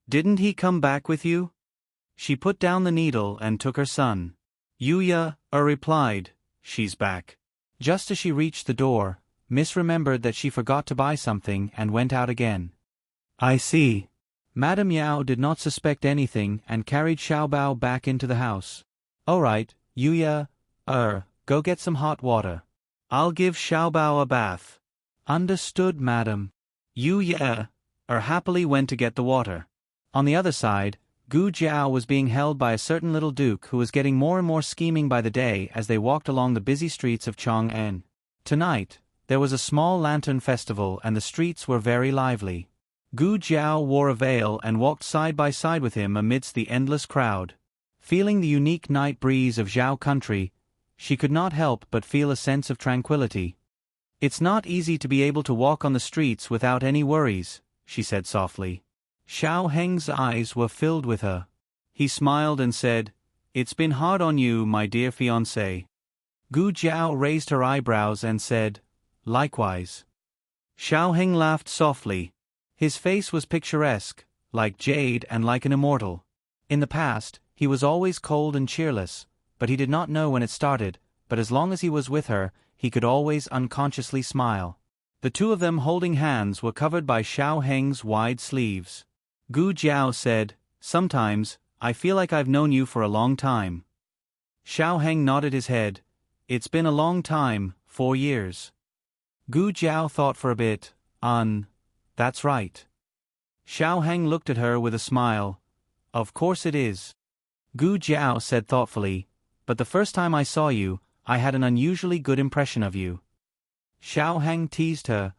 Didn't he come back with you? She put down the needle and took her son. Yuya replied, she's back. Just as she reached the door, Miss remembered that she forgot to buy something and went out again. I see. Madame Yao did not suspect anything and carried Xiaobao back into the house. Alright, Yuya, go get some hot water. I'll give Xiaobao a bath. Understood, madam. Yuya happily went to get the water. On the other side, Gu Jiao was being held by a certain little duke who was getting more and more scheming by the day as they walked along the busy streets of Chang'an. Tonight, there was a small lantern festival and the streets were very lively. Gu Jiao wore a veil and walked side by side with him amidst the endless crowd. Feeling the unique night breeze of Zhao country, she could not help but feel a sense of tranquility. It's not easy to be able to walk on the streets without any worries, she said softly. Xiao Heng's eyes were filled with her. He smiled and said, It's been hard on you, my dear fiancé. Gu Jiao raised her eyebrows and said, Likewise. Xiao Heng laughed softly. His face was picturesque, like jade and like an immortal. In the past, he was always cold and cheerless, but he did not know when it started, but as long as he was with her, he could always unconsciously smile. The two of them holding hands were covered by Xiao Heng's wide sleeves. Gu Jiao said, Sometimes, I feel like I've known you for a long time. Xiao Heng nodded his head. It's been a long time, 4 years. Gu Jiao thought for a bit. That's right. Xiao Heng looked at her with a smile. Of course it is. Gu Jiao said thoughtfully, But the first time I saw you, I had an unusually good impression of you. Xiao Heng teased her.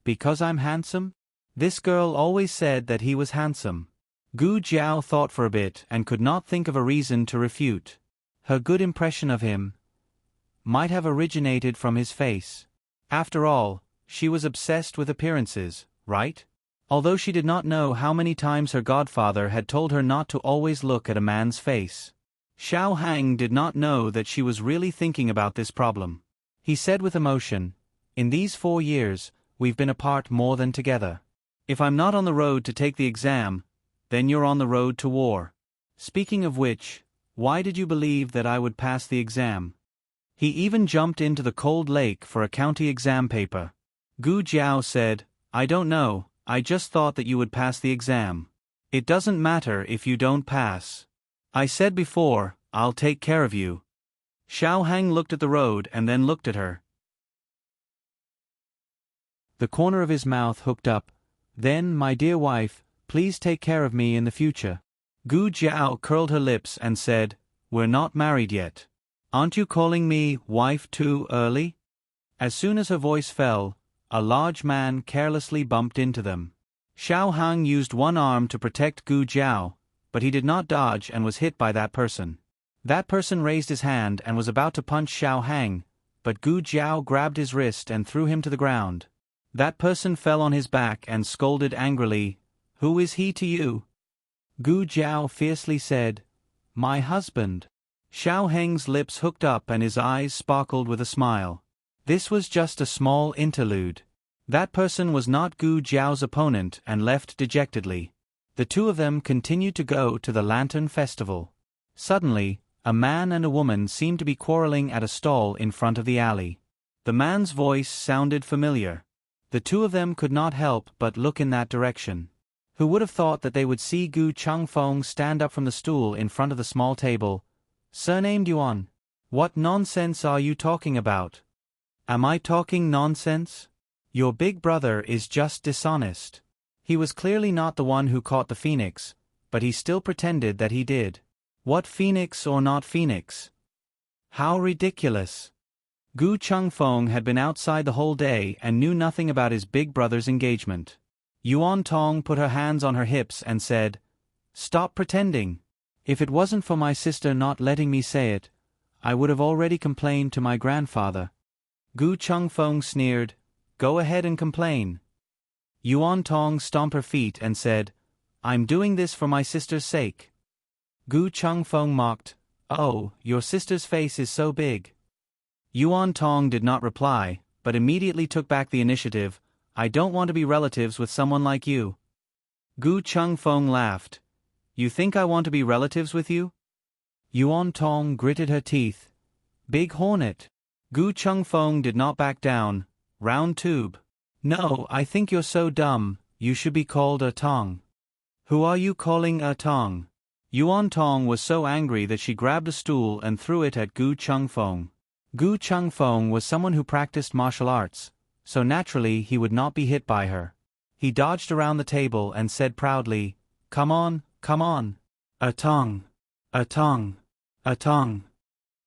Because I'm handsome? This girl always said that he was handsome. Gu Jiao thought for a bit and could not think of a reason to refute. Her good impression of him might have originated from his face. After all, she was obsessed with appearances, right? Although she did not know how many times her godfather had told her not to always look at a man's face. Xiao Heng did not know that she was really thinking about this problem. He said with emotion, In these 4 years, we've been apart more than together. If I'm not on the road to take the exam, then you're on the road to war. Speaking of which, why did you believe that I would pass the exam? He even jumped into the cold lake for a county exam paper. Gu Jiao said, I don't know, I just thought that you would pass the exam. It doesn't matter if you don't pass. I said before, I'll take care of you. Xiao Heng looked at the road and then looked at her. The corner of his mouth hooked up. Then, my dear wife, please take care of me in the future. Gu Jiao curled her lips and said, We're not married yet. Aren't you calling me wife too early? As soon as her voice fell, a large man carelessly bumped into them. Xiao Heng used one arm to protect Gu Jiao, but he did not dodge and was hit by that person. That person raised his hand and was about to punch Xiao Heng, but Gu Jiao grabbed his wrist and threw him to the ground. That person fell on his back and scolded angrily, Who is he to you? Gu Jiao fiercely said, My husband. Xiao Heng's lips hooked up and his eyes sparkled with a smile. This was just a small interlude. That person was not Gu Jiao's opponent and left dejectedly. The two of them continued to go to the Lantern Festival. Suddenly, a man and a woman seemed to be quarreling at a stall in front of the alley. The man's voice sounded familiar. The two of them could not help but look in that direction. Who would have thought that they would see Gu Changfeng stand up from the stool in front of the small table? Surnamed Yuan. What nonsense are you talking about? Am I talking nonsense? Your big brother is just dishonest. He was clearly not the one who caught the phoenix, but he still pretended that he did. What phoenix or not phoenix? How ridiculous. Gu Chengfeng had been outside the whole day and knew nothing about his big brother's engagement. Yuan Tong put her hands on her hips and said, "Stop pretending. If it wasn't for my sister not letting me say it, I would have already complained to my grandfather." Gu Chengfeng sneered, "Go ahead and complain." Yuan Tong stomped her feet and said, "I'm doing this for my sister's sake." Gu Chengfeng mocked, "Oh, your sister's face is so big." Yuan Tong did not reply, but immediately took back the initiative. "I don't want to be relatives with someone like you." Gu Chengfeng laughed. "You think I want to be relatives with you?" Yuan Tong gritted her teeth. "Big hornet." Gu Chengfeng did not back down. "Round tube." "No, I think you're so dumb, you should be called a Tong." "Who are you calling a Tong?" Yuan Tong was so angry that she grabbed a stool and threw it at Gu Chengfeng. Gu Chengfeng was someone who practiced martial arts, so naturally he would not be hit by her. He dodged around the table and said proudly, come on, a Tong, a Tong, a Tong."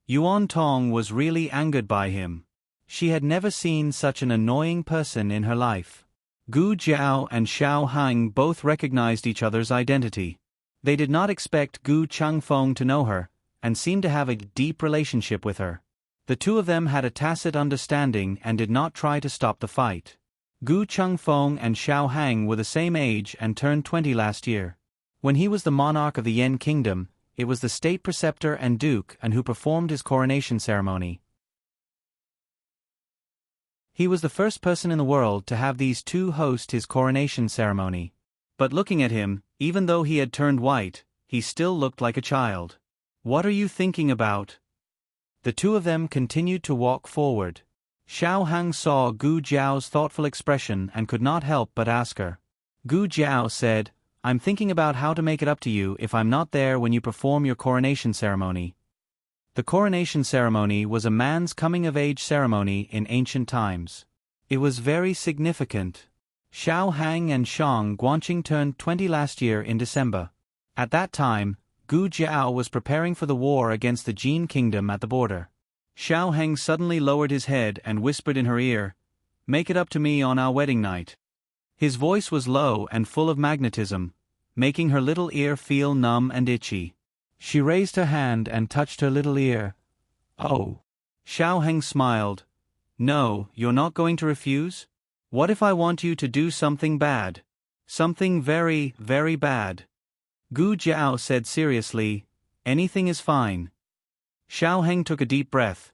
Yuan Tong was really angered by him. She had never seen such an annoying person in her life. Gu Jiao and Xiao Hang both recognized each other's identity. They did not expect Gu Chengfeng to know her, and seemed to have a deep relationship with her. The two of them had a tacit understanding and did not try to stop the fight. Gu Chengfeng and Xiao Hang were the same age and turned 20 last year. When he was the monarch of the Yan Kingdom, it was the state preceptor and duke and who performed his coronation ceremony. He was the first person in the world to have these two host his coronation ceremony. But looking at him, even though he had turned white, he still looked like a child. "What are you thinking about?" The two of them continued to walk forward. Xiao Hang saw Gu Jiao's thoughtful expression and could not help but ask her. Gu Jiao said, "I'm thinking about how to make it up to you if I'm not there when you perform your coronation ceremony." The coronation ceremony was a man's coming-of-age ceremony in ancient times. It was very significant. Xiao Hang and Shang Guanqing turned 20 last year in December. At that time, Gu Jiao was preparing for the war against the Jin kingdom at the border. Xiao Heng suddenly lowered his head and whispered in her ear, "Make it up to me on our wedding night." His voice was low and full of magnetism, making her little ear feel numb and itchy. She raised her hand and touched her little ear. "Oh." Xiao Heng smiled. "No, you're not going to refuse? What if I want you to do something bad? Something very, very bad?" Gu Jiao said seriously, "Anything is fine." Xiao Heng took a deep breath.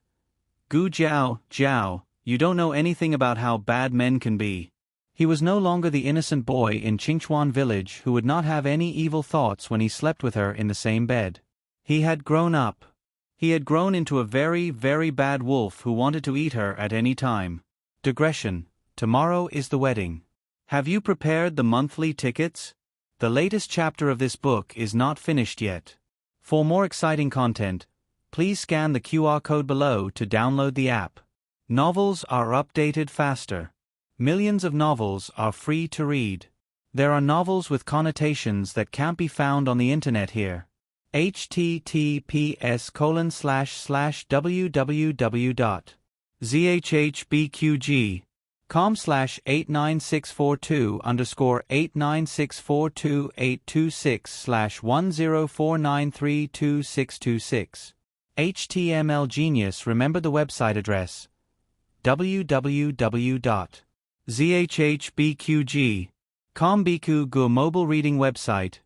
"Gu Jiao, you don't know anything about how bad men can be." He was no longer the innocent boy in Qingchuan village who would not have any evil thoughts when he slept with her in the same bed. He had grown up. He had grown into a very, very bad wolf who wanted to eat her at any time. Digression. Tomorrow is the wedding. Have you prepared the monthly tickets? The latest chapter of this book is not finished yet. For more exciting content, please scan the QR code below to download the app. Novels are updated faster. Millions of novels are free to read. There are novels with connotations that can't be found on the internet here. https://www.zhbqg.com/89642/826/104932626. HTML Genius remembered the website address www.zhhbqg.com. Biku Gu mobile reading website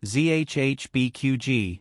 zhhbqg.com.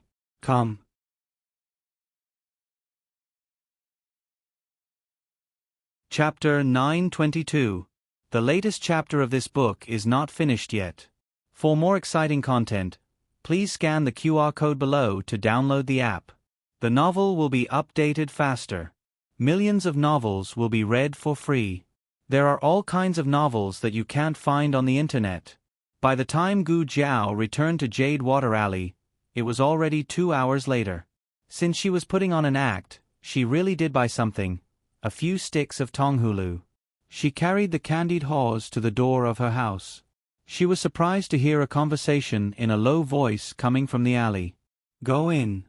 Chapter 922. The latest chapter of this book is not finished yet. For more exciting content, please scan the QR code below to download the app. The novel will be updated faster. Millions of novels will be read for free. There are all kinds of novels that you can't find on the internet. By the time Gu Jiao returned to Jade Water Alley, it was already 2 hours later. Since she was putting on an act, she really did buy something, a few sticks of tonghulu. She carried the candied haws to the door of her house. She was surprised to hear a conversation in a low voice coming from the alley. "Go in."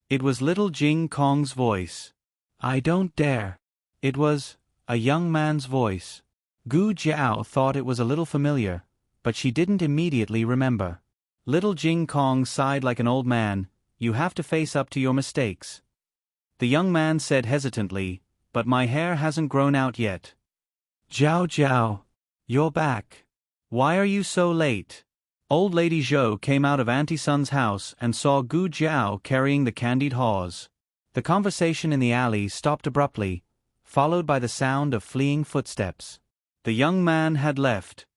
It was little Jing Kong's voice. I don't dare. It was a young man's voice. Gu Jiao thought it was a little familiar, but she didn't immediately remember. Little Jing Kong sighed like an old man. You have to face up to your mistakes. The young man said hesitantly, but my hair hasn't grown out yet. Jiao Jiao, you're back. Why are you so late? Old Lady Zhou came out of Auntie Sun's house and saw Gu Jiao carrying the candied haws. The conversation in the alley stopped abruptly, followed by the sound of fleeing footsteps. The young man had left.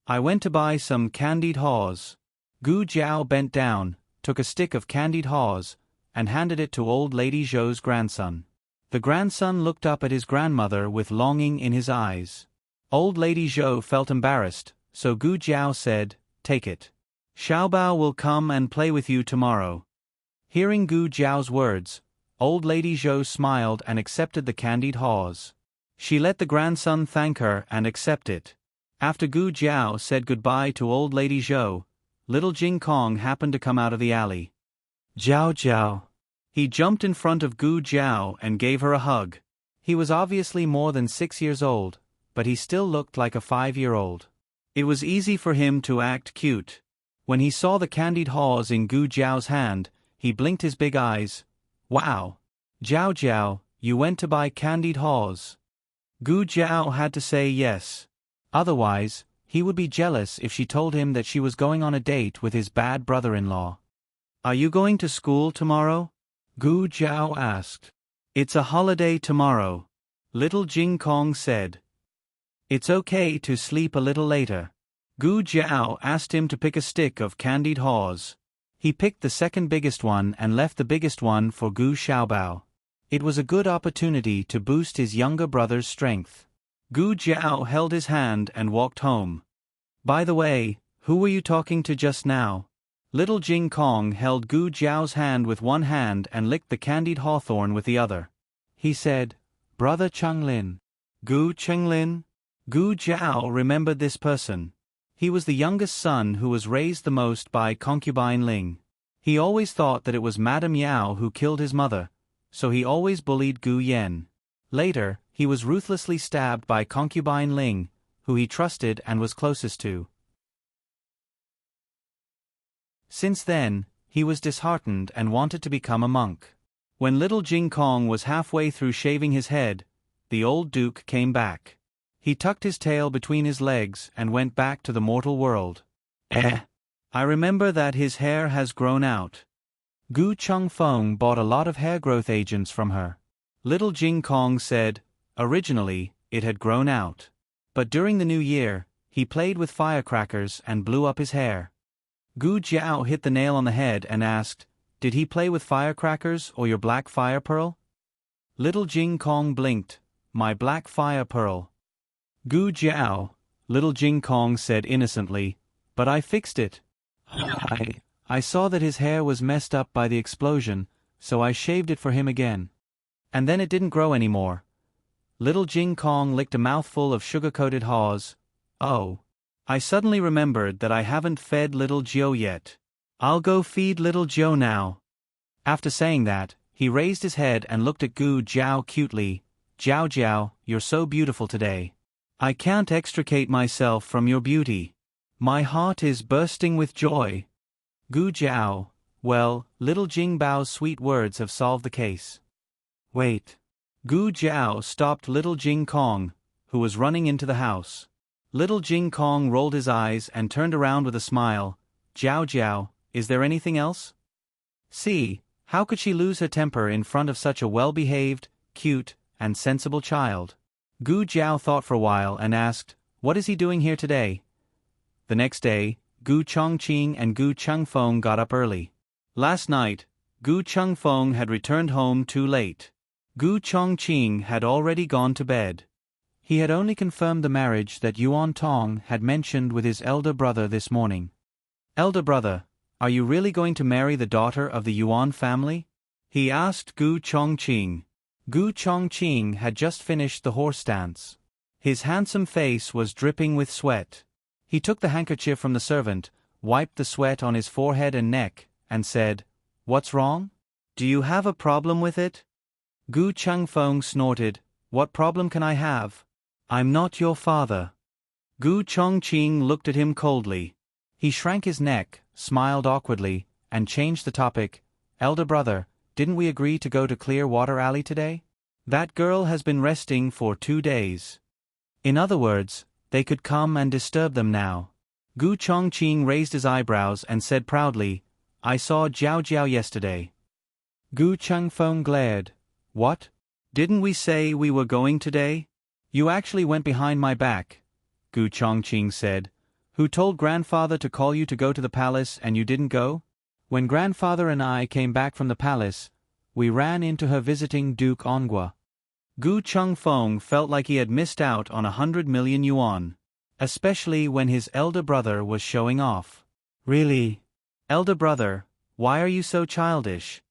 I went to buy some candied haws. Gu Jiao bent down, took a stick of candied haws, and handed it to Old Lady Zhou's grandson. The grandson looked up at his grandmother with longing in his eyes. Old Lady Zhou felt embarrassed, so Gu Jiao said, Take it. Xiaobao will come and play with you tomorrow. Hearing Gu Jiao's words, Old Lady Zhou smiled and accepted the candied haws. She let the grandson thank her and accept it. After Gu Jiao said goodbye to Old Lady Zhou, little Jing Kong happened to come out of the alley. Jiao Jiao. He jumped in front of Gu Jiao and gave her a hug. He was obviously more than 6 years old, but he still looked like a 5-year-old. It was easy for him to act cute. When he saw the candied haws in Gu Jiao's hand, he blinked his big eyes. Wow! Jiao Jiao, you went to buy candied haws. Gu Jiao had to say yes. Otherwise, he would be jealous if she told him that she was going on a date with his bad brother-in-law. Are you going to school tomorrow? Gu Jiao asked. It's a holiday tomorrow. Little Jing Kong said. It's okay to sleep a little later. Gu Jiao asked him to pick a stick of candied haws. He picked the second biggest one and left the biggest one for Gu Xiaobao. It was a good opportunity to boost his younger brother's strength. Gu Jiao held his hand and walked home. By the way, who were you talking to just now? Little Jing Kong held Gu Jiao's hand with one hand and licked the candied hawthorn with the other. He said, Brother Chenglin. Gu Chenglin? Gu Jiao remembered this person. He was the youngest son who was raised the most by concubine Ling. He always thought that it was Madame Yao who killed his mother, so he always bullied Gu Yen. Later, he was ruthlessly stabbed by concubine Ling, who he trusted and was closest to. Since then, he was disheartened and wanted to become a monk. When little Jing Kong was halfway through shaving his head, the old duke came back. He tucked his tail between his legs and went back to the mortal world. I remember that his hair has grown out. Gu Chengfeng bought a lot of hair growth agents from her. Little Jing Kong said, originally, it had grown out. But during the new year, he played with firecrackers and blew up his hair. Gu Jiao hit the nail on the head and asked, Did he play with firecrackers or your black fire pearl? Little Jing Kong blinked, My black fire pearl. Gu Jiao, little Jing Kong said innocently, But I fixed it. I saw that his hair was messed up by the explosion, so I shaved it for him again. And then it didn't grow anymore. Little Jing Kong licked a mouthful of sugar-coated haws. Oh. I suddenly remembered that I haven't fed little Jiao yet. I'll go feed little Jiao now. After saying that, he raised his head and looked at Gu Jiao cutely. Jiao Jiao, you're so beautiful today. I can't extricate myself from your beauty. My heart is bursting with joy. Gu Jiao, well, little Jing Bao's sweet words have solved the case. Wait. Gu Jiao stopped little Jing Kong, who was running into the house. Little Jing Kong rolled his eyes and turned around with a smile. Jiao Jiao, is there anything else? See, how could she lose her temper in front of such a well-behaved, cute, and sensible child? Gu Jiao thought for a while and asked, What is he doing here today? The next day, Gu Chongqing and Gu Chengfeng got up early. Last night, Gu Chengfeng had returned home too late. Gu Chongqing had already gone to bed. He had only confirmed the marriage that Yuan Tong had mentioned with his elder brother this morning. Elder brother, are you really going to marry the daughter of the Yuan family? He asked Gu Chongqing. Gu Chongqing had just finished the horse dance. His handsome face was dripping with sweat. He took the handkerchief from the servant, wiped the sweat on his forehead and neck, and said, What's wrong? Do you have a problem with it? Gu Changfeng snorted, "What problem can I have? I'm not your father." Gu Chongqing looked at him coldly. He shrank his neck, smiled awkwardly, and changed the topic. "Elder brother, didn't we agree to go to Clearwater Alley today? That girl has been resting for 2 days. In other words, they could come and disturb them now." Gu Chongqing raised his eyebrows and said proudly, "I saw Jiao Jiao yesterday." Gu Changfeng glared. "What? Didn't we say we were going today?" "You actually went behind my back," Gu Chongqing said. "Who told grandfather to call you to go to the palace and you didn't go? When grandfather and I came back from the palace, we ran into her visiting Duke Ongwa." Gu Changfeng felt like he had missed out on 100 million yuan. Especially when his elder brother was showing off. "Really? Elder brother, why are you so childish?"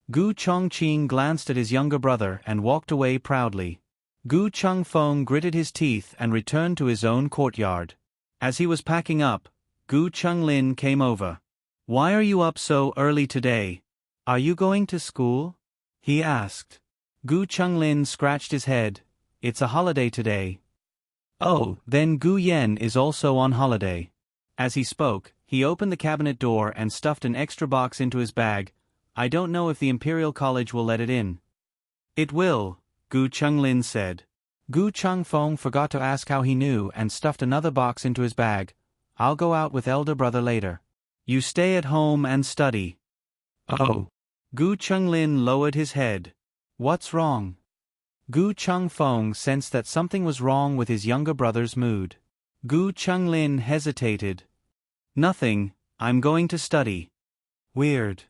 Gu Chongqing glanced at his younger brother and walked away proudly. Gu Changfeng gritted his teeth and returned to his own courtyard. As he was packing up, Gu Changlin came over. "Why are you up so early today? Are you going to school?" he asked. Gu Changlin scratched his head. "It's a holiday today." "Oh, then Gu Yen is also on holiday." As he spoke, he opened the cabinet door and stuffed an extra box into his bag. "I don't know if the Imperial College will let it in." "It will," Gu Changlin said. Gu Changfeng forgot to ask how he knew and stuffed another box into his bag. "I'll go out with elder brother later. You stay at home and study." "Oh." Gu Changlin lowered his head. "What's wrong?" Gu Changfeng sensed that something was wrong with his younger brother's mood. Gu Changlin hesitated. "Nothing, I'm going to study." "Weird."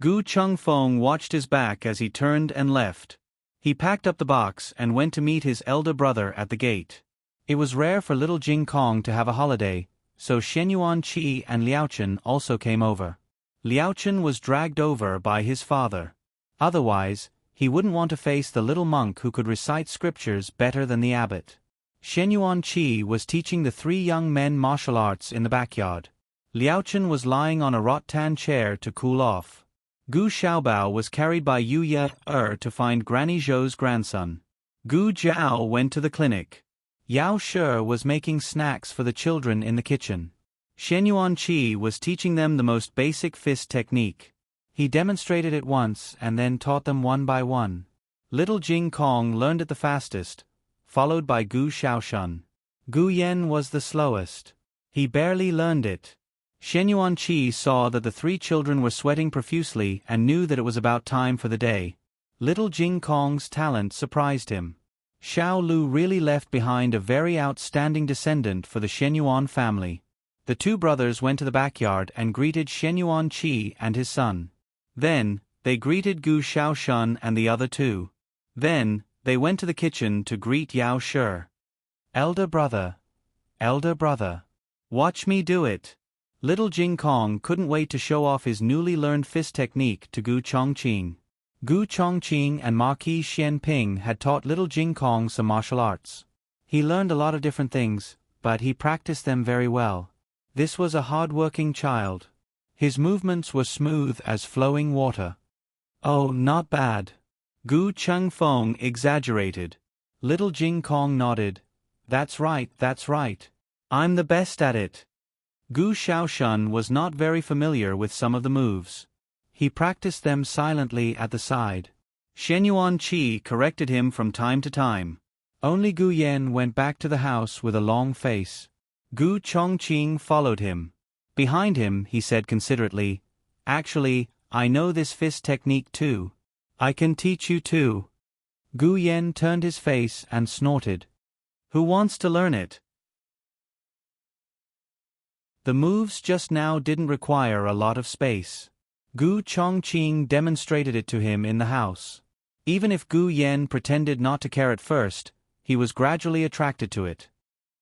Gu Changfeng watched his back as he turned and left. He packed up the box and went to meet his elder brother at the gate. It was rare for little Jing Kong to have a holiday, so Shenyuan Qi and Liaochen also came over. Liaochen was dragged over by his father. Otherwise, he wouldn't want to face the little monk who could recite scriptures better than the abbot. Shenyuan Qi was teaching the 3 young men martial arts in the backyard. Liaochen was lying on a rattan chair to cool off. Gu Xiaobao was carried by Yu Ye to find Granny Zhou's grandson. Gu Jiao went to the clinic. Yao Shi was making snacks for the children in the kitchen. Shenyuan Qi was teaching them the most basic fist technique. He demonstrated it once and then taught them one by one. Little Jing Kong learned it the fastest, followed by Gu Xiaoshun. Gu Yen was the slowest. He barely learned it. Shenyuan Qi saw that the 3 children were sweating profusely and knew that it was about time for the day. Little Jing Kong's talent surprised him. Xiao Lu really left behind a very outstanding descendant for the Shenyuan family. The 2 brothers went to the backyard and greeted Shenyuan Qi and his son. Then, they greeted Gu Xiaoshun and the other 2. Then, they went to the kitchen to greet Yao Shi. "Elder brother. Elder brother. Watch me do it." Little Jing Kong couldn't wait to show off his newly learned fist technique to Gu Chongqing. Gu Chongqing and Marquis Xianping had taught little Jing Kong some martial arts. He learned a lot of different things, but he practiced them very well. This was a hard-working child. His movements were smooth as flowing water. "Oh, not bad." Gu Changfeng exaggerated. Little Jing Kong nodded. That's right. I'm the best at it." Gu Xiaoshun was not very familiar with some of the moves. He practiced them silently at the side. Shenyuan Qi corrected him from time to time. Only Gu Yen went back to the house with a long face. Gu Chongqing followed him. Behind him, he said considerately, "Actually, I know this fist technique too. I can teach you too." Gu Yen turned his face and snorted. "Who wants to learn it?" The moves just now didn't require a lot of space. Gu Chongqing demonstrated it to him in the house. Even if Gu Yen pretended not to care at first, he was gradually attracted to it.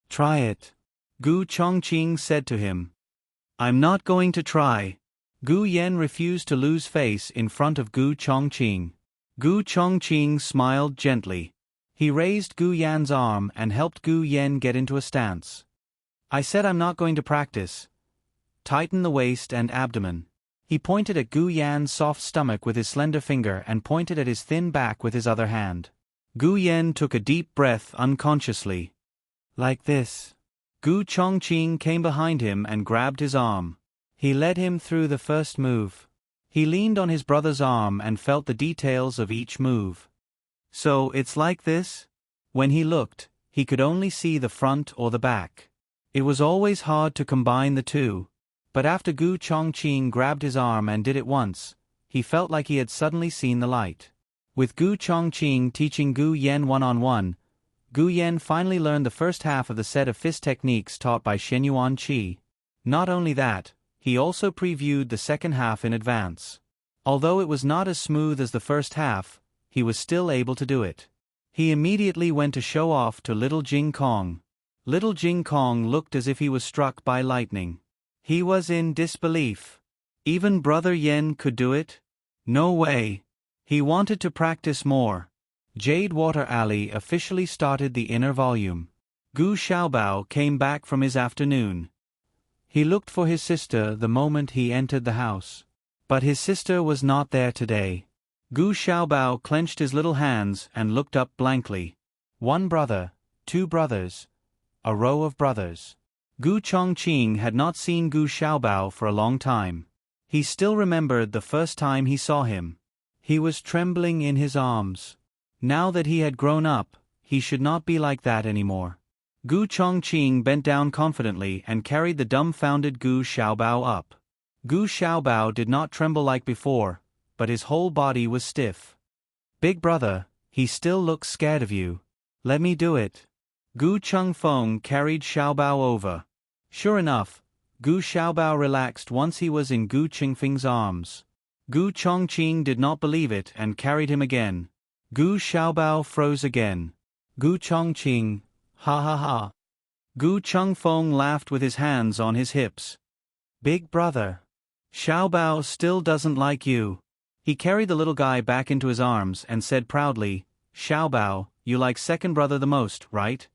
"Try it," Gu Chongqing said to him. "I'm not going to try." Gu Yen refused to lose face in front of Gu Chongqing. Gu Chongqing smiled gently. He raised Gu Yan's arm and helped Gu Yen get into a stance. "I said I'm not going to practice. Tighten the waist and abdomen." He pointed at Gu Yan's soft stomach with his slender finger and pointed at his thin back with his other hand. Gu Yan took a deep breath unconsciously. Like this. Gu Chongqing came behind him and grabbed his arm. He led him through the first move. He leaned on his brother's arm and felt the details of each move. So it's like this? When he looked, he could only see the front or the back. It was always hard to combine the two. But after Gu Chongqing grabbed his arm and did it once, he felt like he had suddenly seen the light. With Gu Chongqing teaching Gu Yan one-on-one, Gu Yan finally learned the first half of the set of fist techniques taught by Shenyuan Qi. Not only that, he also previewed the second half in advance. Although it was not as smooth as the first half, he was still able to do it. He immediately went to show off to little Jing Kong. Little Jing Kong looked as if he was struck by lightning. He was in disbelief. Even Brother Yen could do it? No way. He wanted to practice more. Jade Water Alley officially started the inner volume. Gu Xiaobao came back from his afternoon. He looked for his sister the moment he entered the house. But his sister was not there today. Gu Xiaobao clenched his little hands and looked up blankly. One brother, two brothers. A row of brothers. Gu Chongqing had not seen Gu Xiaobao for a long time. He still remembered the first time he saw him. He was trembling in his arms. Now that he had grown up, he should not be like that anymore. Gu Chongqing bent down confidently and carried the dumbfounded Gu Xiaobao up. Gu Xiaobao did not tremble like before, but his whole body was stiff. Big brother, he still looks scared of you. Let me do it. Gu Chengfeng carried Xiaobao over. Sure enough, Gu Xiaobao relaxed once he was in Gu Qingfeng's arms. Gu Chongqing did not believe it and carried him again. Gu Xiaobao froze again. Gu Chongqing, ha ha ha. Gu Chengfeng laughed with his hands on his hips. Big brother. Xiaobao still doesn't like you. He carried the little guy back into his arms and said proudly, Xiaobao, you like second brother the most, right?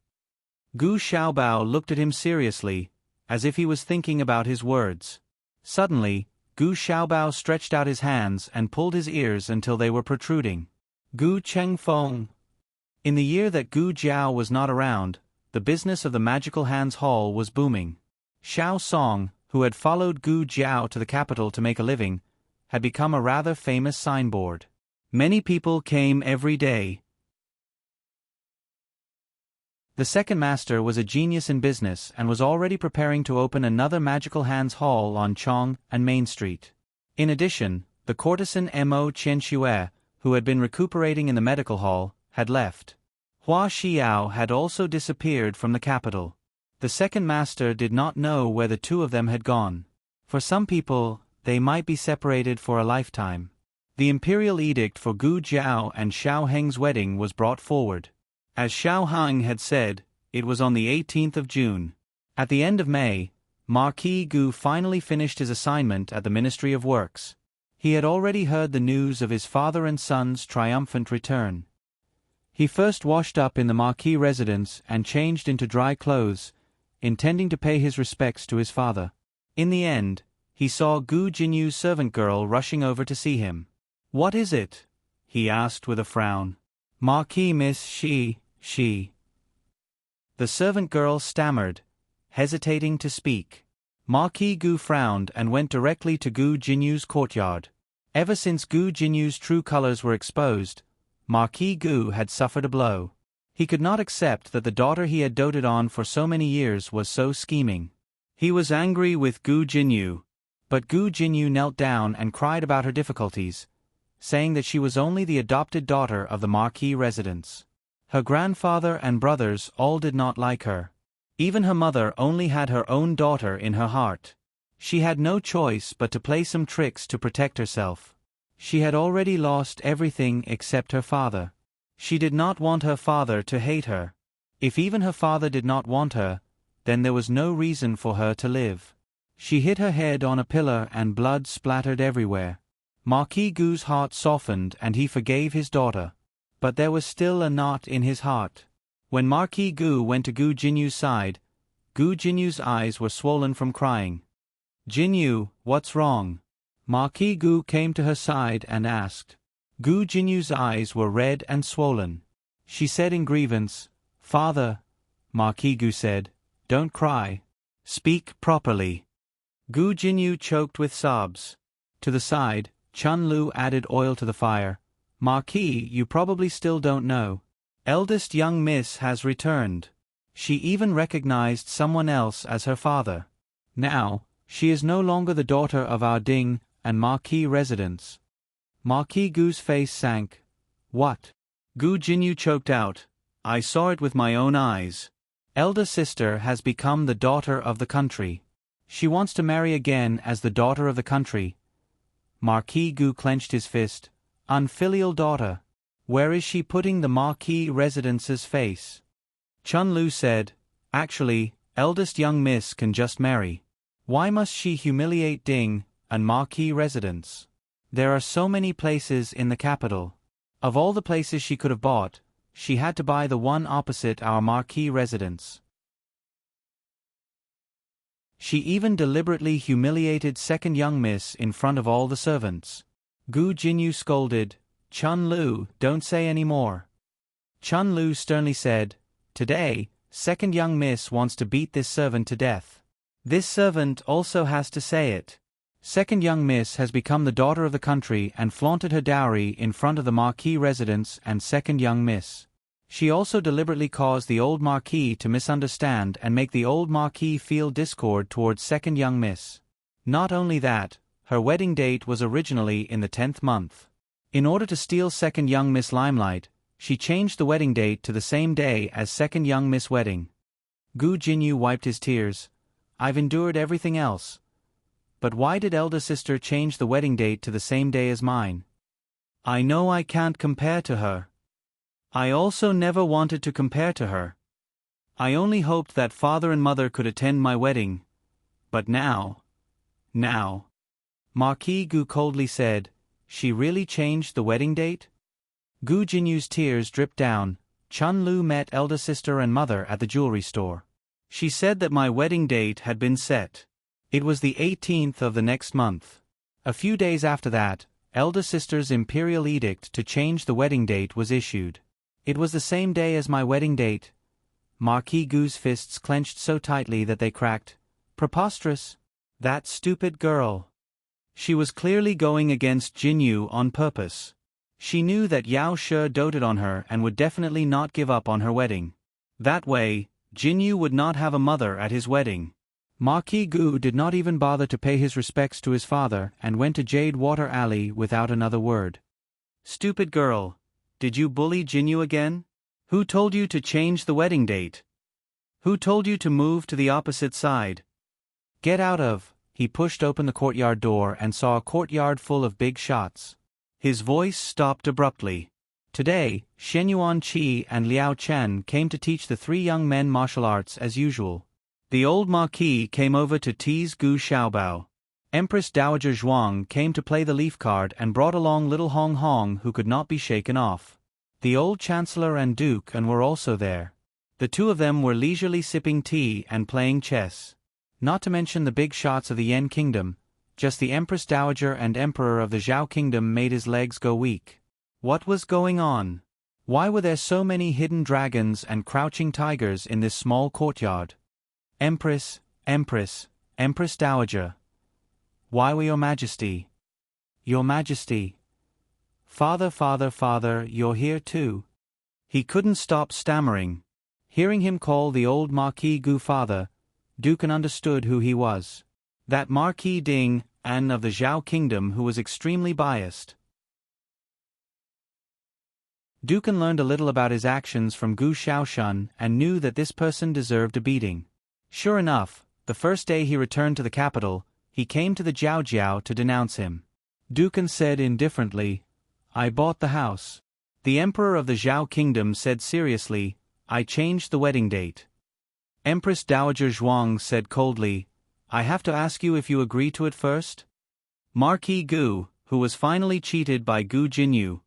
Gu Xiaobao looked at him seriously, as if he was thinking about his words. Suddenly, Gu Xiaobao stretched out his hands and pulled his ears until they were protruding. Gu Chengfeng. In the year that Gu Jiao was not around, the business of the Magical Hands Hall was booming. Xiao Song, who had followed Gu Jiao to the capital to make a living, had become a rather famous signboard. Many people came every day. The second master was a genius in business and was already preparing to open another Magical Hands Hall on Chong and Main Street. In addition, the courtesan Mo Qianxue, who had been recuperating in the medical hall, had left. Hua Xiao had also disappeared from the capital. The second master did not know where the two of them had gone. For some people, they might be separated for a lifetime. The imperial edict for Gu Jiao and Xiao Heng's wedding was brought forward. As Xiao Heng had said, it was on the 18th of June. At the end of May, Marquis Gu finally finished his assignment at the Ministry of Works. He had already heard the news of his father and son's triumphant return. He first washed up in the Marquis residence and changed into dry clothes, intending to pay his respects to his father. In the end, he saw Gu Jinyu's servant girl rushing over to see him. What is it? He asked with a frown. Marquis Miss She. The servant girl stammered, hesitating to speak. Marquis Gu frowned and went directly to Gu Jinyu's courtyard. Ever since Gu Jinyu's true colors were exposed, Marquis Gu had suffered a blow. He could not accept that the daughter he had doted on for so many years was so scheming. He was angry with Gu Jinyu. But Gu Jinyu knelt down and cried about her difficulties, saying that she was only the adopted daughter of the Marquis residence. Her grandfather and brothers all did not like her. Even her mother only had her own daughter in her heart. She had no choice but to play some tricks to protect herself. She had already lost everything except her father. She did not want her father to hate her. If even her father did not want her, then there was no reason for her to live. She hit her head on a pillar and blood splattered everywhere. Marquis Gu's heart softened and he forgave his daughter. But there was still a knot in his heart. When Marquis Gu went to Gu Jinyu's side, Gu Jinyu's eyes were swollen from crying. Jinyu, what's wrong? Marquis Gu came to her side and asked. Gu Jinyu's eyes were red and swollen. She said in grievance, "Father," Marquis Gu said, "don't cry. Speak properly." Gu Jinyu choked with sobs. To the side, Chun Lu added oil to the fire. "Marquis, you probably still don't know. Eldest young miss has returned. She even recognized someone else as her father. Now, she is no longer the daughter of our Ding and Marquis residents." Marquis Gu's face sank. "What?" Gu Jinyu choked out. "I saw it with my own eyes. Elder sister has become the daughter of the country. She wants to marry again as the daughter of the country." Marquis Gu clenched his fist. "Unfilial daughter. Where is she putting the Marquis residence's face?" Chun Lu said, "Actually, eldest young miss can just marry. Why must she humiliate Ding and Marquis residence? There are so many places in the capital. Of all the places she could have bought, she had to buy the one opposite our Marquis residence. She even deliberately humiliated second young miss in front of all the servants." Gu Jinyu scolded, "Chun Lu, don't say any more." Chun Lu sternly said, "Today, second young miss wants to beat this servant to death. This servant also has to say it. Second young miss has become the daughter of the country and flaunted her dowry in front of the Marquis residence and second young miss. She also deliberately caused the old Marquis to misunderstand and make the old Marquis feel discord towards second young miss. Not only that, her wedding date was originally in the 10th month. In order to steal second young miss limelight, she changed the wedding date to the same day as second young miss wedding." Gu Jinyu wiped his tears. "I've endured everything else. But why did elder sister change the wedding date to the same day as mine? I know I can't compare to her. I also never wanted to compare to her. I only hoped that father and mother could attend my wedding. But now. Marquis Gu coldly said, "She really changed the wedding date?" Gu Jinyu's tears dripped down. Chun Lu met elder sister and mother at the jewelry store. She said that my wedding date had been set. It was the 18th of the next month. A few days after that, elder sister's imperial edict to change the wedding date was issued. It was the same day as my wedding date." Marquis Gu's fists clenched so tightly that they cracked. "Preposterous! That stupid girl. She was clearly going against Jinyu on purpose. She knew that Yao Shi doted on her and would definitely not give up on her wedding. That way, Jinyu would not have a mother at his wedding." Marquis Gu did not even bother to pay his respects to his father and went to Jade Water Alley without another word. "Stupid girl. Did you bully Jinyu again? Who told you to change the wedding date? Who told you to move to the opposite side? Get out of." He pushed open the courtyard door and saw a courtyard full of big shots. His voice stopped abruptly. Today, Shenyuan Qi and Liao Chen came to teach the three young men martial arts as usual. The old Marquis came over to tease Gu Xiaobao. Empress Dowager Zhuang came to play the leaf card and brought along little Hong Hong who could not be shaken off. The old Chancellor and Duke were also there. The two of them were leisurely sipping tea and playing chess. Not to mention the big shots of the Yen Kingdom, just the Empress Dowager and Emperor of the Zhao Kingdom made his legs go weak. What was going on? Why were there so many hidden dragons and crouching tigers in this small courtyard? Empress Dowager. Why were your Majesty? Your Majesty. Father, you're here too. He couldn't stop stammering. Hearing him call the old Marquis Gu father, Dukan understood who he was. That Marquis Ding, and of the Zhao Kingdom who was extremely biased. Dukan learned a little about his actions from Gu Xiaoshun and knew that this person deserved a beating. Sure enough, the first day he returned to the capital, he came to the Jiao to denounce him. Dukan said indifferently, "I bought the house." The Emperor of the Zhao Kingdom said seriously, "I changed the wedding date." Empress Dowager Zhuang said coldly, "I have to ask you if you agree to it first?" Marquis Gu, who was finally cheated by Gu Jinyu.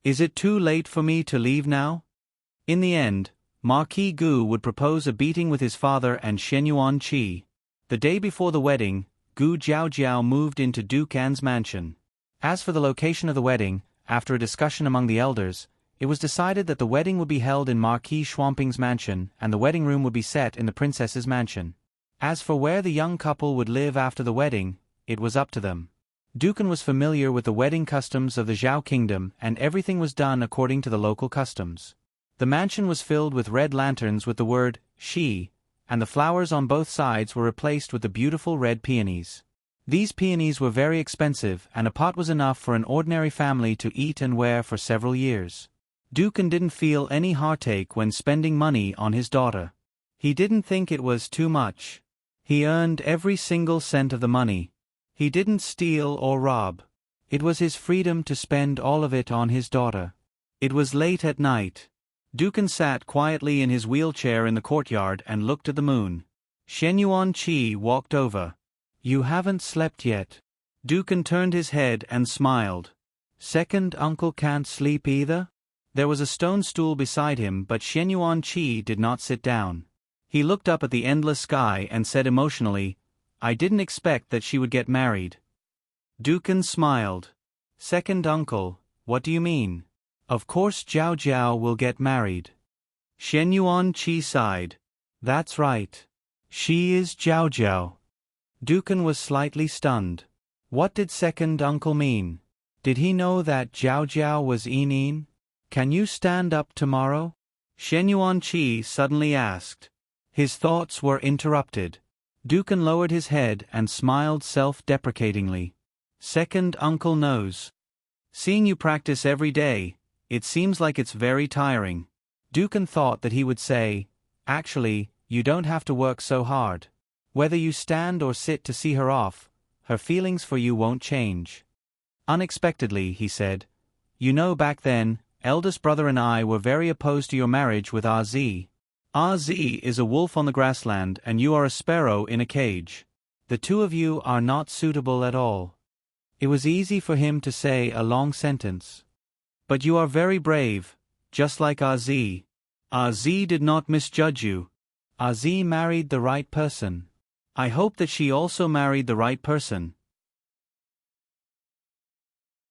"Is it too late for me to leave now?" In the end, Marquis Gu would propose a beating with his father and Shenyuan Qi. The day before the wedding, Gu Jiaojiao moved into Duke An's mansion. As for the location of the wedding, after a discussion among the elders, it was decided that the wedding would be held in Marquis Schwamping's mansion and the wedding room would be set in the princess's mansion. As for where the young couple would live after the wedding, it was up to them. Dukan was familiar with the wedding customs of the Zhao kingdom and everything was done according to the local customs. The mansion was filled with red lanterns with the word, "She," and the flowers on both sides were replaced with the beautiful red peonies. These peonies were very expensive and a pot was enough for an ordinary family to eat and wear for several years. Dukan didn't feel any heartache when spending money on his daughter. He didn't think it was too much. He earned every single cent of the money. He didn't steal or rob. It was his freedom to spend all of it on his daughter. It was late at night. Dukan sat quietly in his wheelchair in the courtyard and looked at the moon. Shen Yuanqi walked over. "You haven't slept yet." Dukan turned his head and smiled. "Second uncle can't sleep either?" There was a stone stool beside him but Shen Yuanqi did not sit down. He looked up at the endless sky and said emotionally, "I didn't expect that she would get married." Dukan smiled. "Second uncle, what do you mean?" "Of course Jiao Jiao will get married." Shen Yuanqi sighed. "That's right. She is Jiao Jiao." Dukan was slightly stunned. What did second uncle mean? Did he know that Jiao Jiao was Yin? "Can you stand up tomorrow?" Shen Yuanqi suddenly asked. His thoughts were interrupted. Dukan lowered his head and smiled self-deprecatingly. "Second uncle knows. Seeing you practice every day, it seems like it's very tiring." Dukan thought that he would say, "Actually, you don't have to work so hard. Whether you stand or sit to see her off, her feelings for you won't change." Unexpectedly, he said, "You know back then, eldest brother and I were very opposed to your marriage with RZ. RZ is a wolf on the grassland and you are a sparrow in a cage. The two of you are not suitable at all." It was easy for him to say a long sentence. "But you are very brave, just like RZ. RZ did not misjudge you. RZ married the right person. I hope that she also married the right person."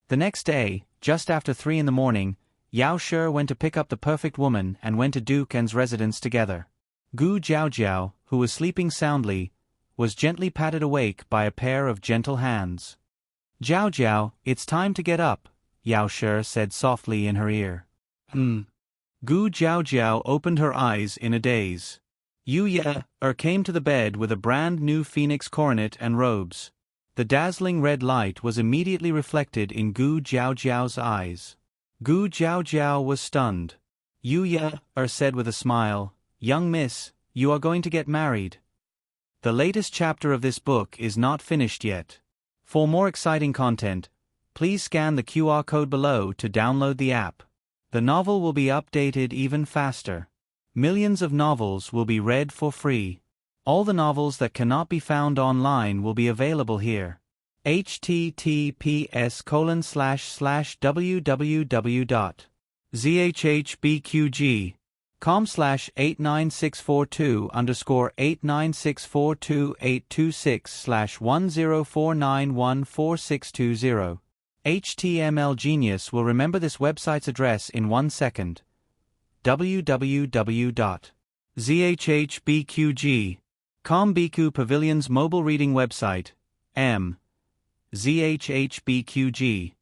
The next day, just after 3 in the morning, Yao Shi went to pick up the perfect woman and went to Duke An's residence together. Gu Jiaojiao, who was sleeping soundly, was gently patted awake by a pair of gentle hands. "Jiao Jiao, it's time to get up," Yao Shi said softly in her ear. Gu Jiaojiao opened her eyes in a daze. Yu Ye came to the bed with a brand new phoenix coronet and robes. The dazzling red light was immediately reflected in Gu Jiaojiao's eyes. Gu Jiaojiao was stunned. Yu Ye said with a smile, "Young miss, you are going to get married." The latest chapter of this book is not finished yet. For more exciting content, please scan the QR code below to download the app. The novel will be updated even faster. Millions of novels will be read for free. All the novels that cannot be found online will be available here. https://www.zhbqg.com/89642_826/1049146220. HTML Genius will remember this website's address in 1 second. www.zhbqg.com Biku Pavilion's mobile reading website, zhbqg.com.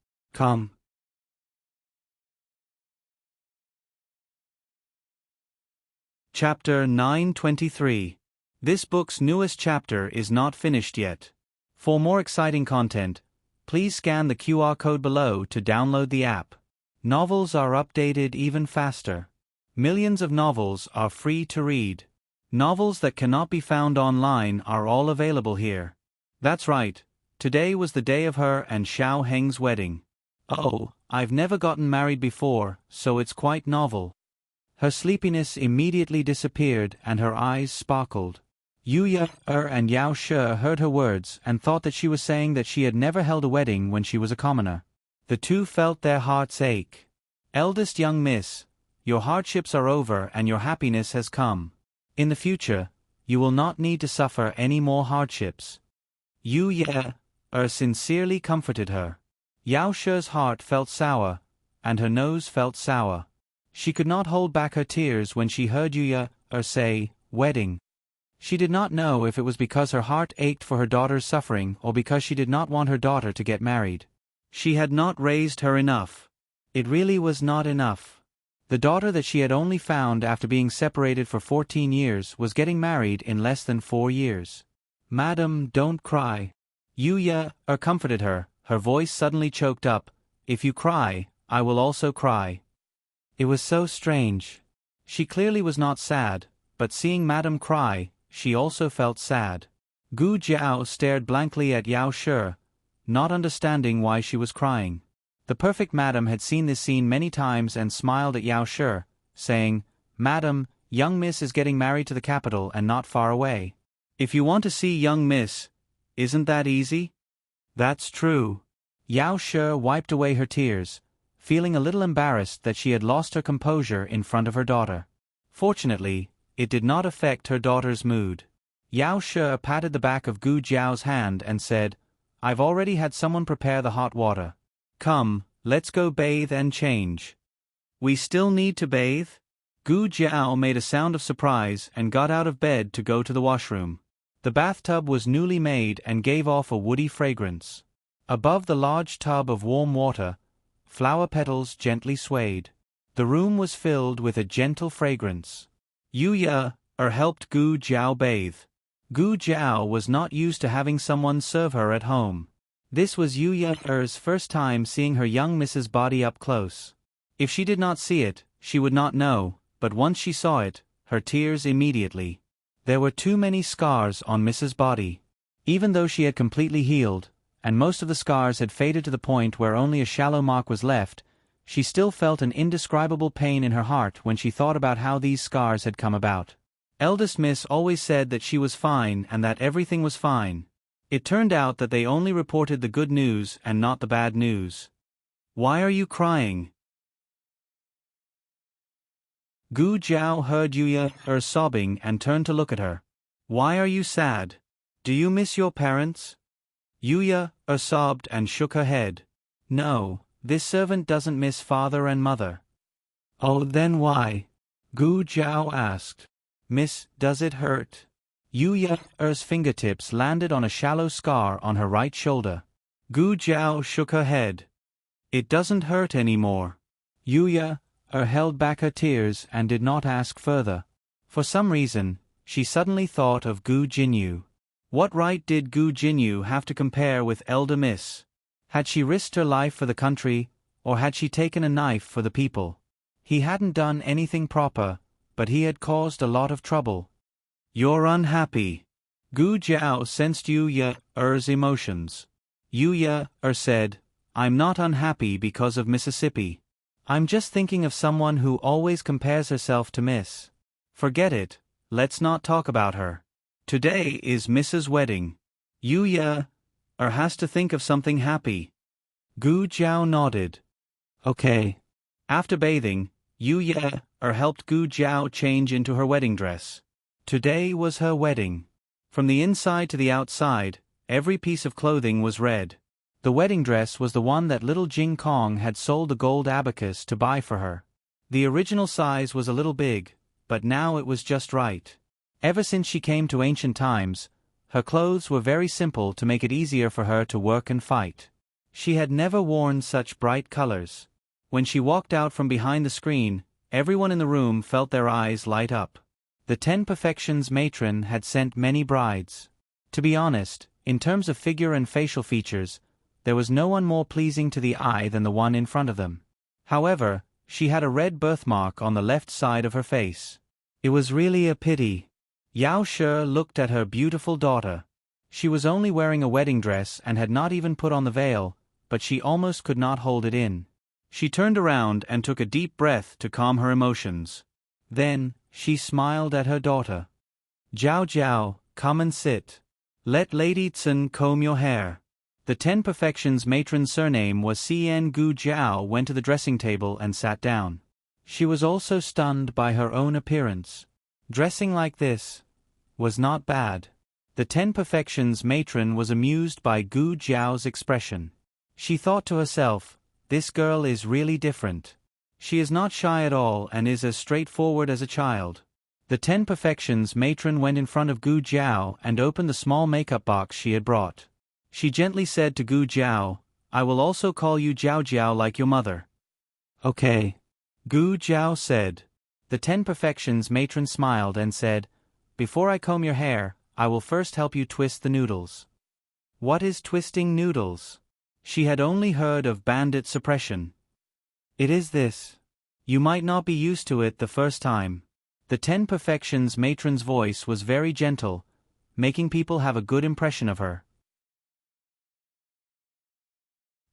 Chapter 923. This book's newest chapter is not finished yet. For more exciting content, please scan the QR code below to download the app. Novels are updated even faster. Millions of novels are free to read. Novels that cannot be found online are all available here. That's right, today was the day of her and Xiao Heng's wedding. Oh, I've never gotten married before, so it's quite novel. Her sleepiness immediately disappeared and her eyes sparkled. Yu Ye and Yao Shi heard her words and thought that she was saying that she had never held a wedding when she was a commoner. The two felt their hearts ache. "Eldest young miss, your hardships are over and your happiness has come. In the future, you will not need to suffer any more hardships." Yu Ye sincerely comforted her. Yao She's heart felt sour, and her nose felt sour. She could not hold back her tears when she heard Yu Ye say, wedding. She did not know if it was because her heart ached for her daughter's suffering or because she did not want her daughter to get married. She had not raised her enough. It really was not enough. The daughter that she had only found after being separated for 14 years was getting married in less than 4 years. Madam, don't cry. Yu Ye comforted her, her voice suddenly choked up. If you cry, I will also cry. It was so strange. She clearly was not sad, but seeing Madam cry, she also felt sad. Gu Jiao stared blankly at Yao Shi, not understanding why she was crying. The perfect Madam had seen this scene many times and smiled at Yao Shi, saying, Madam, young Miss is getting married to the capital and not far away. If you want to see young Miss, isn't that easy? That's true. Yao Shi wiped away her tears, feeling a little embarrassed that she had lost her composure in front of her daughter. Fortunately, it did not affect her daughter's mood. Yao Shi patted the back of Gu Jiao's hand and said, I've already had someone prepare the hot water. Come, let's go bathe and change. We still need to bathe? Gu Jiao made a sound of surprise and got out of bed to go to the washroom. The bathtub was newly made and gave off a woody fragrance. Above the large tub of warm water, flower petals gently swayed. The room was filled with a gentle fragrance. Yu Ye helped Gu Jiao bathe. Gu Jiao was not used to having someone serve her at home. This was Yu Ye's first time seeing her young Miss's body up close. If she did not see it, she would not know, but once she saw it, her tears immediately. There were too many scars on Miss's body. Even though she had completely healed, and most of the scars had faded to the point where only a shallow mark was left, she still felt an indescribable pain in her heart when she thought about how these scars had come about. Eldest Miss always said that she was fine and that everything was fine. It turned out that they only reported the good news and not the bad news. Why are you crying? Gu Jiao heard Yu Ye sobbing and turned to look at her. Why are you sad? Do you miss your parents? Yu Ye sobbed and shook her head. No, this servant doesn't miss father and mother. Oh, then why? Gu Jiao asked. Miss, does it hurt? Yu Ye's fingertips landed on a shallow scar on her right shoulder. Gu Jiao shook her head. It doesn't hurt anymore. Yu Ye held back her tears and did not ask further. For some reason, she suddenly thought of Gu Jinyu. What right did Gu Jinyu have to compare with Elder Miss? Had she risked her life for the country, or had she taken a knife for the people? He hadn't done anything proper, but he had caused a lot of trouble. You're unhappy. Gu Jiao sensed Yu Ye's emotions. Yu Ye said, I'm not unhappy because of Mississippi. I'm just thinking of someone who always compares herself to Miss. Forget it, let's not talk about her. Today is Miss's wedding. Yu Ye has to think of something happy. Gu Jiao nodded. Okay. After bathing, Yu Ye helped Gu Jiao change into her wedding dress. Today was her wedding. From the inside to the outside, every piece of clothing was red. The wedding dress was the one that little Jing Kong had sold the gold abacus to buy for her. The original size was a little big, but now it was just right. Ever since she came to ancient times, her clothes were very simple to make it easier for her to work and fight. She had never worn such bright colors. When she walked out from behind the screen, everyone in the room felt their eyes light up. The 10 Perfections matron had sent many brides. To be honest, in terms of figure and facial features, there was no one more pleasing to the eye than the one in front of them. However, she had a red birthmark on the left side of her face. It was really a pity. Yao Shi looked at her beautiful daughter. She was only wearing a wedding dress and had not even put on the veil, but she almost could not hold it in. She turned around and took a deep breath to calm her emotions. Then, she smiled at her daughter. Jiao Jiao, come and sit. Let Lady Tsun comb your hair. The 10 Perfections matron's surname was Cien. Gu Jiao went to the dressing table and sat down. She was also stunned by her own appearance. Dressing like this was not bad. The 10 Perfections matron was amused by Gu Jiao's expression. She thought to herself, this girl is really different. She is not shy at all and is as straightforward as a child. The 10 Perfections matron went in front of Gu Jiao and opened the small makeup box she had brought. She gently said to Gu Jiao, I will also call you Jiao Jiao like your mother. Okay. Gu Jiao said. The 10 Perfections matron smiled and said, before I comb your hair, I will first help you twist the noodles. What is twisting noodles? She had only heard of bandit suppression. It is this. You might not be used to it the first time. The 10 Perfections matron's voice was very gentle, making people have a good impression of her.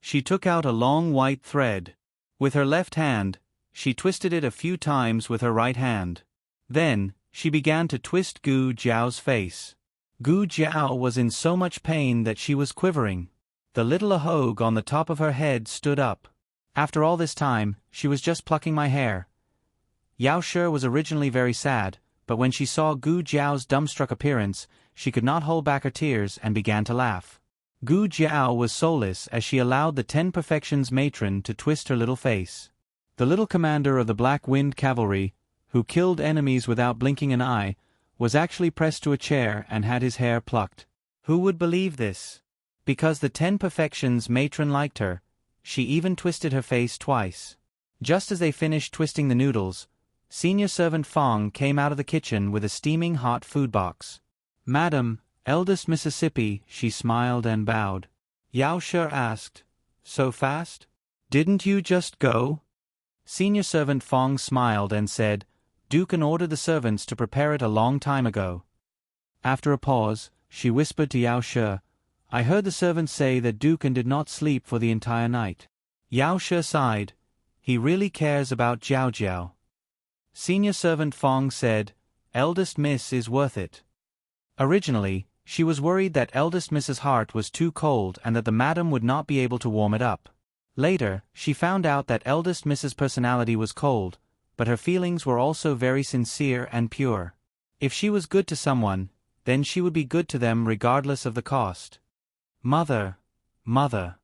She took out a long white thread. With her left hand, she twisted it a few times with her right hand. Then, she began to twist Gu Jiao's face. Gu Jiao was in so much pain that she was quivering. The little ahogue on the top of her head stood up. After all this time, she was just plucking my hair. Yao Shi was originally very sad, but when she saw Gu Jiao's dumbstruck appearance, she could not hold back her tears and began to laugh. Gu Jiao was soulless as she allowed the 10 Perfections matron to twist her little face. The little commander of the Black Wind Cavalry, who killed enemies without blinking an eye, was actually pressed to a chair and had his hair plucked. Who would believe this? Because the 10 Perfections matron liked her, she even twisted her face twice. Just as they finished twisting the noodles, senior servant Fong came out of the kitchen with a steaming hot food box. Madam, eldest Mississippi, she smiled and bowed. Yao Shi asked, so fast? Didn't you just go? Senior servant Fong smiled and said, Duke ordered the servants to prepare it a long time ago. After a pause, she whispered to Yao Shi, I heard the servants say that Duke did not sleep for the entire night. Yao Shi sighed. He really cares about Jiao Jiao. Senior servant Fong said, Eldest Miss is worth it. Originally, she was worried that eldest Miss's heart was too cold and that the madam would not be able to warm it up. Later, she found out that eldest Miss's personality was cold, but her feelings were also very sincere and pure. If she was good to someone, then she would be good to them regardless of the cost. Mother, mother.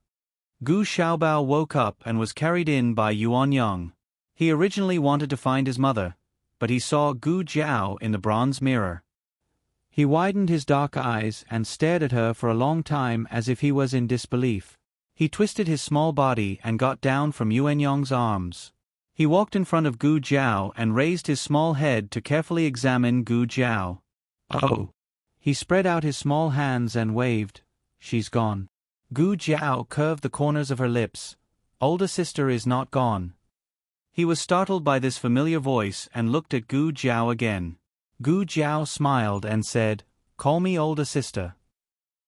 Gu Xiaobao woke up and was carried in by Yuan Yang. He originally wanted to find his mother, but he saw Gu Jiao in the bronze mirror. He widened his dark eyes and stared at her for a long time as if he was in disbelief. He twisted his small body and got down from Yuan Yang's arms. He walked in front of Gu Jiao and raised his small head to carefully examine Gu Jiao. Oh! He spread out his small hands and waved. She's gone. Gu Jiao curved the corners of her lips. Older sister is not gone. He was startled by this familiar voice and looked at Gu Jiao again. Gu Jiao smiled and said, Call me older sister.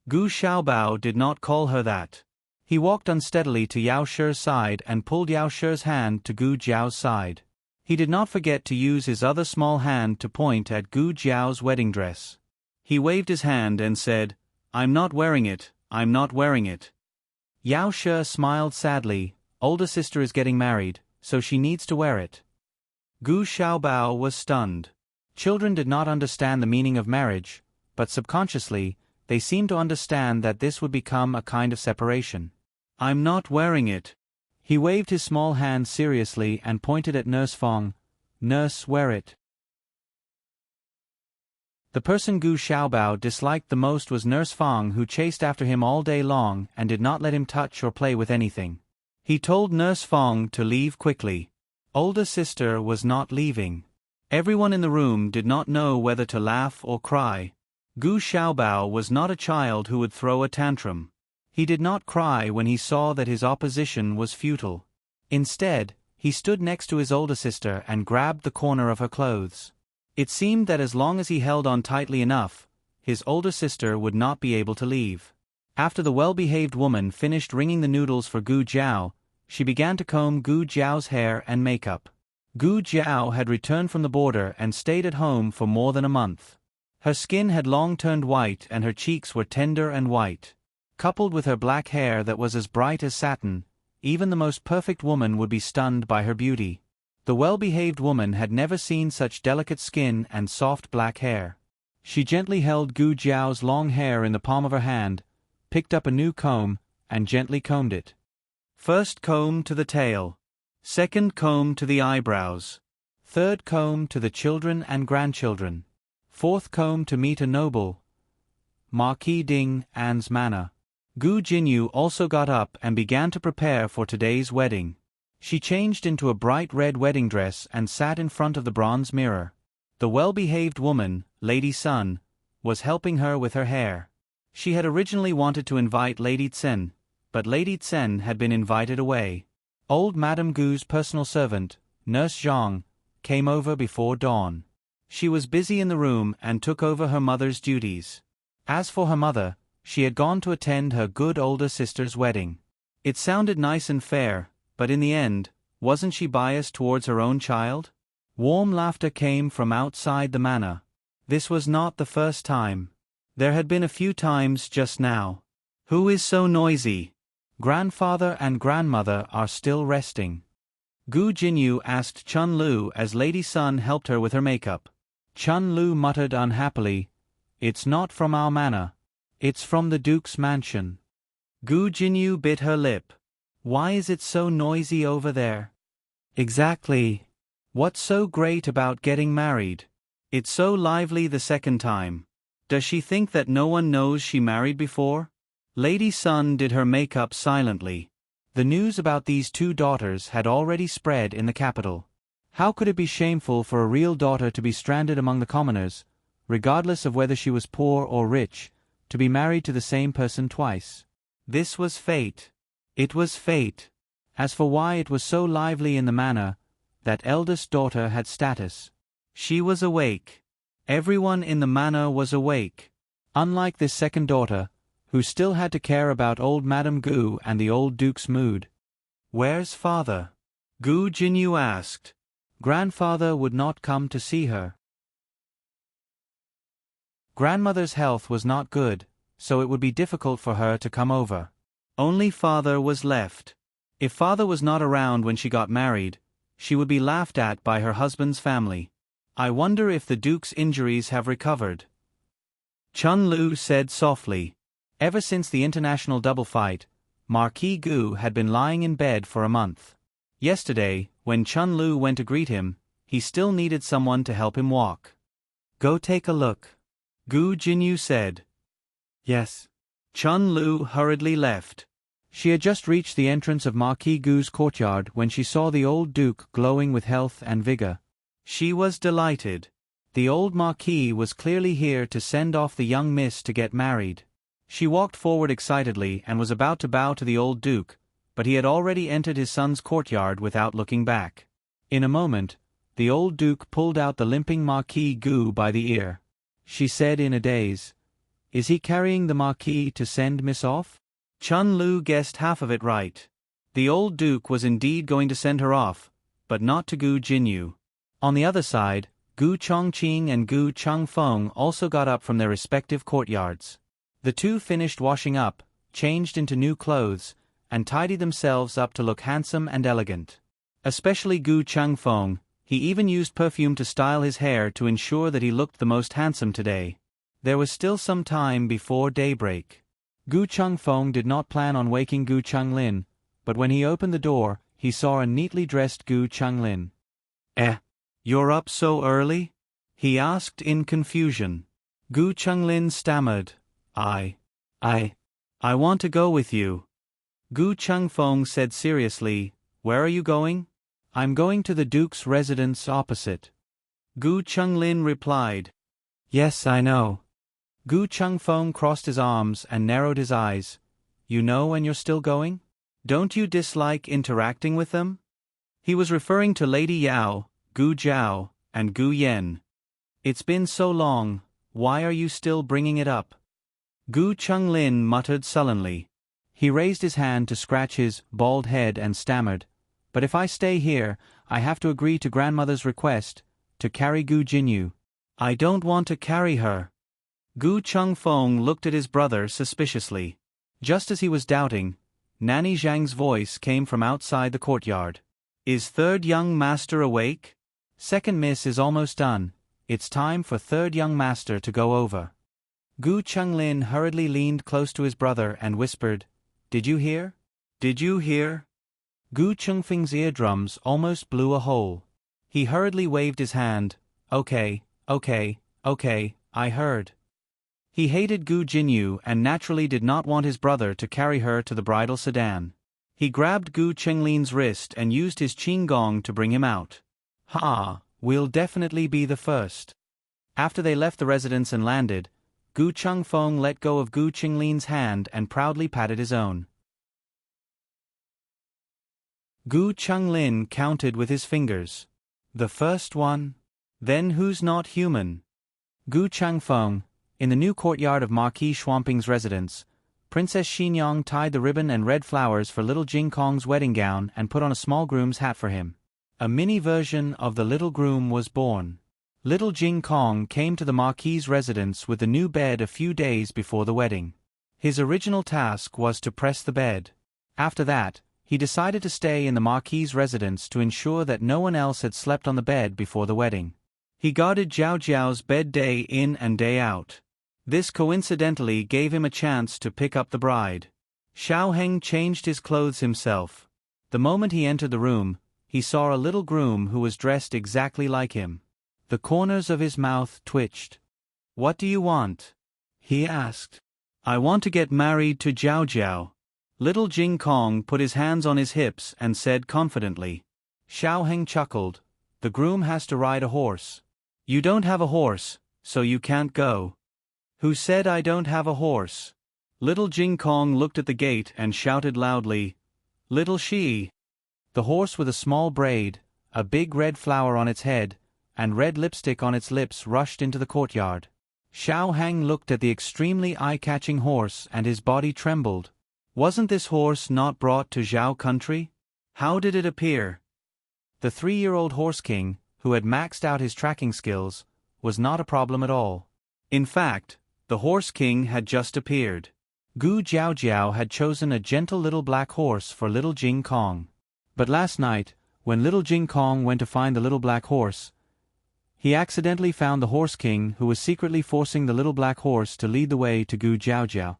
Gu Xiaobao did not call her that. He walked unsteadily to Yao Shi's side and pulled Yao Shi's hand to Gu Jiao's side. He did not forget to use his other small hand to point at Gu Jiao's wedding dress. He waved his hand and said, I'm not wearing it, I'm not wearing it. Yao Shi smiled sadly. Older sister is getting married, so she needs to wear it. Gu Xiaobao was stunned. Children did not understand the meaning of marriage, but subconsciously, they seemed to understand that this would become a kind of separation. I'm not wearing it. He waved his small hand seriously and pointed at Nurse Fong. Nurse, wear it. The person Gu Xiaobao disliked the most was Nurse Fong, who chased after him all day long and did not let him touch or play with anything. He told Nurse Fong to leave quickly. Older sister was not leaving. Everyone in the room did not know whether to laugh or cry. Gu Xiaobao was not a child who would throw a tantrum. He did not cry when he saw that his opposition was futile. Instead, he stood next to his older sister and grabbed the corner of her clothes. It seemed that as long as he held on tightly enough, his older sister would not be able to leave. After the well-behaved woman finished wringing the noodles for Gu Jiao, she began to comb Gu Jiao's hair and makeup. Gu Jiao had returned from the border and stayed at home for more than a month. Her skin had long turned white and her cheeks were tender and white. Coupled with her black hair that was as bright as satin, even the most perfect woman would be stunned by her beauty. The well-behaved woman had never seen such delicate skin and soft black hair. She gently held Gu Jiao's long hair in the palm of her hand, picked up a new comb, and gently combed it. First comb to the tail. Second comb to the eyebrows. Third comb to the children and grandchildren. Fourth comb to meet a noble. Marquis Ding An's manor. Gu Jinyu also got up and began to prepare for today's wedding. She changed into a bright red wedding dress and sat in front of the bronze mirror. The well-behaved woman, Lady Sun, was helping her with her hair. She had originally wanted to invite Lady Tsen, but Lady Tsen had been invited away. Old Madame Gu's personal servant, Nurse Zhang, came over before dawn. She was busy in the room and took over her mother's duties. As for her mother, she had gone to attend her good older sister's wedding. It sounded nice and fair, but in the end, wasn't she biased towards her own child? Warm laughter came from outside the manor. This was not the first time. There had been a few times just now. Who is so noisy? Grandfather and grandmother are still resting. Gu Jinyu asked Chun Lu as Lady Sun helped her with her makeup. Chun Lu muttered unhappily, "It's not from our manor. It's from the Duke's mansion." Gu Jinyu bit her lip. "Why is it so noisy over there?" "Exactly. What's so great about getting married? It's so lively the second time. Does she think that no one knows she married before?" Lady Sun did her makeup silently. The news about these two daughters had already spread in the capital. How could it be shameful for a real daughter to be stranded among the commoners, regardless of whether she was poor or rich, to be married to the same person twice? This was fate. It was fate. As for why it was so lively in the manor, that eldest daughter had status. She was awake. Everyone in the manor was awake. Unlike this second daughter, who still had to care about old Madame Gu and the old Duke's mood. "Where's father?" Gu Jinyu asked. Grandfather would not come to see her. Grandmother's health was not good, so it would be difficult for her to come over. Only father was left. If father was not around when she got married, she would be laughed at by her husband's family. "I wonder if the Duke's injuries have recovered," Chun Lu said softly. Ever since the international double fight, Marquis Gu had been lying in bed for a month. Yesterday, when Chun Lu went to greet him, he still needed someone to help him walk. "Go take a look," Gu Jinyu said. "Yes." Chun Lu hurriedly left. She had just reached the entrance of Marquis Gu's courtyard when she saw the old Duke glowing with health and vigor. She was delighted. The old Marquis was clearly here to send off the young miss to get married. She walked forward excitedly and was about to bow to the old Duke, but he had already entered his son's courtyard without looking back. In a moment, the old Duke pulled out the limping Marquis Gu by the ear. She said in a daze, "Is he carrying the Marquis to send Miss off?" Chun Lu guessed half of it right. The old Duke was indeed going to send her off, but not to Gu Jinyu. On the other side, Gu Chongqing and Gu Changfeng also got up from their respective courtyards. The two finished washing up, changed into new clothes, and tidied themselves up to look handsome and elegant. Especially Gu Changfeng, he even used perfume to style his hair to ensure that he looked the most handsome today. There was still some time before daybreak. Gu Changfeng did not plan on waking Gu Changlin, but when he opened the door, he saw a neatly dressed Gu Changlin. You're up so early?" he asked in confusion. Gu Changlin stammered, I want to go with you." Gu Changfeng said seriously, "Where are you going?" "I'm going to the Duke's residence opposite." Gu Changlin replied, "Yes, I know." Gu Changfeng crossed his arms and narrowed his eyes. "You know and you're still going? Don't you dislike interacting with them?" He was referring to Lady Yao, Gu Zhao, and Gu Yen. "It's been so long, why are you still bringing it up?" Gu Changlin muttered sullenly. He raised his hand to scratch his bald head and stammered, "But if I stay here, I have to agree to grandmother's request, to carry Gu Jinyu." "I don't want to carry her." Gu Changfeng looked at his brother suspiciously. Just as he was doubting, Nanny Zhang's voice came from outside the courtyard. "Is third young master awake? Second miss is almost done. it's time for third young master to go over. Gu Chunlin hurriedly leaned close to his brother and whispered, "Did you hear? Did you hear?" Gu Chungfeng's eardrums almost blew a hole. He hurriedly waved his hand, "Okay, okay, okay, I heard." He hated Gu Jinyu and naturally did not want his brother to carry her to the bridal sedan. He grabbed Gu Chenglin's wrist and used his qinggong to bring him out. "Ha, we'll definitely be the first." After they left the residence and landed, Gu Chengfeng let go of Gu Chenglin's hand and proudly patted his own. Gu Chunlin counted with his fingers. "The first one? Then who's not human?" Gu Changfeng. In the new courtyard of Marquis Shuangping's residence, Princess Xinyang tied the ribbon and red flowers for little Jing Kong's wedding gown and put on a small groom's hat for him. A mini version of the little groom was born. Little Jing Kong came to the Marquis's residence with the new bed a few days before the wedding. His original task was to press the bed. After that, he decided to stay in the Marquis's residence to ensure that no one else had slept on the bed before the wedding. He guarded Zhao Zhao's bed day in and day out. This coincidentally gave him a chance to pick up the bride. Xiao Heng changed his clothes himself. The moment he entered the room, he saw a little groom who was dressed exactly like him. The corners of his mouth twitched. "What do you want?" he asked. "I want to get married to Zhao Zhao." Little Jing Kong put his hands on his hips and said confidently. Xiao Heng chuckled. "The groom has to ride a horse." "You don't have a horse, so you can't go." "Who said I don't have a horse?" Little Jing Kong looked at the gate and shouted loudly, "Little Shi!" The horse with a small braid, a big red flower on its head, and red lipstick on its lips rushed into the courtyard. Xiao Hang looked at the extremely eye-catching horse and his body trembled. Wasn't this horse not brought to Zhao country? How did it appear? The 3-year-old horse king, who had maxed out his tracking skills, was not a problem at all. In fact, the horse king had just appeared. Gu Jiao had chosen a gentle little black horse for little Jing Kong. But last night, when little Jing Kong went to find the little black horse, he accidentally found the horse king who was secretly forcing the little black horse to lead the way to Gu Jiao.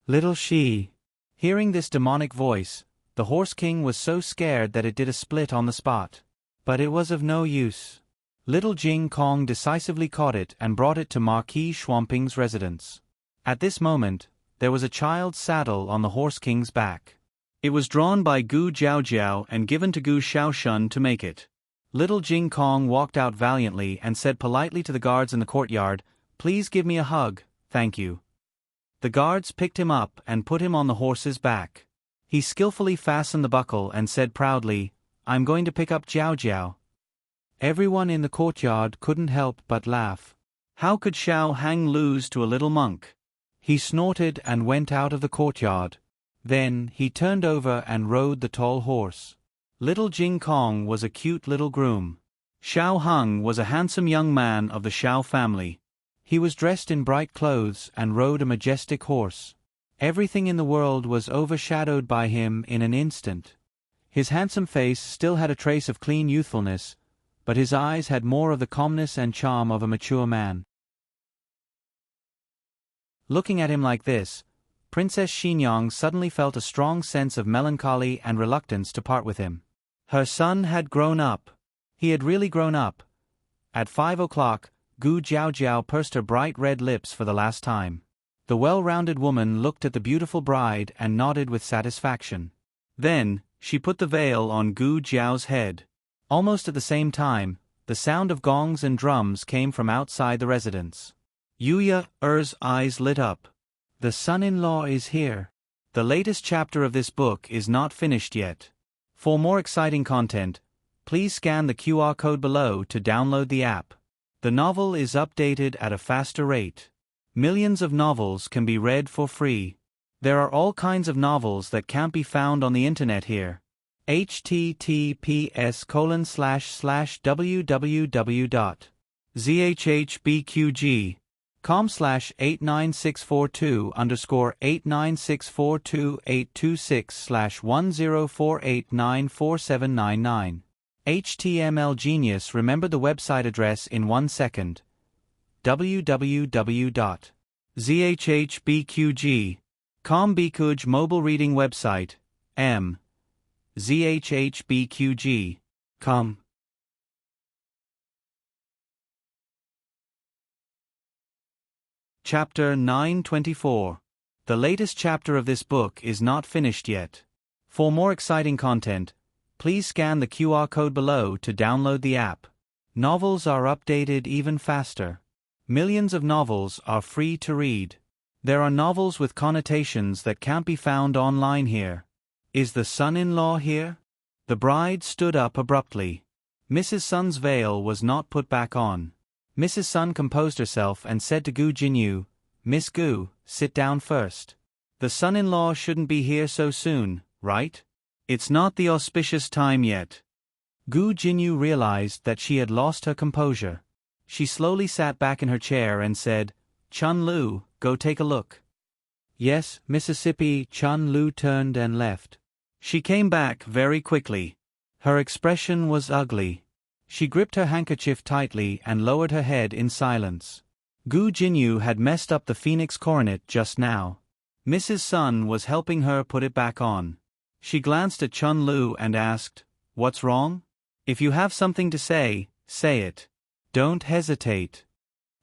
"Little Shi." Hearing this demonic voice, the horse king was so scared that it did a split on the spot. But it was of no use. Little Jing Kong decisively caught it and brought it to Marquis Shuangping's residence. At this moment, there was a child's saddle on the horse king's back. It was drawn by Gu Jiao and given to Gu Xiaoshun to make it. Little Jing Kong walked out valiantly and said politely to the guards in the courtyard, "Please give me a hug, thank you." The guards picked him up and put him on the horse's back. He skillfully fastened the buckle and said proudly, "I'm going to pick up Zhao Zhao." Everyone in the courtyard couldn't help but laugh. How could Xiao Hang lose to a little monk? He snorted and went out of the courtyard. Then he turned over and rode the tall horse. Little Jing Kong was a cute little groom. Xiao Hung was a handsome young man of the Xiao family. He was dressed in bright clothes and rode a majestic horse. Everything in the world was overshadowed by him in an instant. His handsome face still had a trace of clean youthfulness, but his eyes had more of the calmness and charm of a mature man. Looking at him like this, Princess Xinyang suddenly felt a strong sense of melancholy and reluctance to part with him. Her son had grown up. He had really grown up. At 5 o'clock, Gu Jiao pursed her bright red lips for the last time. The well-rounded woman looked at the beautiful bride and nodded with satisfaction. Then, she put the veil on Gu Jiao's head. Almost at the same time, the sound of gongs and drums came from outside the residence. Yuya Er's eyes lit up. The son-in-law is here. The latest chapter of this book is not finished yet. For more exciting content, please scan the QR code below to download the app. The novel is updated at a faster rate. Millions of novels can be read for free. There are all kinds of novels that can't be found on the internet here. https://www.zhhbqg.com/89642_89642826826/1048947999 HTML Genius remembered the website address in 1 second. www.zhhbqg.com Bikuj mobile reading website. zhhbqg.com. Chapter 924. The latest chapter of this book is not finished yet. For more exciting content, please scan the QR code below to download the app. Novels are updated even faster. Millions of novels are free to read. There are novels with connotations that can't be found online here. Is the son-in-law here? The bride stood up abruptly. Mrs. Sun's veil was not put back on. Mrs. Sun composed herself and said to Gu Jinyu, "Miss Gu, sit down first. The son-in-law shouldn't be here so soon, right? It's not the auspicious time yet." Gu Jinyu realized that she had lost her composure. She slowly sat back in her chair and said, "Chun Lu, go take a look." "Yes, Mississippi." Chun Lu turned and left. She came back very quickly. Her expression was ugly. She gripped her handkerchief tightly and lowered her head in silence. Gu Jinyu had messed up the phoenix coronet just now. Mrs. Sun was helping her put it back on. She glanced at Chun Lu and asked, "What's wrong? If you have something to say, say it. Don't hesitate."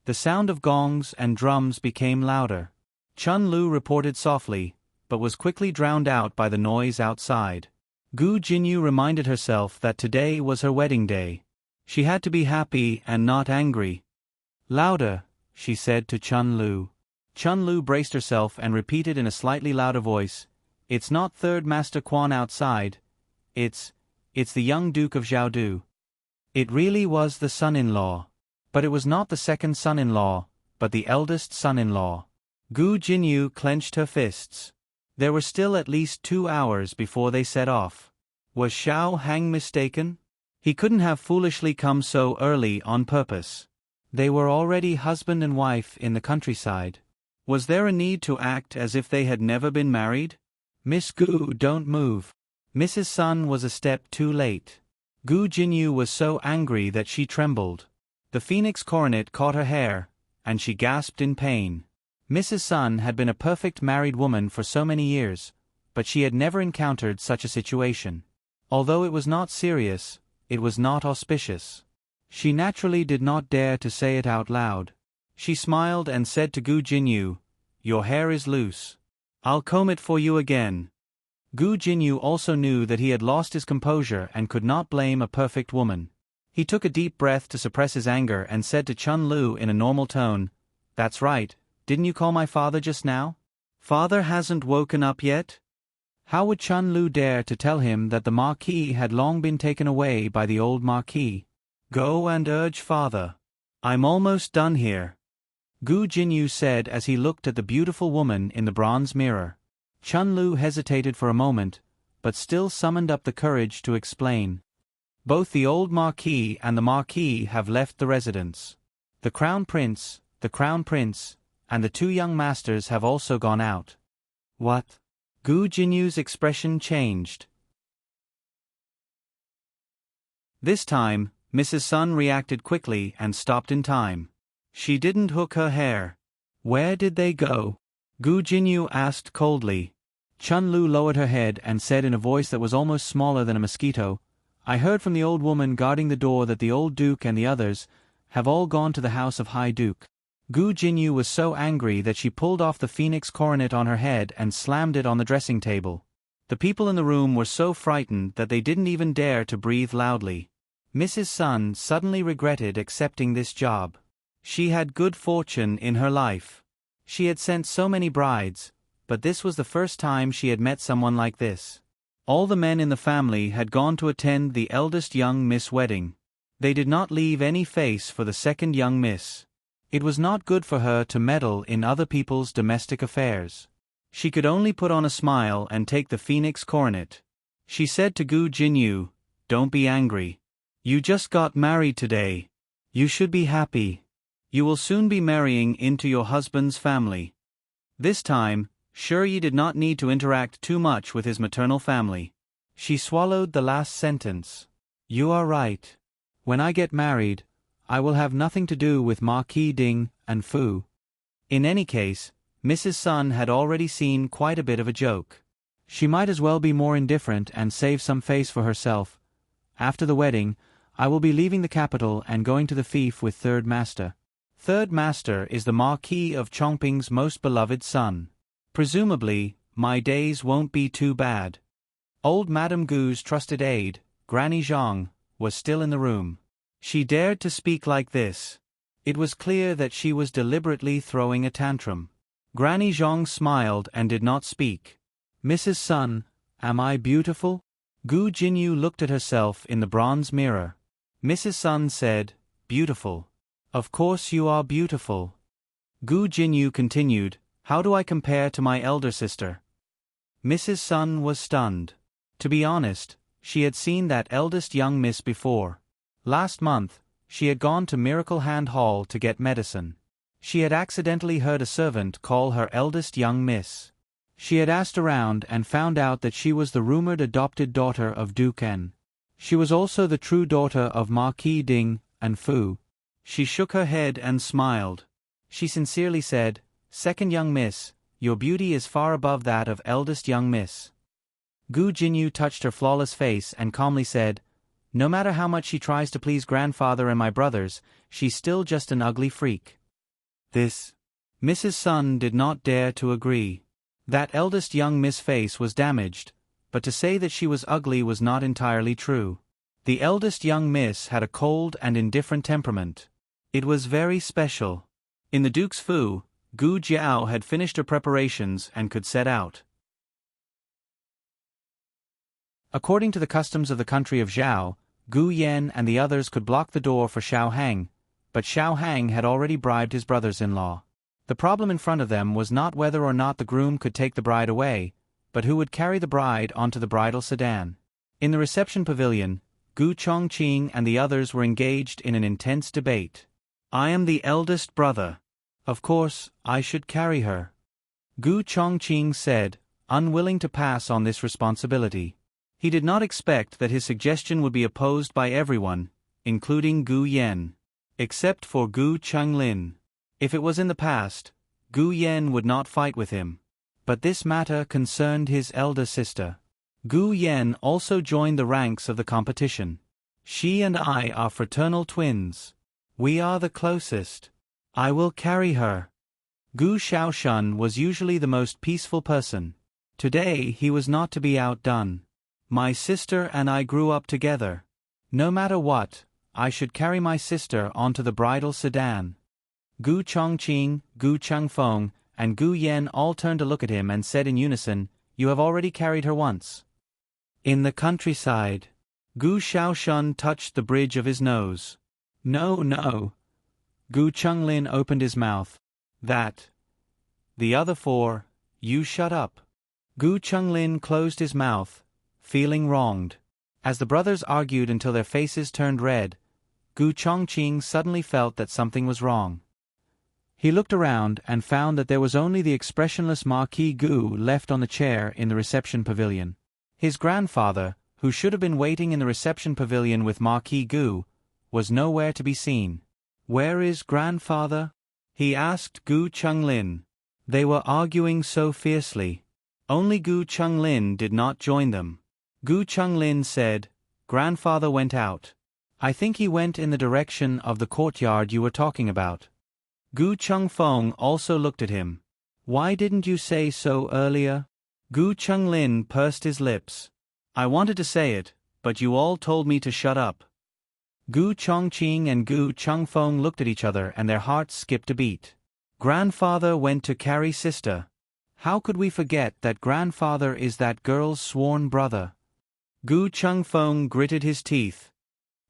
The sound of gongs and drums became louder. Chun Lu reported softly, but was quickly drowned out by the noise outside. Gu Jinyu reminded herself that today was her wedding day. She had to be happy and not angry. "Louder," she said to Chun Lu. Chun Lu braced herself and repeated in a slightly louder voice, "It's not Third Master Quan outside. It's the young Duke of Zhaodu." It really was the son-in-law. But it was not the second son-in-law, but the eldest son-in-law. Gu Jinyu clenched her fists. There were still at least 2 hours before they set off. Was Xiao Hang mistaken? He couldn't have foolishly come so early on purpose. They were already husband and wife in the countryside. Was there a need to act as if they had never been married? "Miss Gu, don't move." Mrs. Sun was a step too late. Gu Jinyu was so angry that she trembled. The phoenix coronet caught her hair, and she gasped in pain. Mrs. Sun had been a perfect married woman for so many years, but she had never encountered such a situation. Although it was not serious, it was not auspicious. She naturally did not dare to say it out loud. She smiled and said to Gu Jinyu, "Your hair is loose. I'll comb it for you again." Gu Jinyu also knew that he had lost his composure and could not blame a perfect woman. He took a deep breath to suppress his anger and said to Chun Lu in a normal tone, "That's right, didn't you call my father just now? Father hasn't woken up yet?" How would Chun Lu dare to tell him that the Marquis had long been taken away by the old Marquis? "Go and urge father. I'm almost done here," Gu Jinyu said as he looked at the beautiful woman in the bronze mirror. Chun Lu hesitated for a moment, but still summoned up the courage to explain. "Both the old Marquis and the Marquis have left the residence. The Crown Prince, and the 2 young masters have also gone out." "What?" Gu Jinyu's expression changed. This time, Mrs. Sun reacted quickly and stopped in time. She didn't hook her hair. "Where did they go?" Gu Jinyu asked coldly. Chun Lu lowered her head and said in a voice that was almost smaller than a mosquito, "I heard from the old woman guarding the door that the old Duke and the others have all gone to the house of High Duke." Gu Jinyu was so angry that she pulled off the phoenix coronet on her head and slammed it on the dressing table. The people in the room were so frightened that they didn't even dare to breathe loudly. Mrs. Sun suddenly regretted accepting this job. She had good fortune in her life. She had sent so many brides, but this was the first time she had met someone like this. All the men in the family had gone to attend the eldest young Miss wedding. They did not leave any face for the second young Miss. It was not good for her to meddle in other people's domestic affairs. She could only put on a smile and take the phoenix coronet. She said to Gu Jinyu, "Don't be angry. You just got married today. You should be happy. You will soon be marrying into your husband's family." This time, Yi did not need to interact too much with his maternal family. She swallowed the last sentence. You are right. When I get married, I will have nothing to do with Marquis Ding and Fu. In any case, Mrs. Sun had already seen quite a bit of a joke. She might as well be more indifferent and save some face for herself. After the wedding, I will be leaving the capital and going to the fief with Third Master. Third Master is the Marquis of Chongping's most beloved son. Presumably, my days won't be too bad. Old Madame Gu's trusted aide, Granny Zhang, was still in the room. She dared to speak like this. It was clear that she was deliberately throwing a tantrum. Granny Zhang smiled and did not speak. Mrs. Sun, am I beautiful? Gu Jinyu looked at herself in the bronze mirror. Mrs. Sun said, beautiful. Of course you are beautiful. Gu Jinyu continued, how do I compare to my elder sister? Mrs. Sun was stunned. To be honest, she had seen that eldest young miss before. Last month, she had gone to Miracle Hand Hall to get medicine. She had accidentally heard a servant call her eldest young miss. She had asked around and found out that she was the rumored adopted daughter of Duken. She was also the true daughter of Marquis Ding and Fu. She shook her head and smiled. She sincerely said, second young miss, your beauty is far above that of eldest young miss. Gu Jinyu touched her flawless face and calmly said, no matter how much she tries to please grandfather and my brothers, she's still just an ugly freak. This. Mrs. Sun did not dare to agree. That eldest young miss face was damaged, but to say that she was ugly was not entirely true. The eldest young miss had a cold and indifferent temperament. It was very special. In the Duke's Fu, Gu Jiao had finished her preparations and could set out. According to the customs of the country of Zhao, Gu Yan and the others could block the door for Xiao Hang, but Xiao Hang had already bribed his brothers-in-law. The problem in front of them was not whether or not the groom could take the bride away, but who would carry the bride onto the bridal sedan. In the reception pavilion, Gu Chongqing and the others were engaged in an intense debate. I am the eldest brother. Of course, I should carry her. Gu Chongqing said, unwilling to pass on this responsibility. He did not expect that his suggestion would be opposed by everyone, including Gu Yan. Except for Gu Changlin. If it was in the past, Gu Yan would not fight with him. But this matter concerned his elder sister. Gu Yan also joined the ranks of the competition. She and I are fraternal twins. We are the closest. I will carry her. Gu Shaoshun was usually the most peaceful person. Today he was not to be outdone. My sister and I grew up together. No matter what, I should carry my sister onto the bridal sedan. Gu Chongqing, Gu Changfeng, and Gu Yan all turned to look at him and said in unison, you have already carried her once. In the countryside. Gu Shaoshun touched the bridge of his nose. No, no. Gu Changlin opened his mouth. That. The other four, you shut up. Gu Changlin closed his mouth, feeling wronged. As the brothers argued until their faces turned red, Gu Chongqing suddenly felt that something was wrong. He looked around and found that there was only the expressionless Marquis Gu left on the chair in the reception pavilion. His grandfather, who should have been waiting in the reception pavilion with Marquis Gu, was nowhere to be seen. Where is grandfather? He asked Gu Changlin. They were arguing so fiercely. Only Gu Changlin did not join them. Gu Changlin said, grandfather went out. I think he went in the direction of the courtyard you were talking about. Gu Changfeng also looked at him. Why didn't you say so earlier? Gu Changlin pursed his lips. I wanted to say it, but you all told me to shut up. Gu Chongqing and Gu Changfeng looked at each other and their hearts skipped a beat. Grandfather went to carry sister. How could we forget that grandfather is that girl's sworn brother? Gu Changfeng gritted his teeth.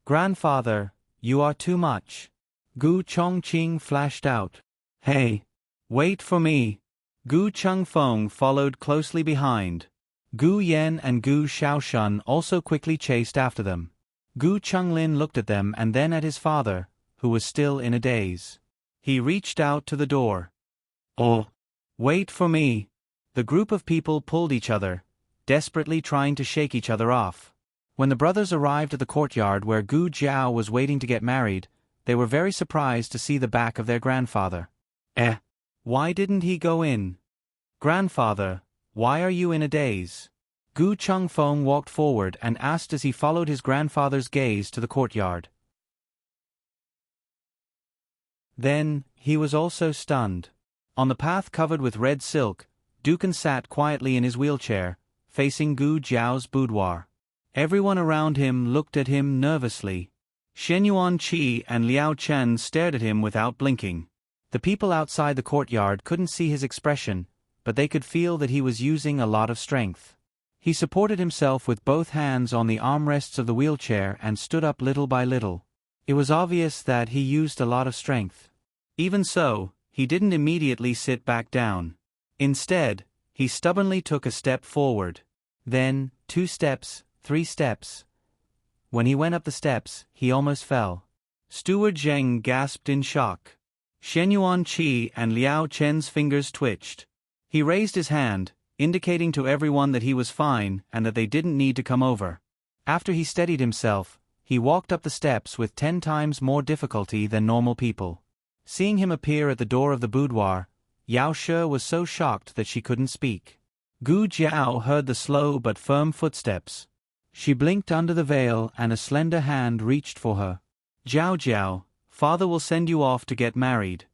Grandfather, you are too much. Gu Chongqing flashed out. Hey! Wait for me. Gu Changfeng followed closely behind. Gu Yan and Gu Shaoshun also quickly chased after them. Gu Changlin looked at them and then at his father, who was still in a daze. He reached out to the door. Oh! Wait for me. The group of people pulled each other, desperately trying to shake each other off. When the brothers arrived at the courtyard where Gu Jiao was waiting to get married, they were very surprised to see the back of their grandfather. Why didn't he go in? Grandfather, why are you in a daze? Gu Chengfeng walked forward and asked as he followed his grandfather's gaze to the courtyard. Then, he was also stunned. On the path covered with red silk, Dukan sat quietly in his wheelchair, facing Gu Jiao's boudoir. Everyone around him looked at him nervously. Shen Yuanqi and Liao Chen stared at him without blinking. The people outside the courtyard couldn't see his expression, but they could feel that he was using a lot of strength. He supported himself with both hands on the armrests of the wheelchair and stood up little by little. It was obvious that he used a lot of strength. Even so, he didn't immediately sit back down. Instead, he stubbornly took a step forward. Then, 2 steps, 3 steps. When he went up the steps, he almost fell. Steward Zheng gasped in shock. Shen Yuanqi and Liao Chen's fingers twitched. He raised his hand, indicating to everyone that he was fine and that they didn't need to come over. After he steadied himself, he walked up the steps with 10 times more difficulty than normal people. Seeing him appear at the door of the boudoir, Yao She was so shocked that she couldn't speak. Gu Jiao heard the slow but firm footsteps. She blinked under the veil and a slender hand reached for her. Jiao Jiao, father will send you off to get married.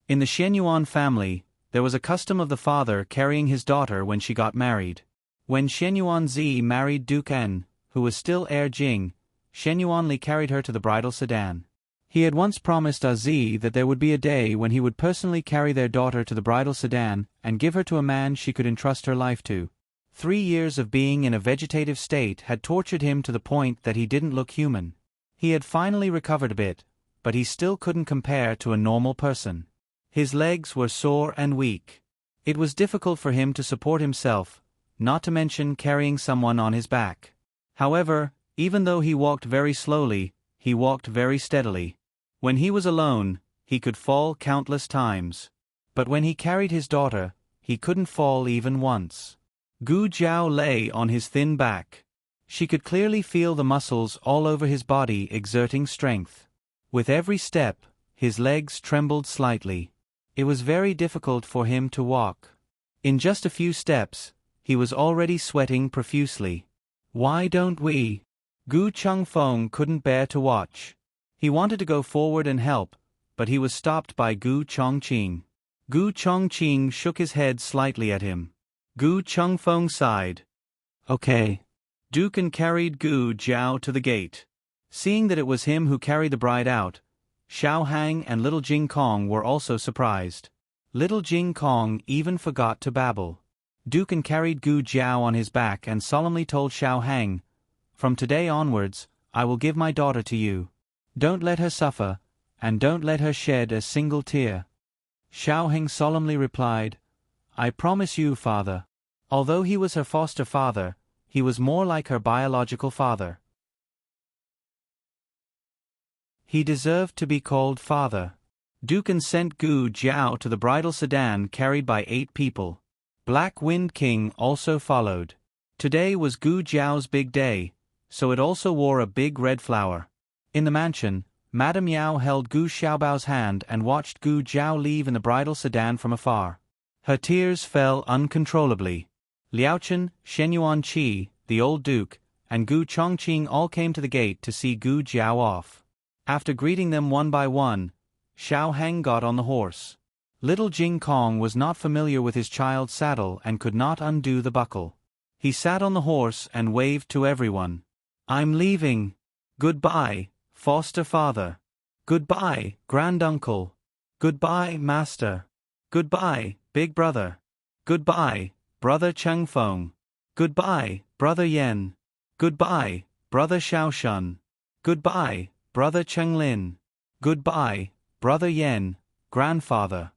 In the Shenyuan family, there was a custom of the father carrying his daughter when she got married. When Shenyuan Zi married Duke En, who was still heir Jing, Shenyuan Li carried her to the bridal sedan. He had once promised Zi that there would be a day when he would personally carry their daughter to the bridal sedan and give her to a man she could entrust her life to. 3 years of being in a vegetative state had tortured him to the point that he didn't look human. He had finally recovered a bit, but he still couldn't compare to a normal person. His legs were sore and weak. It was difficult for him to support himself, not to mention carrying someone on his back. However, even though he walked very slowly, he walked very steadily. When he was alone, he could fall countless times. But when he carried his daughter, he couldn't fall even once. Gu Jiao lay on his thin back. She could clearly feel the muscles all over his body exerting strength. With every step, his legs trembled slightly. It was very difficult for him to walk. In just a few steps, he was already sweating profusely. Why don't we? Gu Chengfeng couldn't bear to watch. He wanted to go forward and help, but he was stopped by Gu Chongqing. Gu Chongqing shook his head slightly at him. Gu Chengfeng sighed. Okay. Dukan carried Gu Jiao to the gate. Seeing that it was him who carried the bride out, Xiao Hang and little Jing Kong were also surprised. Little Jing Kong even forgot to babble. Dukan carried Gu Jiao on his back and solemnly told Xiao Hang, "From today onwards, I will give my daughter to you. Don't let her suffer, and don't let her shed a single tear." Xiao Hang solemnly replied, "I promise you, father." Although he was her foster father, he was more like her biological father. He deserved to be called father. Dukan sent Gu Jiao to the bridal sedan carried by 8 people. Black Wind King also followed. Today was Gu Jiao's big day, so it also wore a big red flower. In the mansion, Madame Yao held Gu Xiaobao's hand and watched Gu Jiao leave in the bridal sedan from afar. Her tears fell uncontrollably. Liaochen, Shen Yuanqi, the old duke, and Gu Chongqing all came to the gate to see Gu Jiao off. After greeting them one by one, Xiao Hang got on the horse. Little Jing Kong was not familiar with his child's saddle and could not undo the buckle. He sat on the horse and waved to everyone. "I'm leaving. Goodbye, foster father. Goodbye, granduncle. Goodbye, master. Goodbye, big brother. Goodbye, brother Chengfeng. Goodbye, brother Yen. Goodbye, brother Xiaoshun. Goodbye, brother Chenglin. Goodbye, brother Yen, grandfather."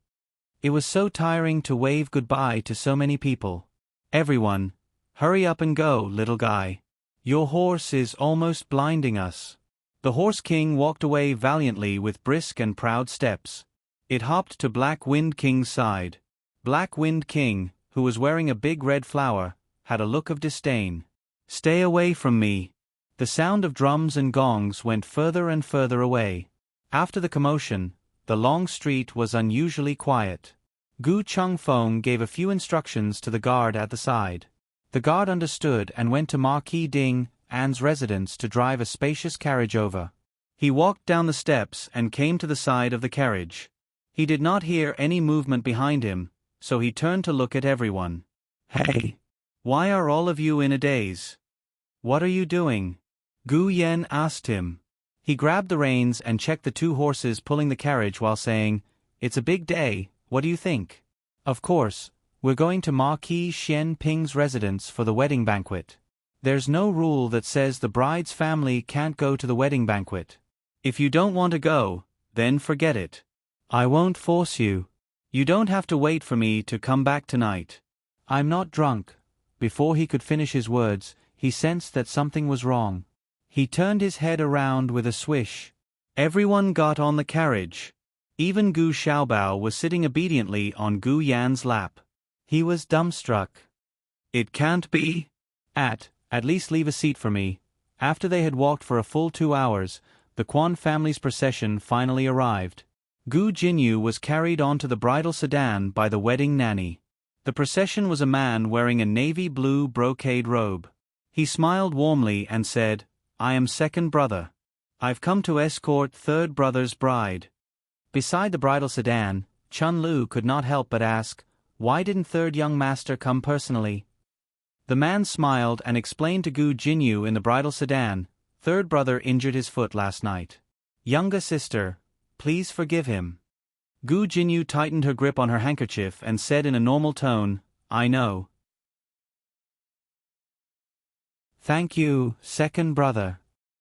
It was so tiring to wave goodbye to so many people. Everyone, hurry up and go, little guy. Your horse is almost blinding us. The Horse King walked away valiantly with brisk and proud steps. It hopped to Black Wind King's side. Black Wind King, who was wearing a big red flower, had a look of disdain. "Stay away from me. The sound of drums and gongs went further and further away. After the commotion, the long street was unusually quiet. Gu Chengfeng gave a few instructions to the guard at the side. The guard understood and went to Marquis Ding An's residence to drive a spacious carriage over. He walked down the steps and came to the side of the carriage. He did not hear any movement behind him, so he turned to look at everyone. "Hey! Why are all of you in a daze? What are you doing?" Gu Yan asked him. He grabbed the reins and checked the two horses pulling the carriage while saying, "It's a big day, what do you think?" "Of course, we're going to Marquis Xian Ping's residence for the wedding banquet. There's no rule that says the bride's family can't go to the wedding banquet. If you don't want to go, then forget it. I won't force you. You don't have to wait for me to come back tonight. I'm not drunk." Before he could finish his words, he sensed that something was wrong. He turned his head around with a swish. Everyone got on the carriage. Even Gu Xiaobao was sitting obediently on Gu Yan's lap. He was dumbstruck. "It can't be." At least leave a seat for me." After they had walked for a full 2 hours, the Quan family's procession finally arrived. Gu Jinyu was carried onto the bridal sedan by the wedding nanny. The procession was a man wearing a navy blue brocade robe. He smiled warmly and said, "I am second brother. I've come to escort third brother's bride." Beside the bridal sedan, Chun Lu could not help but ask, "Why didn't third young master come personally?" The man smiled and explained to Gu Jinyu in the bridal sedan, "Third brother injured his foot last night. Younger sister, please forgive him." Gu Jinyu tightened her grip on her handkerchief and said in a normal tone, "I know. Thank you, second brother."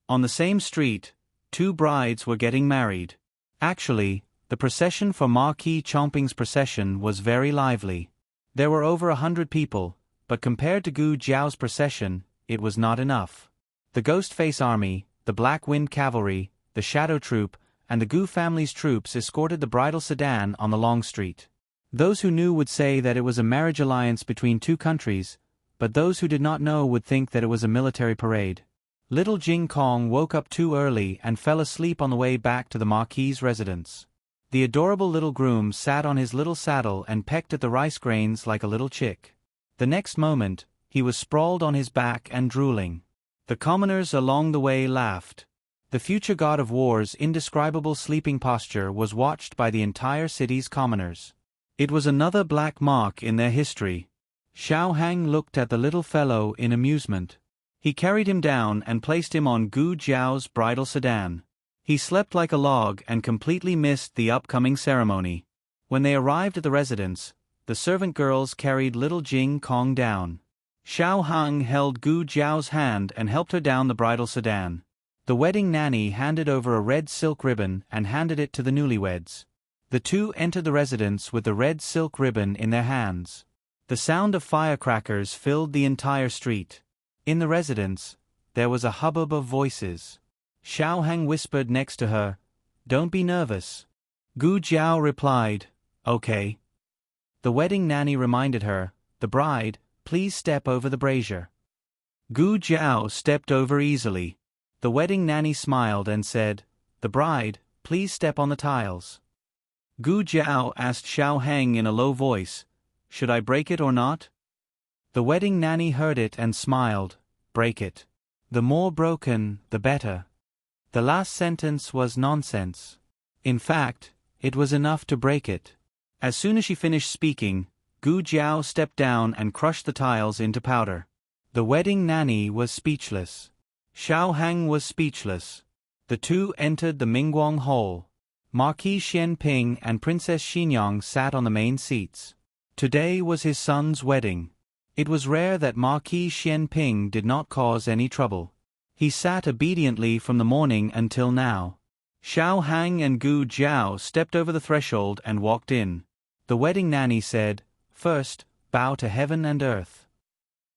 On the same street, two brides were getting married. Actually, the procession for Marquis Chongping's procession was very lively. There were over 100 people, but compared to Gu Jiao's procession, it was not enough. The Ghost Face Army, the Black Wind Cavalry, the Shadow Troop, and the Gu family's troops escorted the bridal sedan on the long street. Those who knew would say that it was a marriage alliance between two countries, but those who did not know would think that it was a military parade. Little Jing Kong woke up too early and fell asleep on the way back to the Marquis's residence. The adorable little groom sat on his little saddle and pecked at the rice grains like a little chick. The next moment, he was sprawled on his back and drooling. The commoners along the way laughed. The future god of war's indescribable sleeping posture was watched by the entire city's commoners. It was another black mark in their history. Xiao Hang looked at the little fellow in amusement. He carried him down and placed him on Gu Jiao's bridal sedan. He slept like a log and completely missed the upcoming ceremony. When they arrived at the residence, the servant girls carried little Jing Kong down. Xiao Hang held Gu Jiao's hand and helped her down the bridal sedan. The wedding nanny handed over a red silk ribbon and handed it to the newlyweds. The two entered the residence with the red silk ribbon in their hands. The sound of firecrackers filled the entire street. In the residence, there was a hubbub of voices. Xiao Hang whispered next to her, "Don't be nervous." Gu Jiao replied, "Okay." The wedding nanny reminded her, "The bride, please step over the brazier." Gu Jiao stepped over easily. The wedding nanny smiled and said, "The bride, please step on the tiles." Gu Jiao asked Xiao Hang in a low voice, "Should I break it or not?" The wedding nanny heard it and smiled, "Break it. The more broken, the better." The last sentence was nonsense. In fact, it was enough to break it. As soon as she finished speaking, Gu Jiao stepped down and crushed the tiles into powder. The wedding nanny was speechless. Xiao Hang was speechless. The two entered the Mingguang Hall. Marquis Xian Ping and Princess Xinyang sat on the main seats. Today was his son's wedding. It was rare that Marquis Xian Ping did not cause any trouble. He sat obediently from the morning until now. Xiao Hang and Gu Jiao stepped over the threshold and walked in. The wedding nanny said, "First, bow to heaven and earth."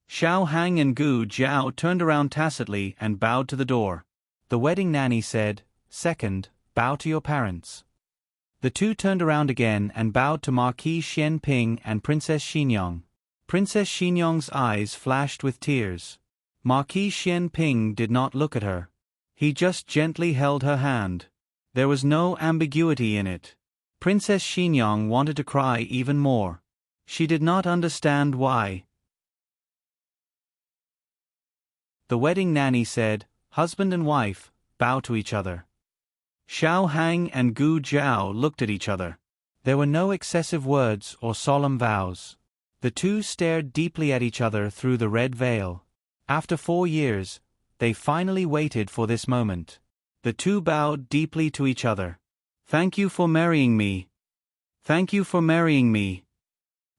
Xiao Hang and Gu Jiao turned around tacitly and bowed to the door. The wedding nanny said, "Second, bow to your parents." The two turned around again and bowed to Marquis Xian Ping and Princess Xinyang. Princess Xinyang's eyes flashed with tears. Marquis Xian Ping did not look at her. He just gently held her hand. There was no ambiguity in it. Princess Xinyang wanted to cry even more. She did not understand why. The wedding nanny said, "Husband and wife, bow to each other." Xiao Hang and Gu Jiao looked at each other. There were no excessive words or solemn vows. The two stared deeply at each other through the red veil. After 4 years, they finally waited for this moment. The two bowed deeply to each other. "Thank you for marrying me. Thank you for marrying me.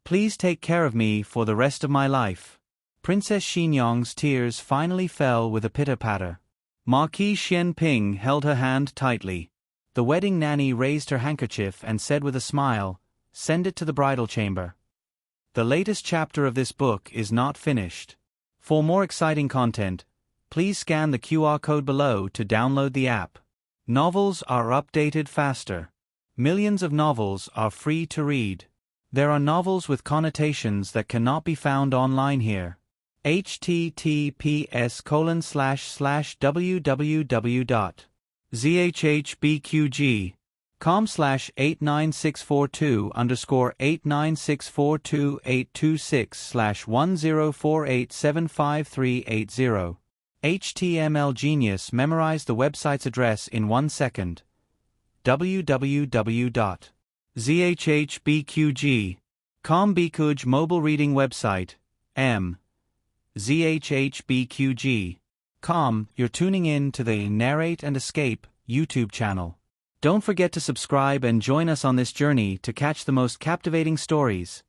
Please take care of me for the rest of my life." Princess Xinyang's tears finally fell with a pitter-patter. Marquis Xian Ping held her hand tightly. The wedding nanny raised her handkerchief and said with a smile, "Send it to the bridal chamber." The latest chapter of this book is not finished. For more exciting content, please scan the QR code below to download the app. Novels are updated faster. Millions of novels are free to read. There are novels with connotations that cannot be found online here. https://www.zhbqg.com/89642_826/1048753880. HTML Genius memorized the website's address in 1 second. www.zhbqg.com Bikuj mobile reading website. zhbqg.com. You're tuning in to the Narrate and Escape YouTube channel. Don't forget to subscribe and join us on this journey to catch the most captivating stories.